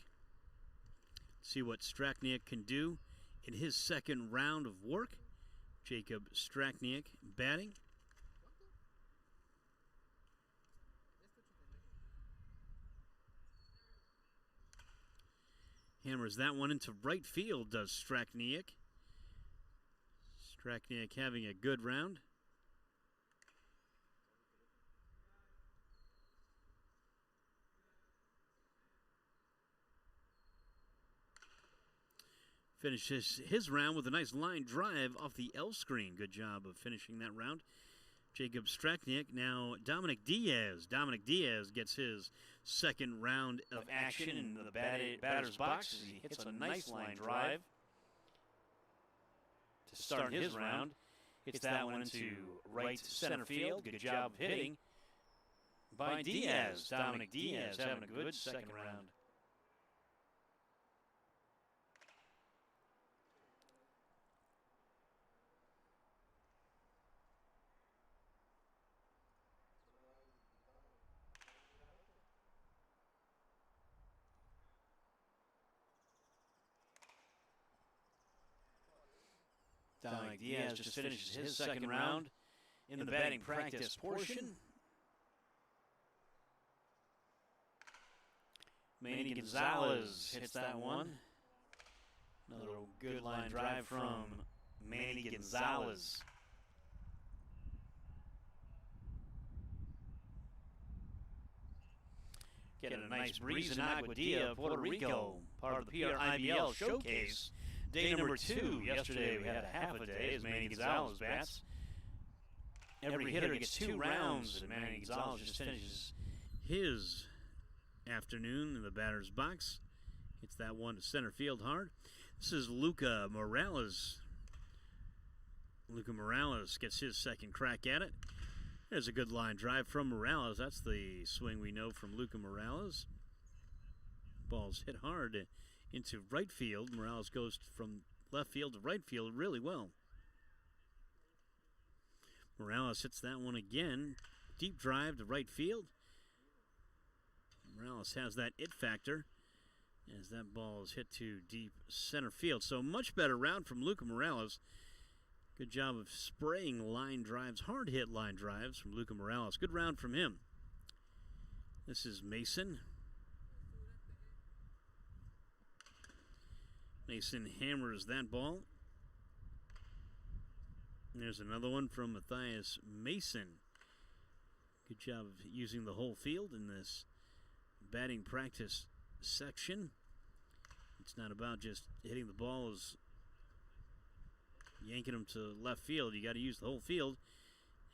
S2: See what Strakniak can do in his second round of work. Jacob Strakniak batting. Hammers that one into right field, does Strakniak. Strakniak having a good round. Finishes his round with a nice line drive off the L screen. Good job of finishing that round. Jacob Strakniak. Now Dominic Diaz. Dominic Diaz gets his second round of action in the batter's box as he hits a nice line drive to start his round. Hits that one into right center field. Good job of hitting by Diaz. Dominic Diaz having a good second round. Dominic Diaz just finishes his second round in the batting practice portion. Manny Gonzalez hits that one. Another good line drive from Manny Gonzalez. Getting a nice breeze in Aguadilla, Puerto Rico, part of the PRIBL showcase. Day number 2. Yesterday we had a half a day as Manny Gonzalez bats. Every hitter gets 2 rounds, and Manny Gonzalez just finishes his afternoon in the batter's box. Hits that one to center field hard. This is Luca Morales. Luca Morales gets his second crack at it. There's a good line drive from Morales. That's the swing we know from Luca Morales. Ball's hit hard into right field. Morales goes from left field to right field really well. Morales hits that one again. Deep drive to right field. Morales has that it factor as that ball is hit to deep center field. So much better round from Luca Morales. Good job of spraying line drives, hard hit line drives from Luca Morales. Good round from him. This is Mason. Mason hammers that ball. And there's another one from Matthias Mason. Good job of using the whole field in this batting practice section. It's not about just hitting the balls, yanking them to left field. You got to use the whole field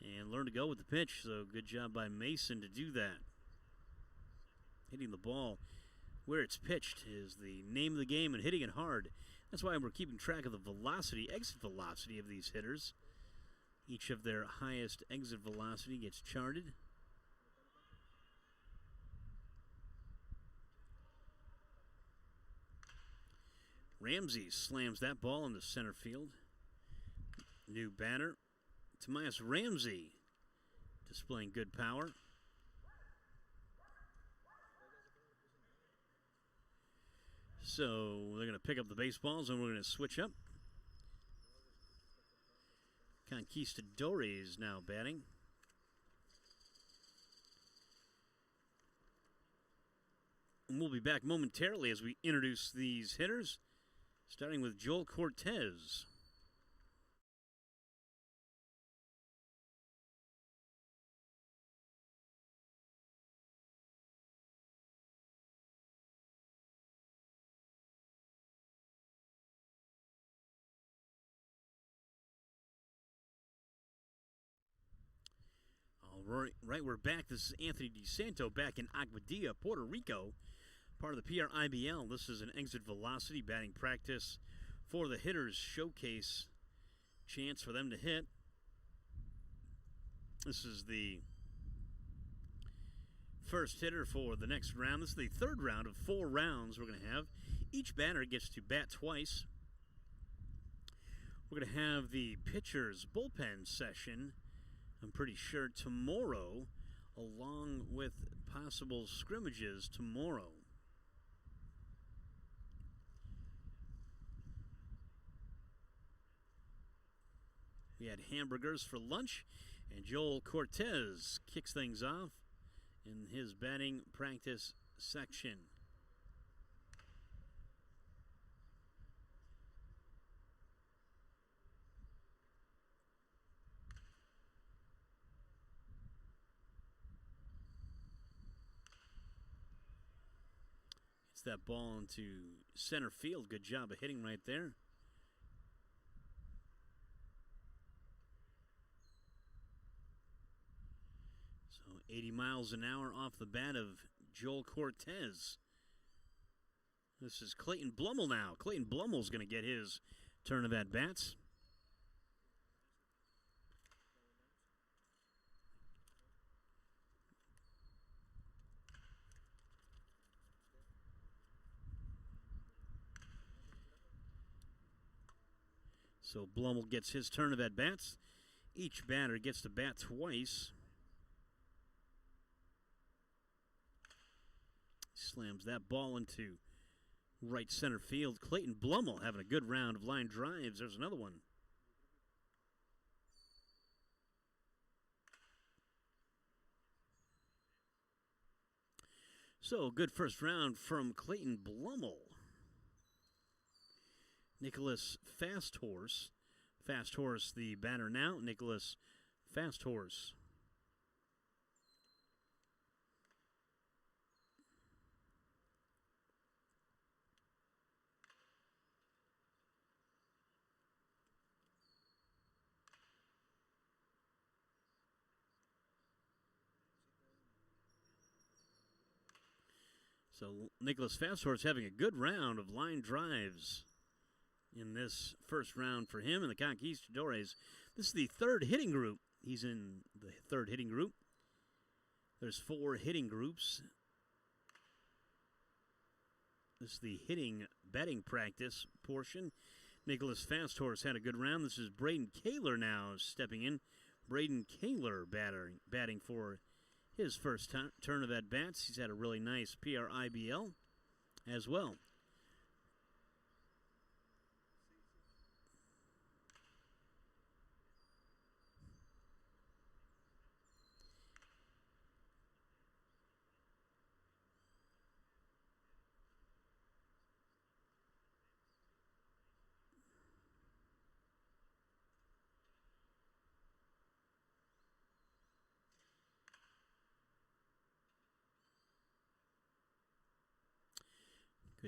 S2: and learn to go with the pitch. So good job by Mason to do that. Hitting the ball where it's pitched is the name of the game, and hitting it hard. That's why we're keeping track of the velocity, exit velocity of these hitters. Each of their highest exit velocity gets charted. Ramsey slams that ball into center field. New batter, Tobias Ramsey, displaying good power. So they're going to pick up the baseballs and we're going to switch up. Conquistadores now batting. And we'll be back momentarily as we introduce these hitters, starting with Joel Cortez. All right, we're back. This is Anthony DeSanto back in Aguadilla, Puerto Rico, part of the PRIBL. This is an exit velocity batting practice for the hitters showcase chance for them to hit. This is the first hitter for the next round. This is the third round of 4 rounds we're going to have. Each batter gets to bat twice. We're going to have the pitcher's bullpen session, I'm pretty sure, tomorrow, along with possible scrimmages tomorrow. We had hamburgers for lunch, and Joel Cortez kicks things off in his batting practice section. It's that ball into center field. Good job of hitting right there. So 80 miles an hour off the bat of Joel Cortez. This is Clayton Blummel now. Clayton Blummel's going to get his turn of at-bats. So Blummel gets his turn of at-bats. Each batter gets to bat twice. Slams that ball into right center field. Clayton Blummel having a good round of line drives. There's another one. So, good first round from Clayton Blummel. Nicholas Fasthorse. Fasthorse, the batter now. Nicholas Fasthorse. So Nicholas Fasthorse having a good round of line drives in this first round for him and the Conquistadores. This is the third hitting group. He's in the third hitting group. There's 4 hitting groups. This is the hitting batting practice portion. Nicholas Fasthorse had a good round. This is Braden Kaler now stepping in. Braden Kaler batting for his first turn of at-bats. He's had a really nice PRIBL as well.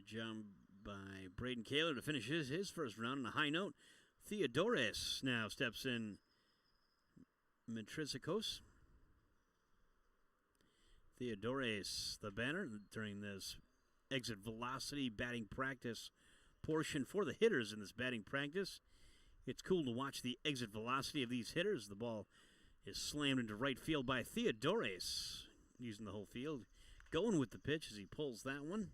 S2: Good job by Braden Kaler to finish his first round on a high note. Theodores now steps in. Mitrizikos. Theodores, the banner during this exit velocity batting practice portion for the hitters in this batting practice. It's cool to watch the exit velocity of these hitters. The ball is slammed into right field by Theodores, using the whole field. Going with the pitch as he pulls that one.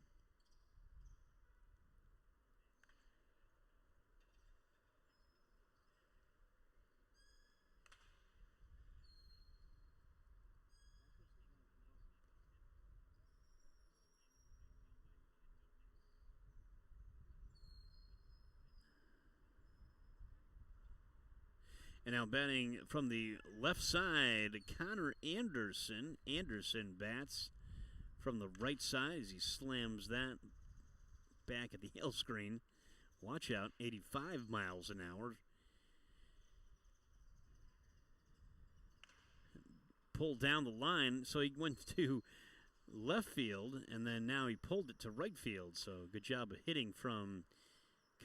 S2: And now batting from the left side, Connor Anderson. Anderson bats from the right side as he slams that back at the hill screen. Watch out, 85 miles an hour. Pulled down the line, so he went to left field, and then now he pulled it to right field. So good job of hitting from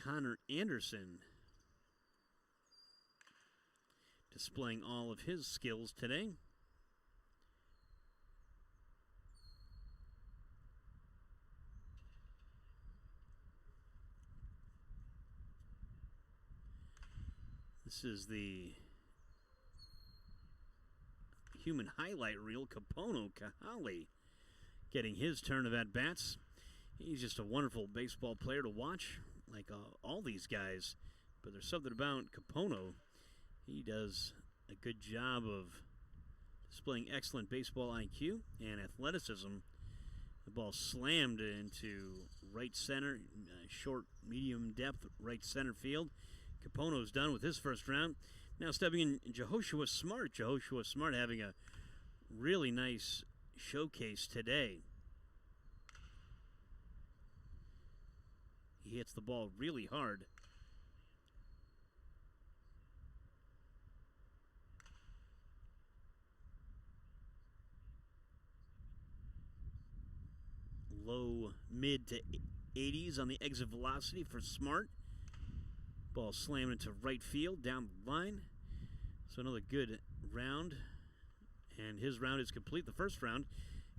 S2: Connor Anderson. Displaying all of his skills today. This is the human highlight reel. Kapono Kahali getting his turn of at-bats. He's just a wonderful baseball player to watch, like all these guys. But there's something about Kapono. He does a good job of displaying excellent baseball IQ and athleticism. The ball slammed into right center, short, medium depth, right center field. Capono's done with his first round. Now stepping in Jehoshua Smart. Jehoshua Smart having a really nice showcase today. He hits the ball really hard. Low, mid to 80s on the exit velocity for Smart. Ball slammed into right field, down the line. So another good round. And his round is complete. The first round,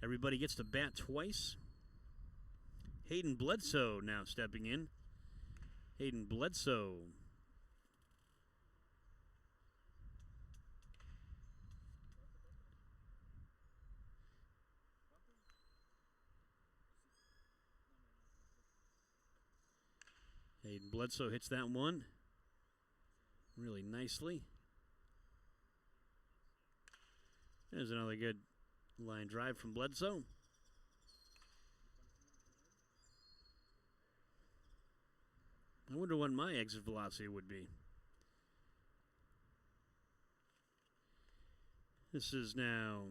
S2: everybody gets to bat twice. Hayden Bledsoe now stepping in. Hayden Bledsoe. Hayden Bledsoe hits that one really nicely. There's another good line drive from Bledsoe. I wonder what my exit velocity would be. This is now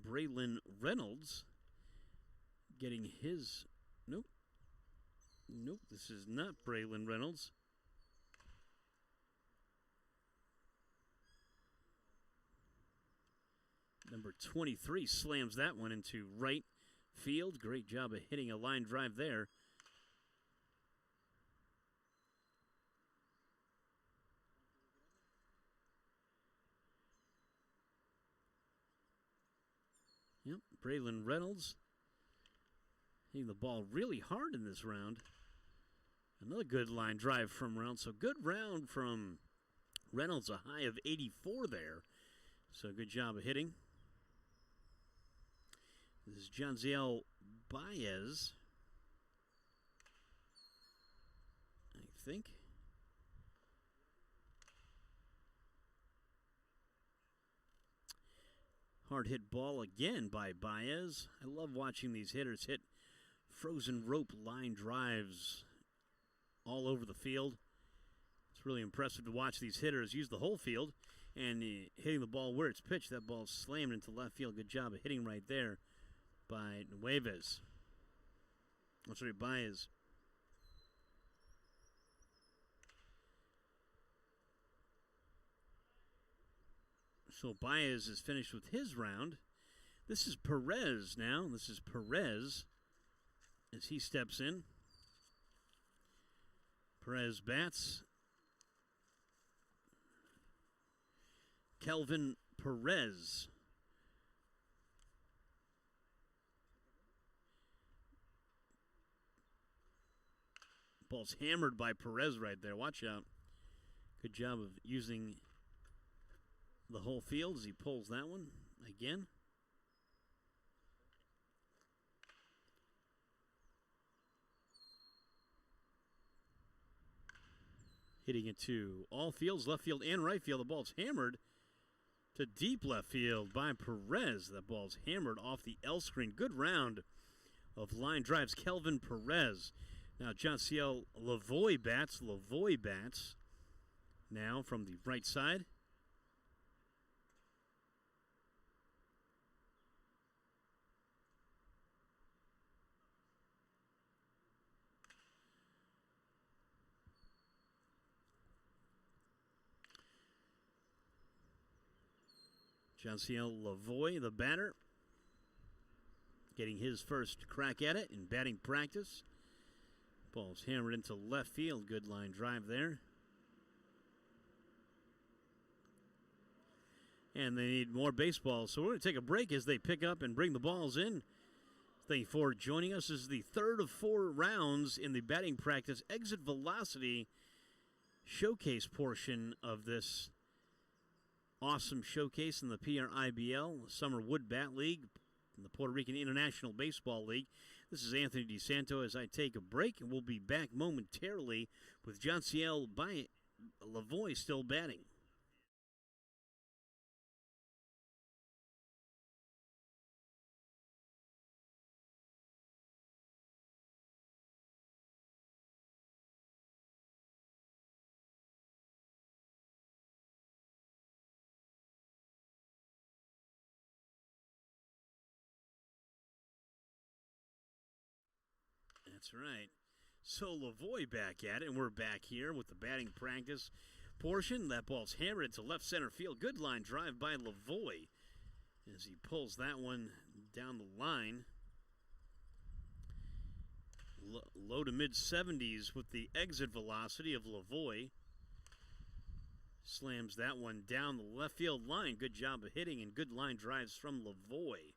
S2: Braylon Reynolds getting his... Nope, this is not Braylon Reynolds. Number 23 slams that one into right field. Great job of hitting a line drive there. Yep, Braylon Reynolds hitting the ball really hard in this round. Another good line drive from Reynolds. So good round from Reynolds, a high of 84 there. So good job of hitting. This is Jonziel Baez, I think. Hard hit ball again by Baez. I love watching these hitters hit frozen rope line drives all over the field. It's really impressive to watch these hitters use the whole field and hitting the ball where it's pitched. That ball slammed into left field. Good job of hitting right there by Nueves. I'm sorry, Baez. So Baez is finished with his round. This is Perez now. This is Perez as he steps in. Perez bats. Kelvin Perez. Ball's hammered by Perez right there. Watch out. Good job of using the whole field as he pulls that one again. Hitting it to all fields, left field and right field. The ball's hammered to deep left field by Perez. That ball's hammered off the L screen. Good round of line drives. Kelvin Perez. Now John C.L. Lavoie bats. Lavoie bats now from the right side. John C.L. Lavoie, the batter, getting his first crack at it in batting practice. Ball's hammered into left field. Good line drive there. And they need more baseballs, so we're going to take a break as they pick up and bring the balls in. Thank you for joining us. This is the third of 4 rounds in the batting practice exit velocity showcase portion of this awesome showcase in the PRIBL Summer Wood Bat League and the Puerto Rican International Baseball League. This is Anthony DeSanto as I take a break, and we'll be back momentarily with John C.L. Lavoie still batting. That's right. So Lavoie back at it, and we're back here with the batting practice portion. That ball's hammered into left center field. Good line drive by Lavoie as he pulls that one down the line. Low to mid 70s with the exit velocity of Lavoie. Slams that one down the left field line. Good job of hitting and good line drives from Lavoie.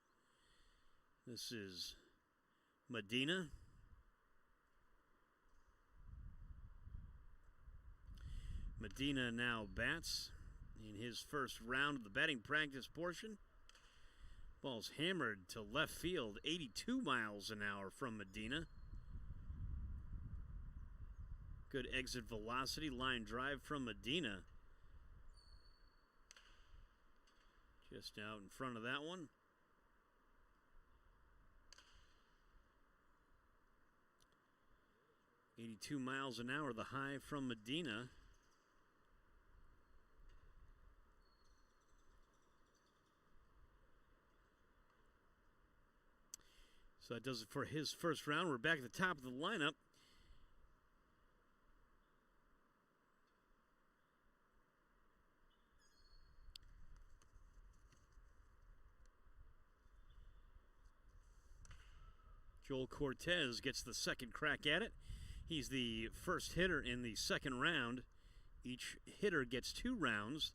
S2: This is Medina. Medina now bats in his first round of the batting practice portion. Ball's hammered to left field, 82 miles an hour from Medina. Good exit velocity, line drive from Medina. Just out in front of that one. .82 miles an hour, the high from Medina. So that does it for his first round. We're back at the top of the lineup. Joel Cortez gets the second crack at it. He's the first hitter in the second round. Each hitter gets 2 rounds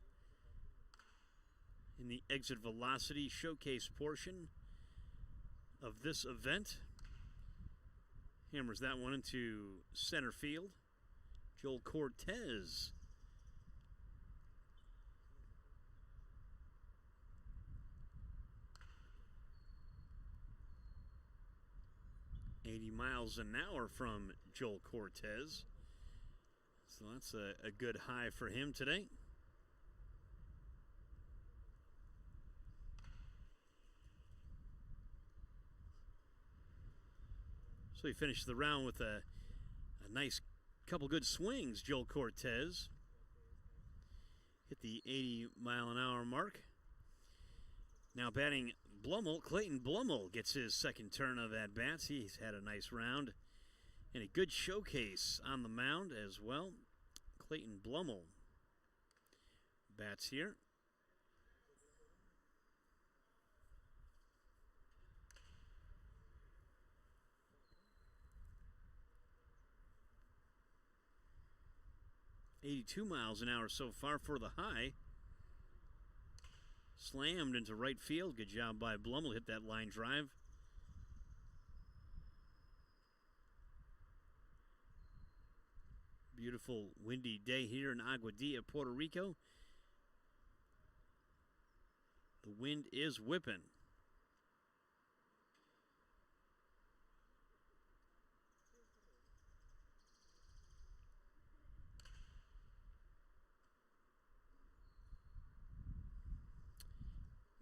S2: in the exit velocity showcase portion of this event. Hammers that one into center field. Joel Cortez. .80 miles an hour from Joel Cortez. So that's a good high for him today. So he finished the round with a nice couple good swings, Joel Cortez. Hit the 80-mile-an-hour mark. Now batting Blummel, Clayton Blummel gets his second turn of at-bats. He's had a nice round and a good showcase on the mound as well. Clayton Blummel bats here. 82 miles an hour so far for the high. Slammed into right field. Good job by Blumel. Hit that line drive. Beautiful windy day here in Aguadilla, Puerto Rico. The wind is whipping.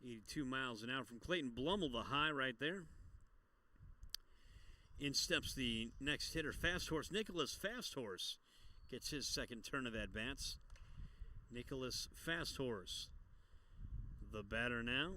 S2: .82 miles an hour from Clayton Blumel, the high right there. In steps the next hitter, Fast Horse. Nicholas Fast Horse gets his second turn of at bats. Nicholas Fast Horse, the batter now.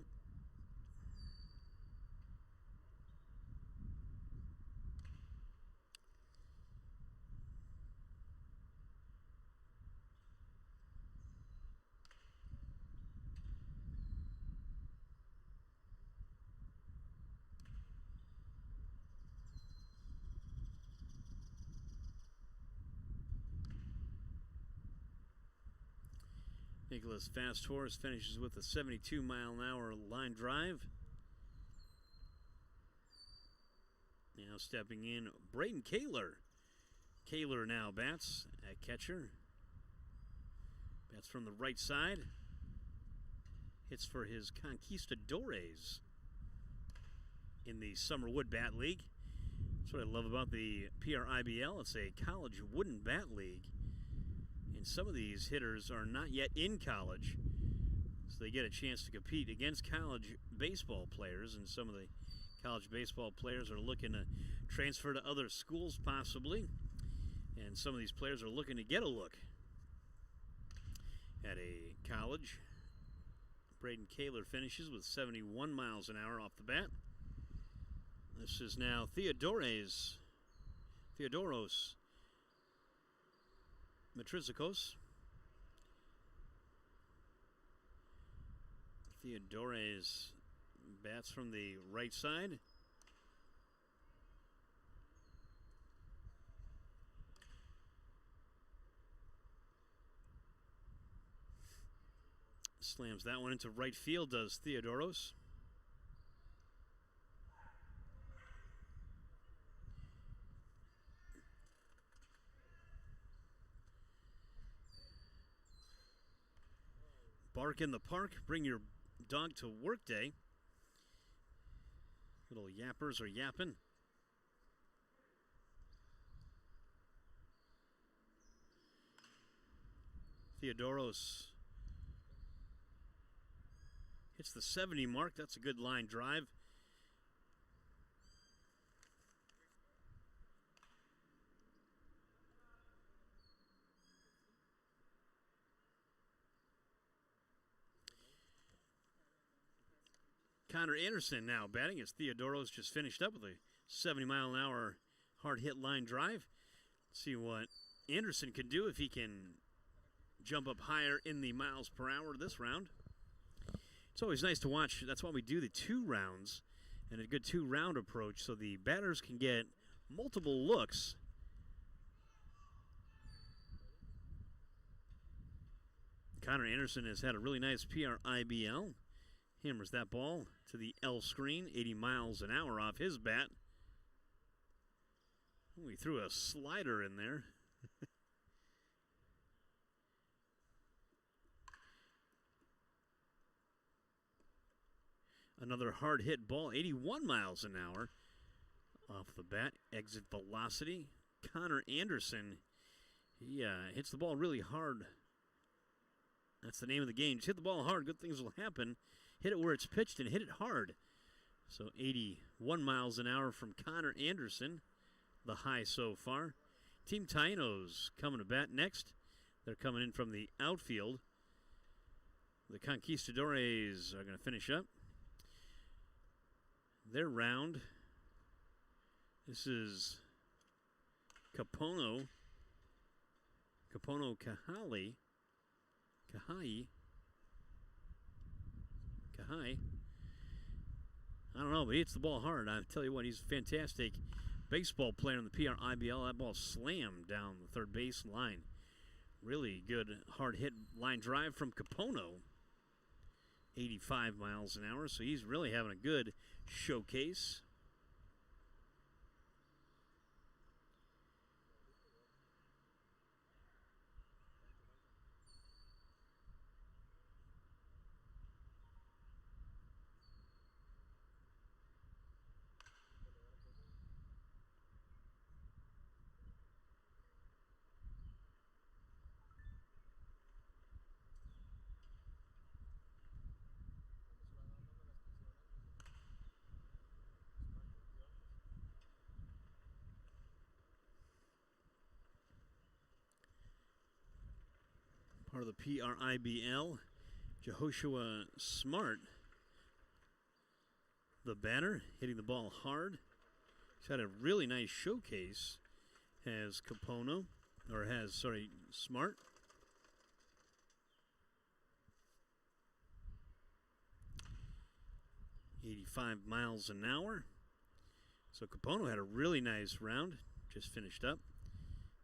S2: Nicholas Fast Horse finishes with a 72-mile-an-hour line drive. Now stepping in, Braden Kaler. Kaler now bats at catcher. Bats from the right side. Hits for his Conquistadores in the Summer Wood Bat League. That's what I love about the PRIBL. It's a college wooden bat league. And some of these hitters are not yet in college, so they get a chance to compete against college baseball players. And some of the college baseball players are looking to transfer to other schools possibly. And some of these players are looking to get a look at a college. Braden Kaler finishes with 71 miles an hour off the bat. This is now Theodoros Matrizikos. Theodores bats from the right side. Slams that one into right field, does Theodoros. Bark in the park, bring your dog to work day. Little yappers are yapping. Theodoros hits the 70 mark. That's a good line drive. Connor Anderson now batting as Theodoros just finished up with a 70-mile-an-hour hard-hit line drive. Let's see what Anderson can do if he can jump up higher in the miles per hour this round. It's always nice to watch. That's why we do the 2 rounds and a good 2-round approach so the batters can get multiple looks. Connor Anderson has had a really nice PRIBL. Hammers that ball to the L screen, 80 miles an hour off his bat. We threw a slider in there. Another hard hit ball, 81 miles an hour off the bat. Exit velocity. Connor Anderson, he hits the ball really hard. That's the name of the game. Just hit the ball hard, good things will happen. Hit it where it's pitched and hit it hard. So 81 miles an hour from Connor Anderson, the high so far. Team Taínos coming to bat next. They're coming in from the outfield. The Conquistadores are going to finish up their round. This is Kahai. I don't know, but he hits the ball hard. I tell you what, he's a fantastic baseball player in the PRIBL. That ball slammed down the third base line. Really good hard hit line drive from Capono. 85 miles an hour, so he's really having a good showcase. Part of the PRIBL, Jehoshua Smart, the batter, hitting the ball hard. He's had a really nice showcase, has Smart. .85 miles an hour. So Capono had a really nice round, just finished up.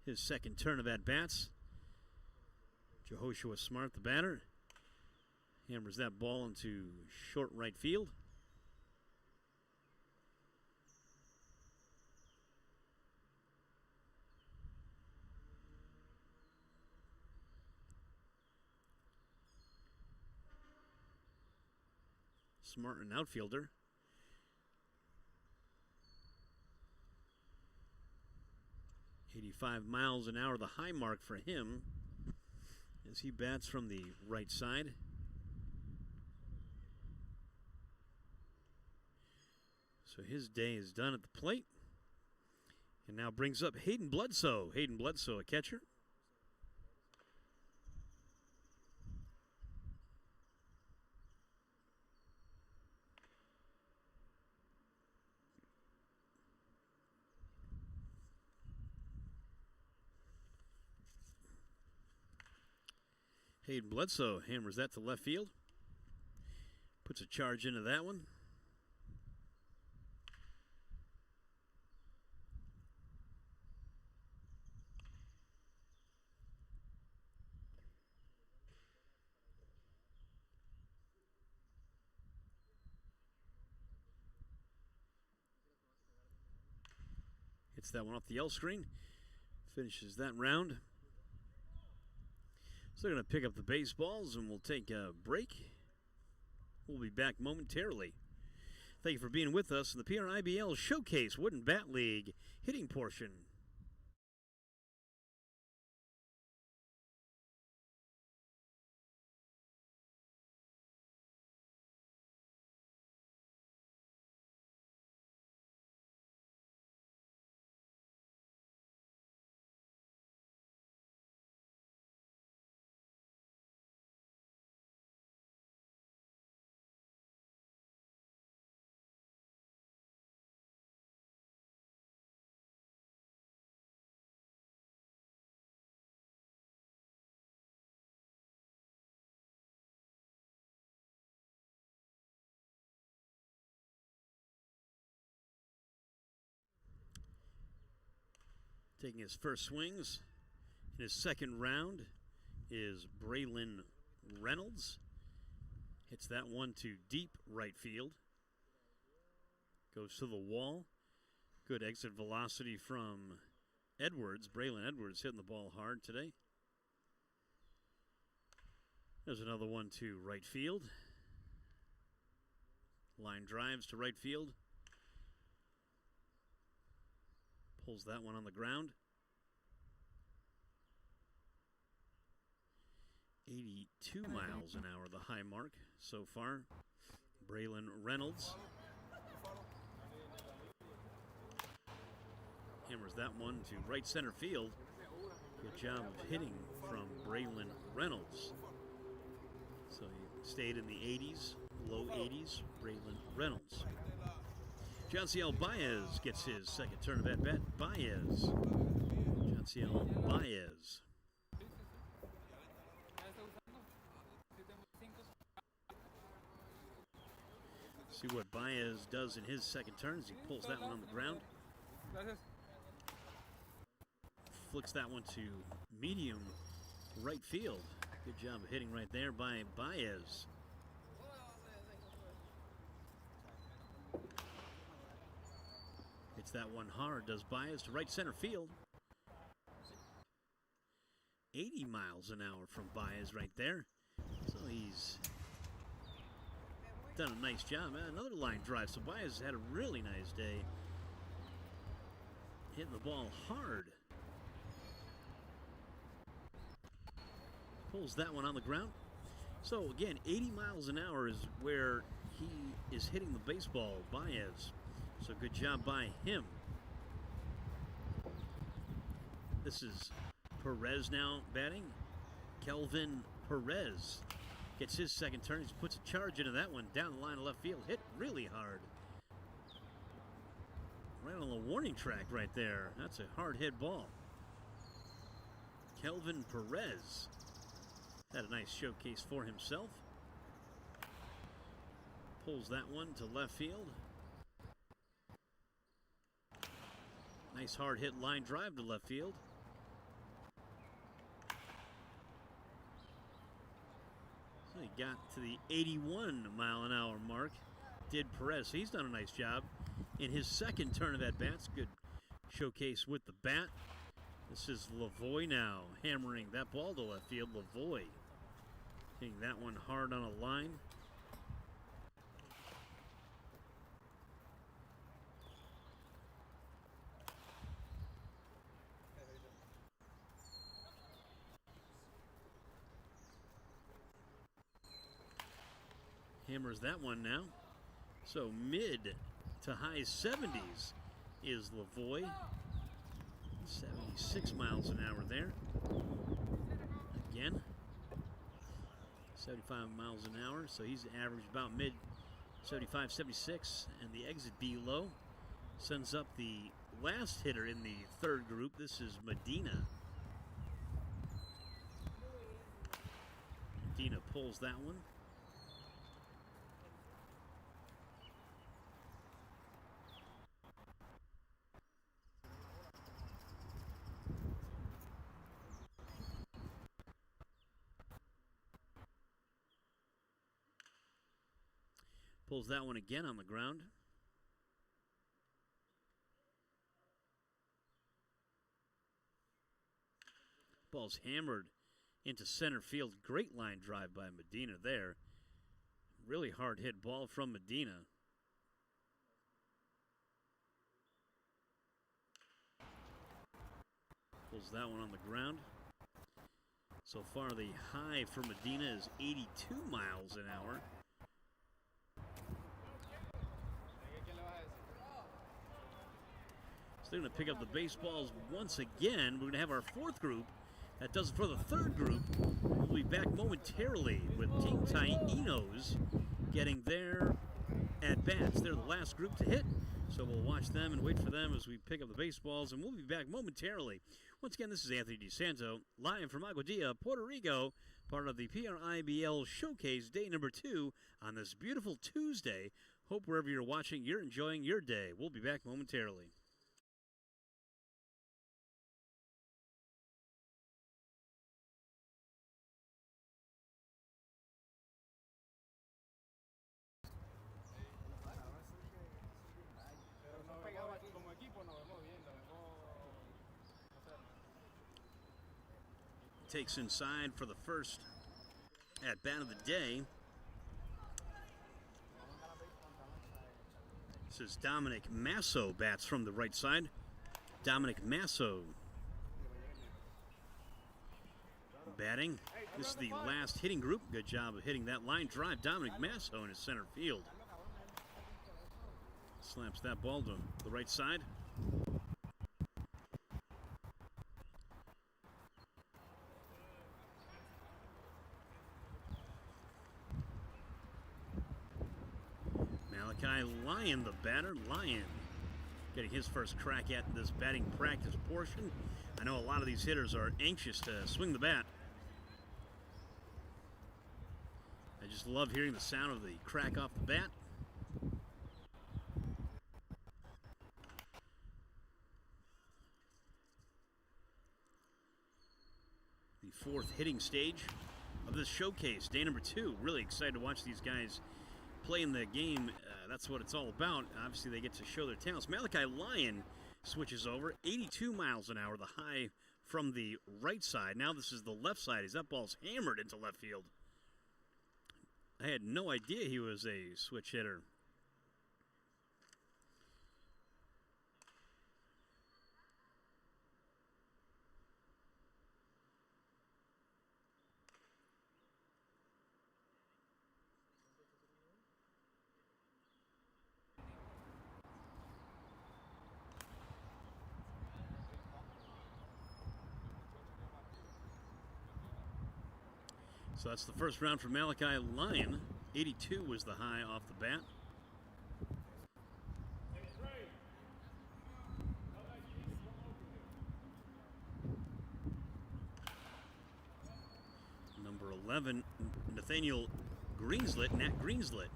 S2: His second turn of at-bats. Jehoshua Smart, the batter, hammers that ball into short right field. Smart, an outfielder. .85 miles an hour, the high mark for him, as he bats from the right side. So his day is done at the plate. And now brings up Hayden Bledsoe. Hayden Bledsoe, a catcher. Hayden Bledsoe hammers that to left field. Puts a charge into that one. Hits that one off the L screen. Finishes that round. So they're going to pick up the baseballs, and we'll take a break. We'll be back momentarily. Thank you for being with us in the PRIBL Showcase Wooden Bat League hitting portion. Taking his first swings in his second round is Braylon Reynolds. Hits that one to deep right field. Goes to the wall. Good exit velocity from Edwards. Braylon Edwards hitting the ball hard today. There's another one to right field. Line drives to right field. Pulls that one on the ground. 82 miles an hour, the high mark so far. Braylon Reynolds hammers that one to right center field. Good job of hitting from Braylon Reynolds. So he stayed in the 80s, low 80s, Braylon Reynolds. Jonciel Baez gets his second turn of at-bat. Baez. Jonciel Baez. See what Baez does in his second turn as he pulls that one on the ground. Flicks that one to medium right field. Good job of hitting right there by Baez. Hits that one hard, does Baez to right center field. 80 miles an hour from Baez right there. So he's done a nice job. Another line drive. So Baez had a really nice day. Hitting the ball hard. Pulls that one on the ground. So again, 80 miles an hour is where he is hitting the baseball, Baez. So good job by him. This is Perez now batting. Kelvin Perez gets his second turn. He puts a charge into that one down the line of left field. Hit really hard. Right on the warning track right there. That's a hard hit ball. Kelvin Perez had a nice showcase for himself. Pulls that one to left field. Nice hard hit line drive to left field. So he got to the 81 mile an hour mark. Did Perez. So he's done a nice job in his second turn of at bats. Good showcase with the bat. This is Lavoie now hammering that ball to left field. Lavoie hitting that one hard on a line. Hammers that one now. So mid to high 70s is Lavoie. 76 miles an hour there. Again, 75 miles an hour. So he's averaged about mid 75, 76. And the exit below sends up the last hitter in the third group. This is Medina. Medina pulls that one. Pulls that one again on the ground. Ball's hammered into center field. Great line drive by Medina there. Really hard hit ball from Medina. Pulls that one on the ground. So far the high for Medina is 82 miles an hour. So they're going to pick up the baseballs once again. We're going to have our fourth group. That does it for the third group. We'll be back momentarily with Team Taínos getting their at-bats. They're the last group to hit, so we'll watch them and wait for them as we pick up the baseballs, and we'll be back momentarily. Once again, this is Anthony DeSanto, live from Aguadilla, Puerto Rico, part of the PRIBL Showcase, day number 2 on this beautiful Tuesday. Hope wherever you're watching, you're enjoying your day. We'll be back momentarily. Takes inside for the first at bat of the day. This is Dominic Masso bats from the right side. Dominic Masso batting. This is the last hitting group. Good job of hitting that line drive. Dominic Masso in his center field. Slaps that ball to the right side. Malachi Lyon, the batter. Lyon getting his first crack at this batting practice portion. I know a lot of these hitters are anxious to swing the bat. I just love hearing the sound of the crack off the bat. The fourth hitting stage of this showcase, day number 2. Really excited to watch these guys play in the game. That's what it's all about. Obviously, they get to show their talents. Malachi Lyon switches over, 82 miles an hour, the high from the right side. Now this is the left side as that ball's hammered into left field. I had no idea he was a switch hitter. So that's the first round for Malachi Lyon. 82 was the high off the bat. Number 11, Nathaniel Greenslet, Nat Greenslet,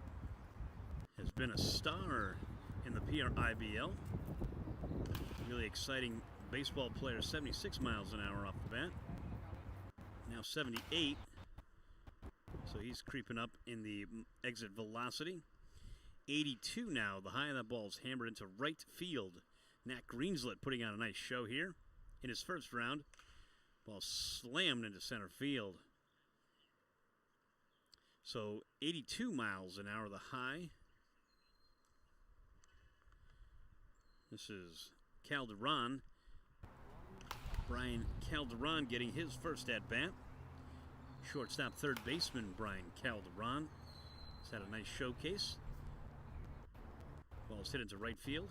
S2: has been a star in the PRIBL. Really exciting baseball player, 76 miles an hour off the bat. Now 78. So he's creeping up in the exit velocity. 82 now. The high of that ball is hammered into right field. Nat Greenslet putting on a nice show here in his first round. Ball slammed into center field. So 82 miles an hour the high. This is Calderon. Brian Calderon getting his first at-bat. Shortstop, third baseman Brian Calderon has had a nice showcase. Ball's hit into right field.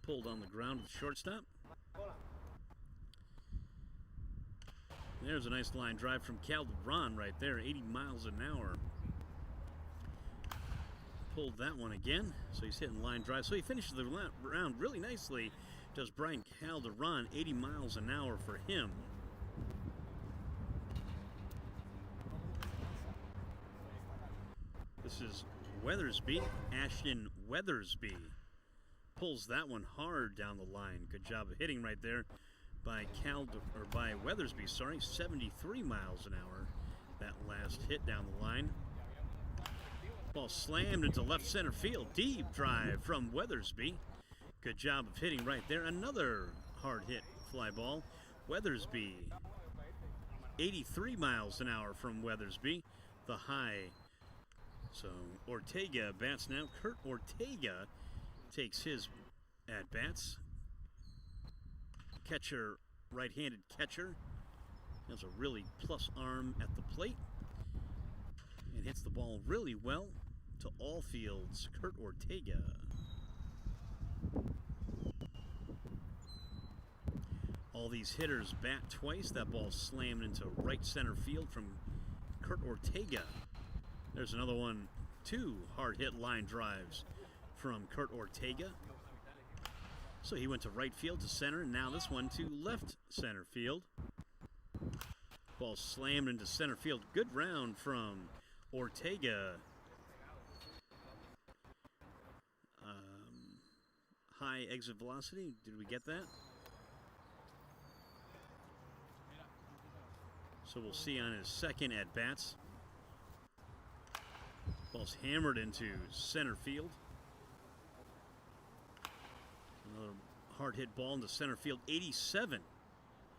S2: Pulled on the ground with shortstop. There's a nice line drive from Calderon right there, 80 miles an hour. Pulled that one again, so he's hitting line drive. So he finishes the round really nicely. Does Brian Calderon, 80 miles an hour for him. This is Weathersby, Ashton Weathersby. Pulls that one hard down the line. Good job of hitting right there by Weathersby, 73 miles an hour. That last hit down the line. Ball slammed into left center field. Deep drive from Weathersby. Good job of hitting right there. Another hard hit fly ball. Weathersby, 83 miles an hour from Weathersby. The high. So Ortega bats now. Kurt Ortega takes his at-bats. Catcher, right-handed catcher. Has a really plus arm at the plate. And hits the ball really well to all fields. Kurt Ortega. All these hitters bat twice. That ball slammed into right center field from Kurt Ortega. There's another one. 2 hard hit line drives from Kurt Ortega. So he went to right field to center, and now this one to left center field. Ball slammed into center field. Good round from Ortega. High exit velocity. Did we get that? So we'll see on his second at-bats. Ball's hammered into center field. Another hard hit ball into center field. 87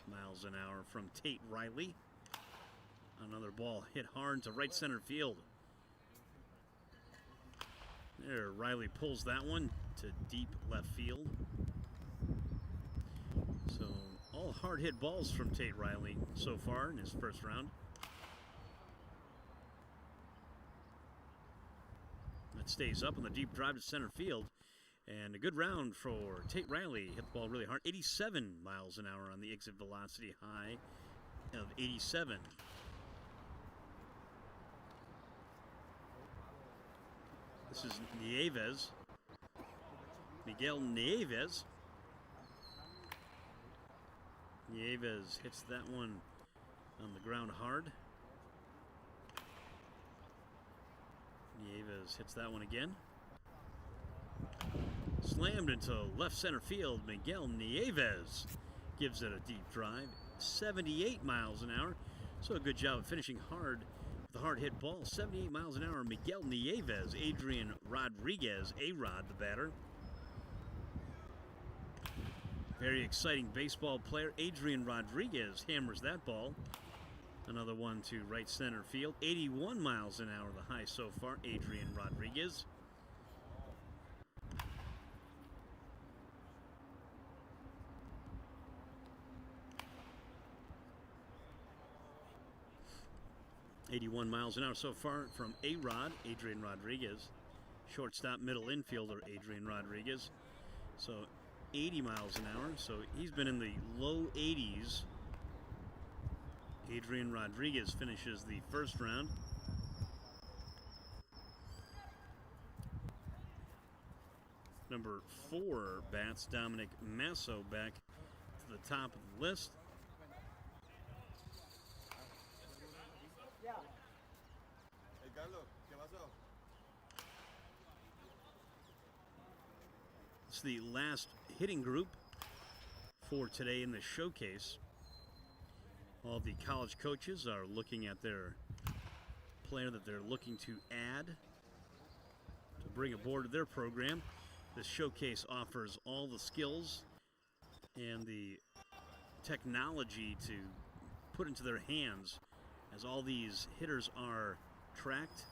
S2: miles an hour from Tate Riley. Another ball hit hard into right center field. There, Riley pulls that one to deep left field. So all hard hit balls from Tate Riley so far in his first round. That stays up on the deep drive to center field. And a good round for Tate Riley. Hit the ball really hard. 87 miles an hour on the exit velocity, high of 87. This is Nieves. Miguel Nieves. Nieves hits that one on the ground hard. Nieves hits that one again. Slammed into left center field. Miguel Nieves gives it a deep drive. 78 miles an hour. So a good job of finishing hard with the hard hit ball. 78 miles an hour. Miguel Nieves, Adrian Rodriguez, A-Rod, the batter. Very exciting baseball player. Adrian Rodriguez hammers that ball. Another one to right center field. 81 miles an hour, the high so far. Adrian Rodriguez. .81 miles an hour so far from A-Rod, Adrian Rodriguez. Shortstop, middle infielder, Adrian Rodriguez. So 80 miles an hour. So he's been in the low 80s. Adrian Rodriguez finishes the first round. Number 4 bats, Dominic Masso, back to the top of the list.
S4: Hey, Carlos, ¿qué pasó?
S2: It's the last hitting group for today in the showcase. All the college coaches are looking at their player that they're looking to add to bring aboard their program. This showcase offers all the skills and the technology to put into their hands as all these hitters are tracked.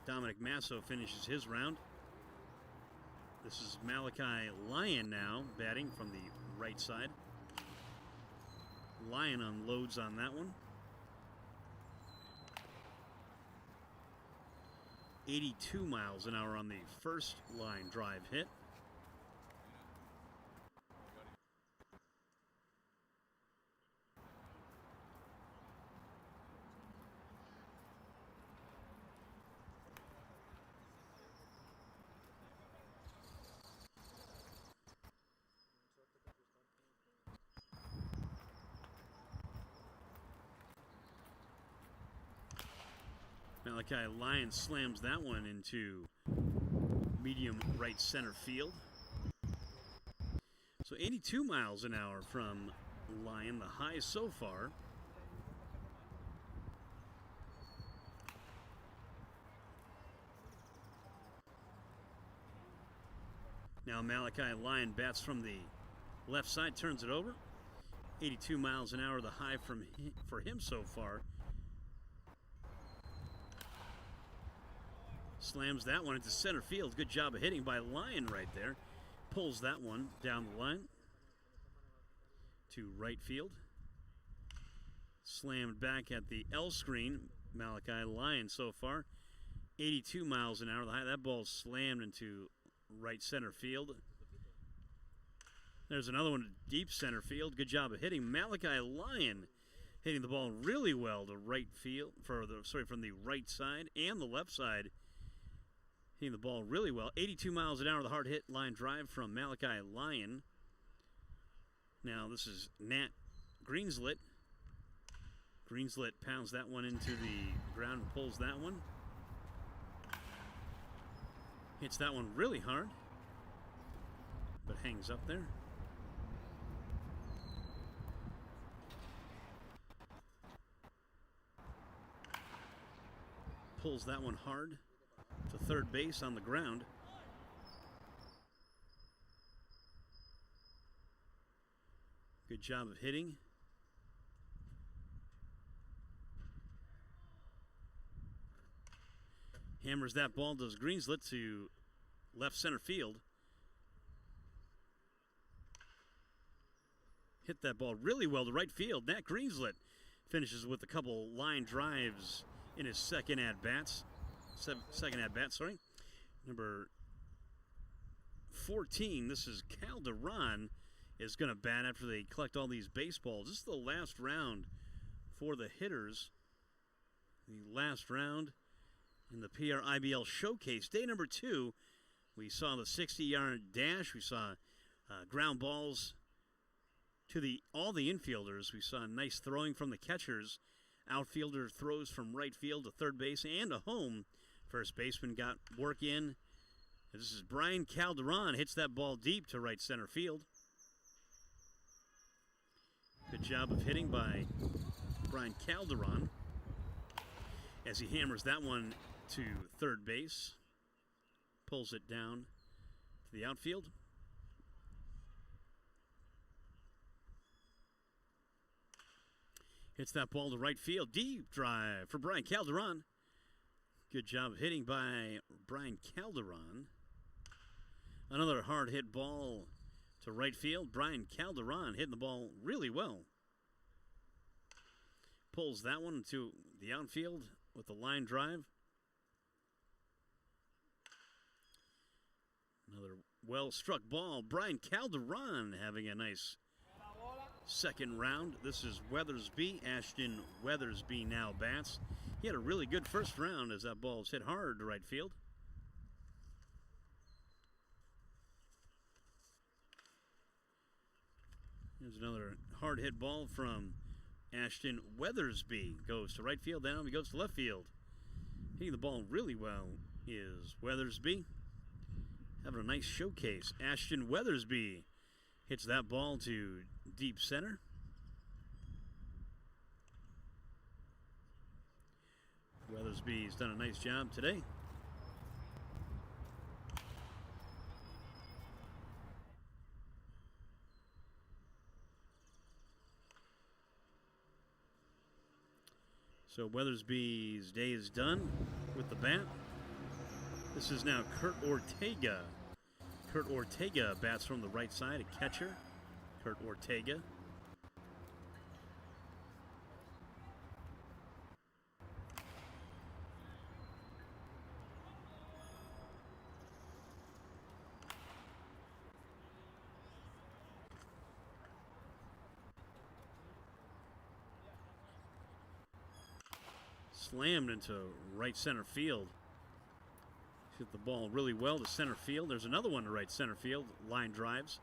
S2: Dominic Masso finishes his round. This is Malachi Lyon now batting from the right side. Lyon unloads on that one. 82 miles an hour on the first line drive hit. Malachi Lyon slams that one into medium right center field. So 82 miles an hour from Lyon, the high so far. Now Malachi Lyon bats from the left side, turns it over. 82 miles an hour, the high for him so far. Slams that one into center field. Good job of hitting by Lyon right there. Pulls that one down the line to right field. Slammed back at the L screen. Malachi Lyon so far. 82 miles an hour. That ball slammed into right center field. There's another one to deep center field. Good job of hitting. Malachi Lyon hitting the ball really well to right field from the right side and the left side. Hitting the ball really well. 82 miles an hour, the hard hit line drive from Malachi Lyon. Now this is Nat Greenslet. Greenslet pounds that one into the ground and pulls that one. Hits that one really hard, but hangs up there. Pulls that one hard to third base on the ground. Good job of hitting. Hammers that ball, does Greenslet, to left center field. Hit that ball really well to right field. Nat Greenslet finishes with a couple line drives in his second at bat. Number 14, this is Calderon, is going to bat after they collect all these baseballs. This is the last round for the hitters. The last round in the PRIBL Showcase. Day number 2, we saw the 60-yard dash. We saw ground balls to all the infielders. We saw nice throwing from the catchers. Outfielder throws from right field to third base and a home. First baseman got work in. This is Brian Calderon. Hits that ball deep to right center field. Good job of hitting by Brian Calderon as he hammers that one to third base. Pulls it down to the outfield. Hits that ball to right field. Deep drive for Brian Calderon. Good job hitting by Brian Calderon. Another hard hit ball to right field. Brian Calderon hitting the ball really well. Pulls that one to the outfield with a line drive. Another well-struck ball. Brian Calderon having a nice second round. This is Weathersby. Ashton Weathersby now bats. He had a really good first round as that ball was hit hard to right field. Here's another hard hit ball from Ashton Weathersby. Goes to right field. Now he goes to left field. Hitting the ball really well is Weathersby. Having a nice showcase. Ashton Weathersby hits that ball to deep center. Weathersby's done a nice job today. So Weathersby's day is done with the bat. This is now Kurt Ortega. Kurt Ortega bats from the right side, a catcher. Kurt Ortega. Slammed into right center field. Hit the ball really well to center field. There's another one to right center field. Line drives.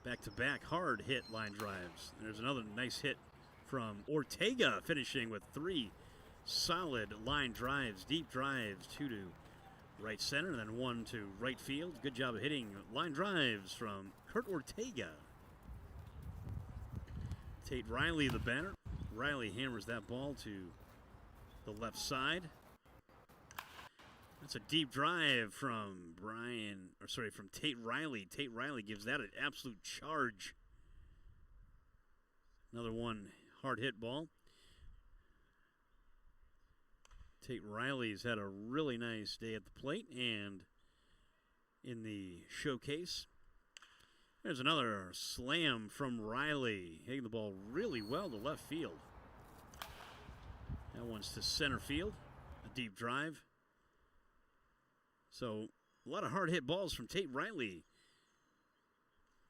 S2: Back-to-back hard hit line drives. There's another nice hit from Ortega, finishing with 3 solid line drives, deep drives, 2 to right center, and then 1 to right field. Good job of hitting line drives from Kurt Ortega. Tate Riley, the batter. Riley hammers that ball to the left side. That's a deep drive from from Tate Riley. Tate Riley gives that an absolute charge. Another one hard hit ball. Tate Riley's had a really nice day at the plate and in the showcase. There's another slam from Riley, hitting the ball really well to left field. That one's to center field, a deep drive. So a lot of hard hit balls from Tate Riley.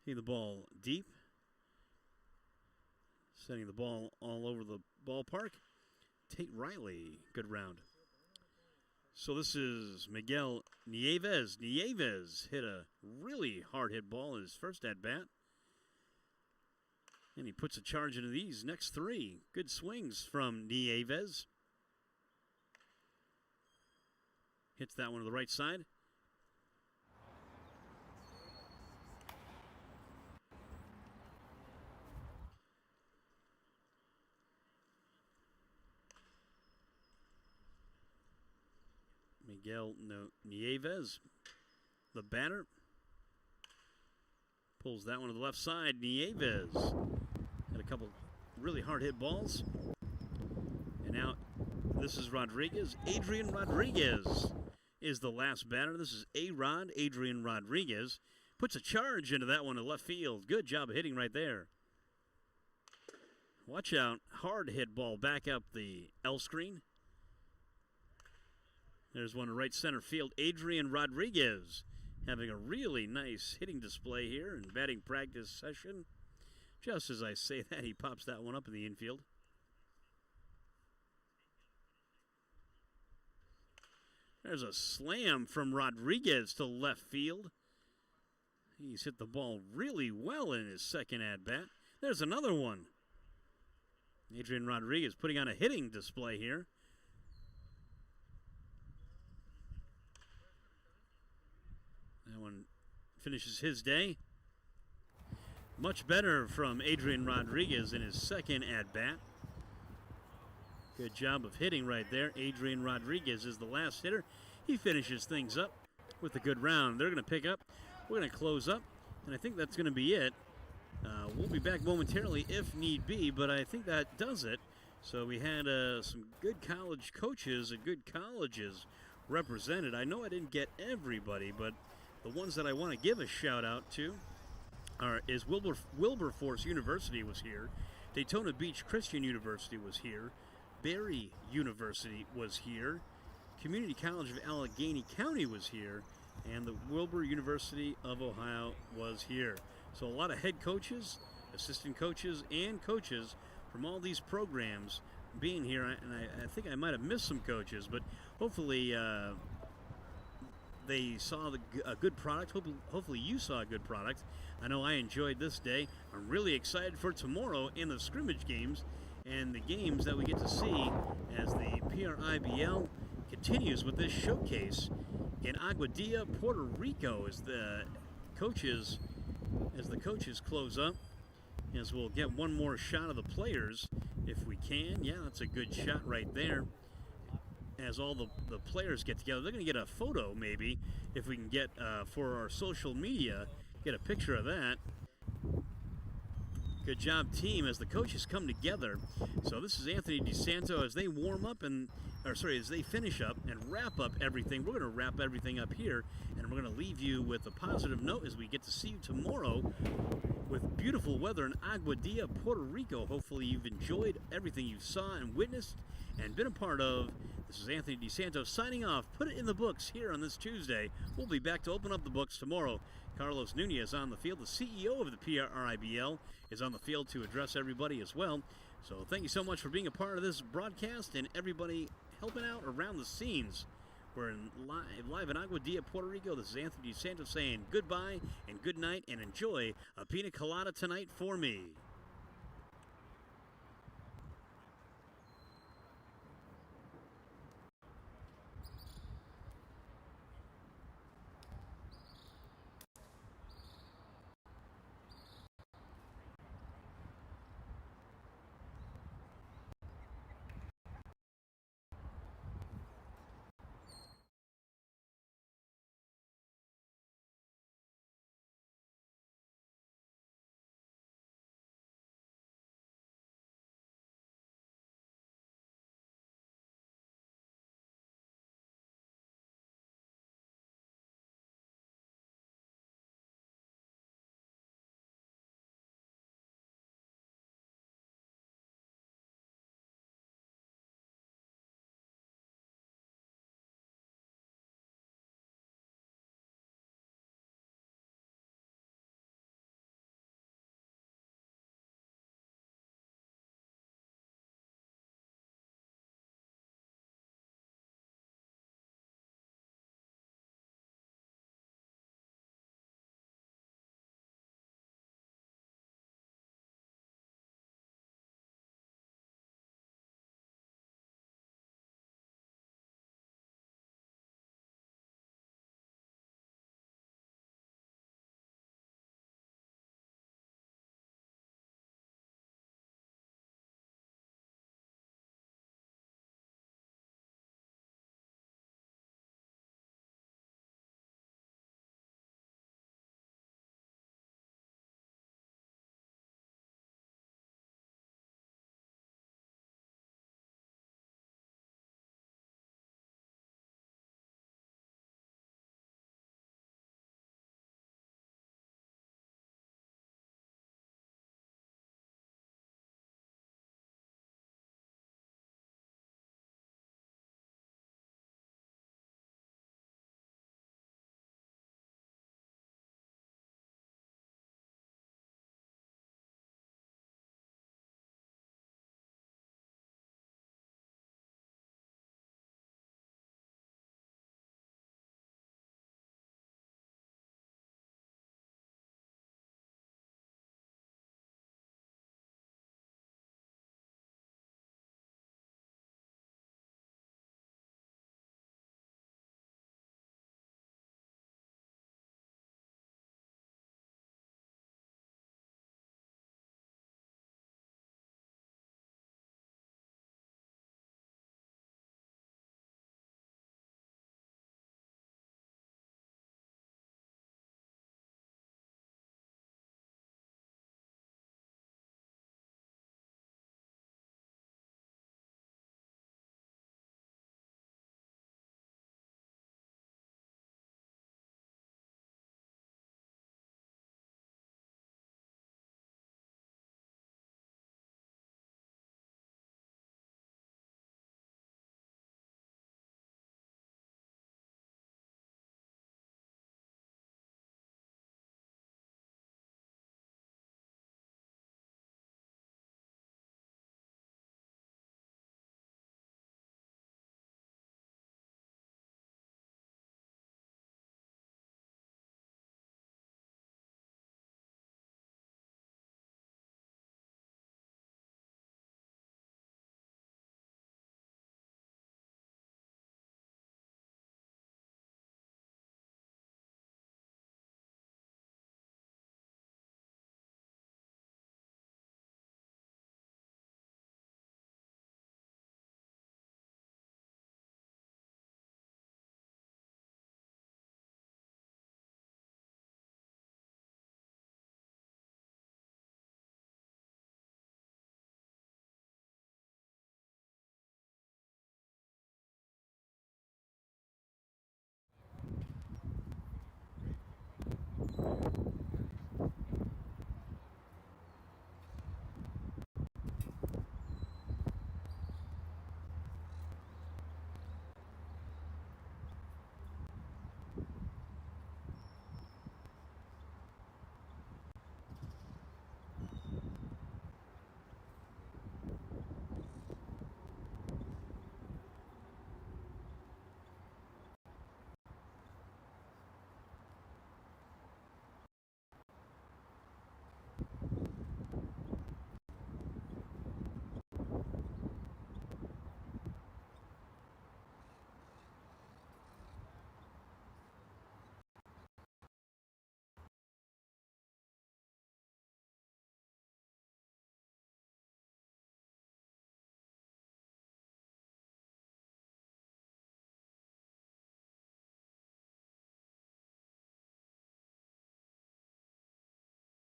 S2: Hitting the ball deep. Sending the ball all over the ballpark. Tate Riley, good round. So this is Miguel Nieves. Nieves hit a really hard hit ball in his first at bat. And he puts a charge into these next 3. Good swings from Nieves. Hits that one to the right side. Miguel Nieves, the batter. Pulls that one to the left side. Nieves had a couple really hard hit balls. And now this is Rodriguez. Adrian Rodriguez is the last batter. This is A-Rod, Adrian Rodriguez. Puts a charge into that one to left field. Good job of hitting right there. Watch out. Hard hit ball back up the L screen. There's one to right center field. Adrian Rodriguez having a really nice hitting display here in batting practice session. Just as I say that, he pops that one up in the infield. There's a slam from Rodriguez to left field. He's hit the ball really well in his second at-bat. There's another one. Adrian Rodriguez putting on a hitting display here. That one finishes his day. Much better from Adrian Rodriguez in his second at-bat. Good job of hitting right there. Adrian Rodriguez is the last hitter. He finishes things up with a good round. They're going to pick up. We're going to close up, and I think that's going to be it. We'll be back momentarily if need be, but I think that does it. So we had some good college coaches and good colleges represented. I know I didn't get everybody, but the ones that I want to give a shout out to is Wilberforce University was here. Daytona Beach Christian University was here. Berry University was here. Community College of Allegheny County was here. And the Wilbur University of Ohio was here. So a lot of head coaches, assistant coaches, and coaches from all these programs being here. And I think I might have missed some coaches, but hopefully they saw a good product. Hopefully you saw a good product. I know I enjoyed this day. I'm really excited for tomorrow in the scrimmage games and the games that we get to see as the PRIBL continues with this showcase in Aguadilla, Puerto Rico, as the coaches close up. As we'll get one more shot of the players if we can. Yeah, that's a good shot right there. As all the players get together, they're going to get a photo maybe if we can get for our social media, get a picture of that. Good job, team, as the coaches come together. So this is Anthony DeSanto as they warm up as they finish up and wrap up everything. We're going to wrap everything up here, and we're going to leave you with a positive note as we get to see you tomorrow with beautiful weather in Aguadilla, Puerto Rico. Hopefully you've enjoyed everything you saw and witnessed and been a part of. This is Anthony DeSanto signing off. Put it in the books here on this Tuesday. We'll be back to open up the books tomorrow. Carlos Nunez on the field. The CEO of the PRIBL is on the field to address everybody as well. So thank you so much for being a part of this broadcast and everybody helping out around the scenes. We're live in Aguadilla, Puerto Rico. This is Anthony DeSanto saying goodbye and good night and enjoy a pina colada tonight for me.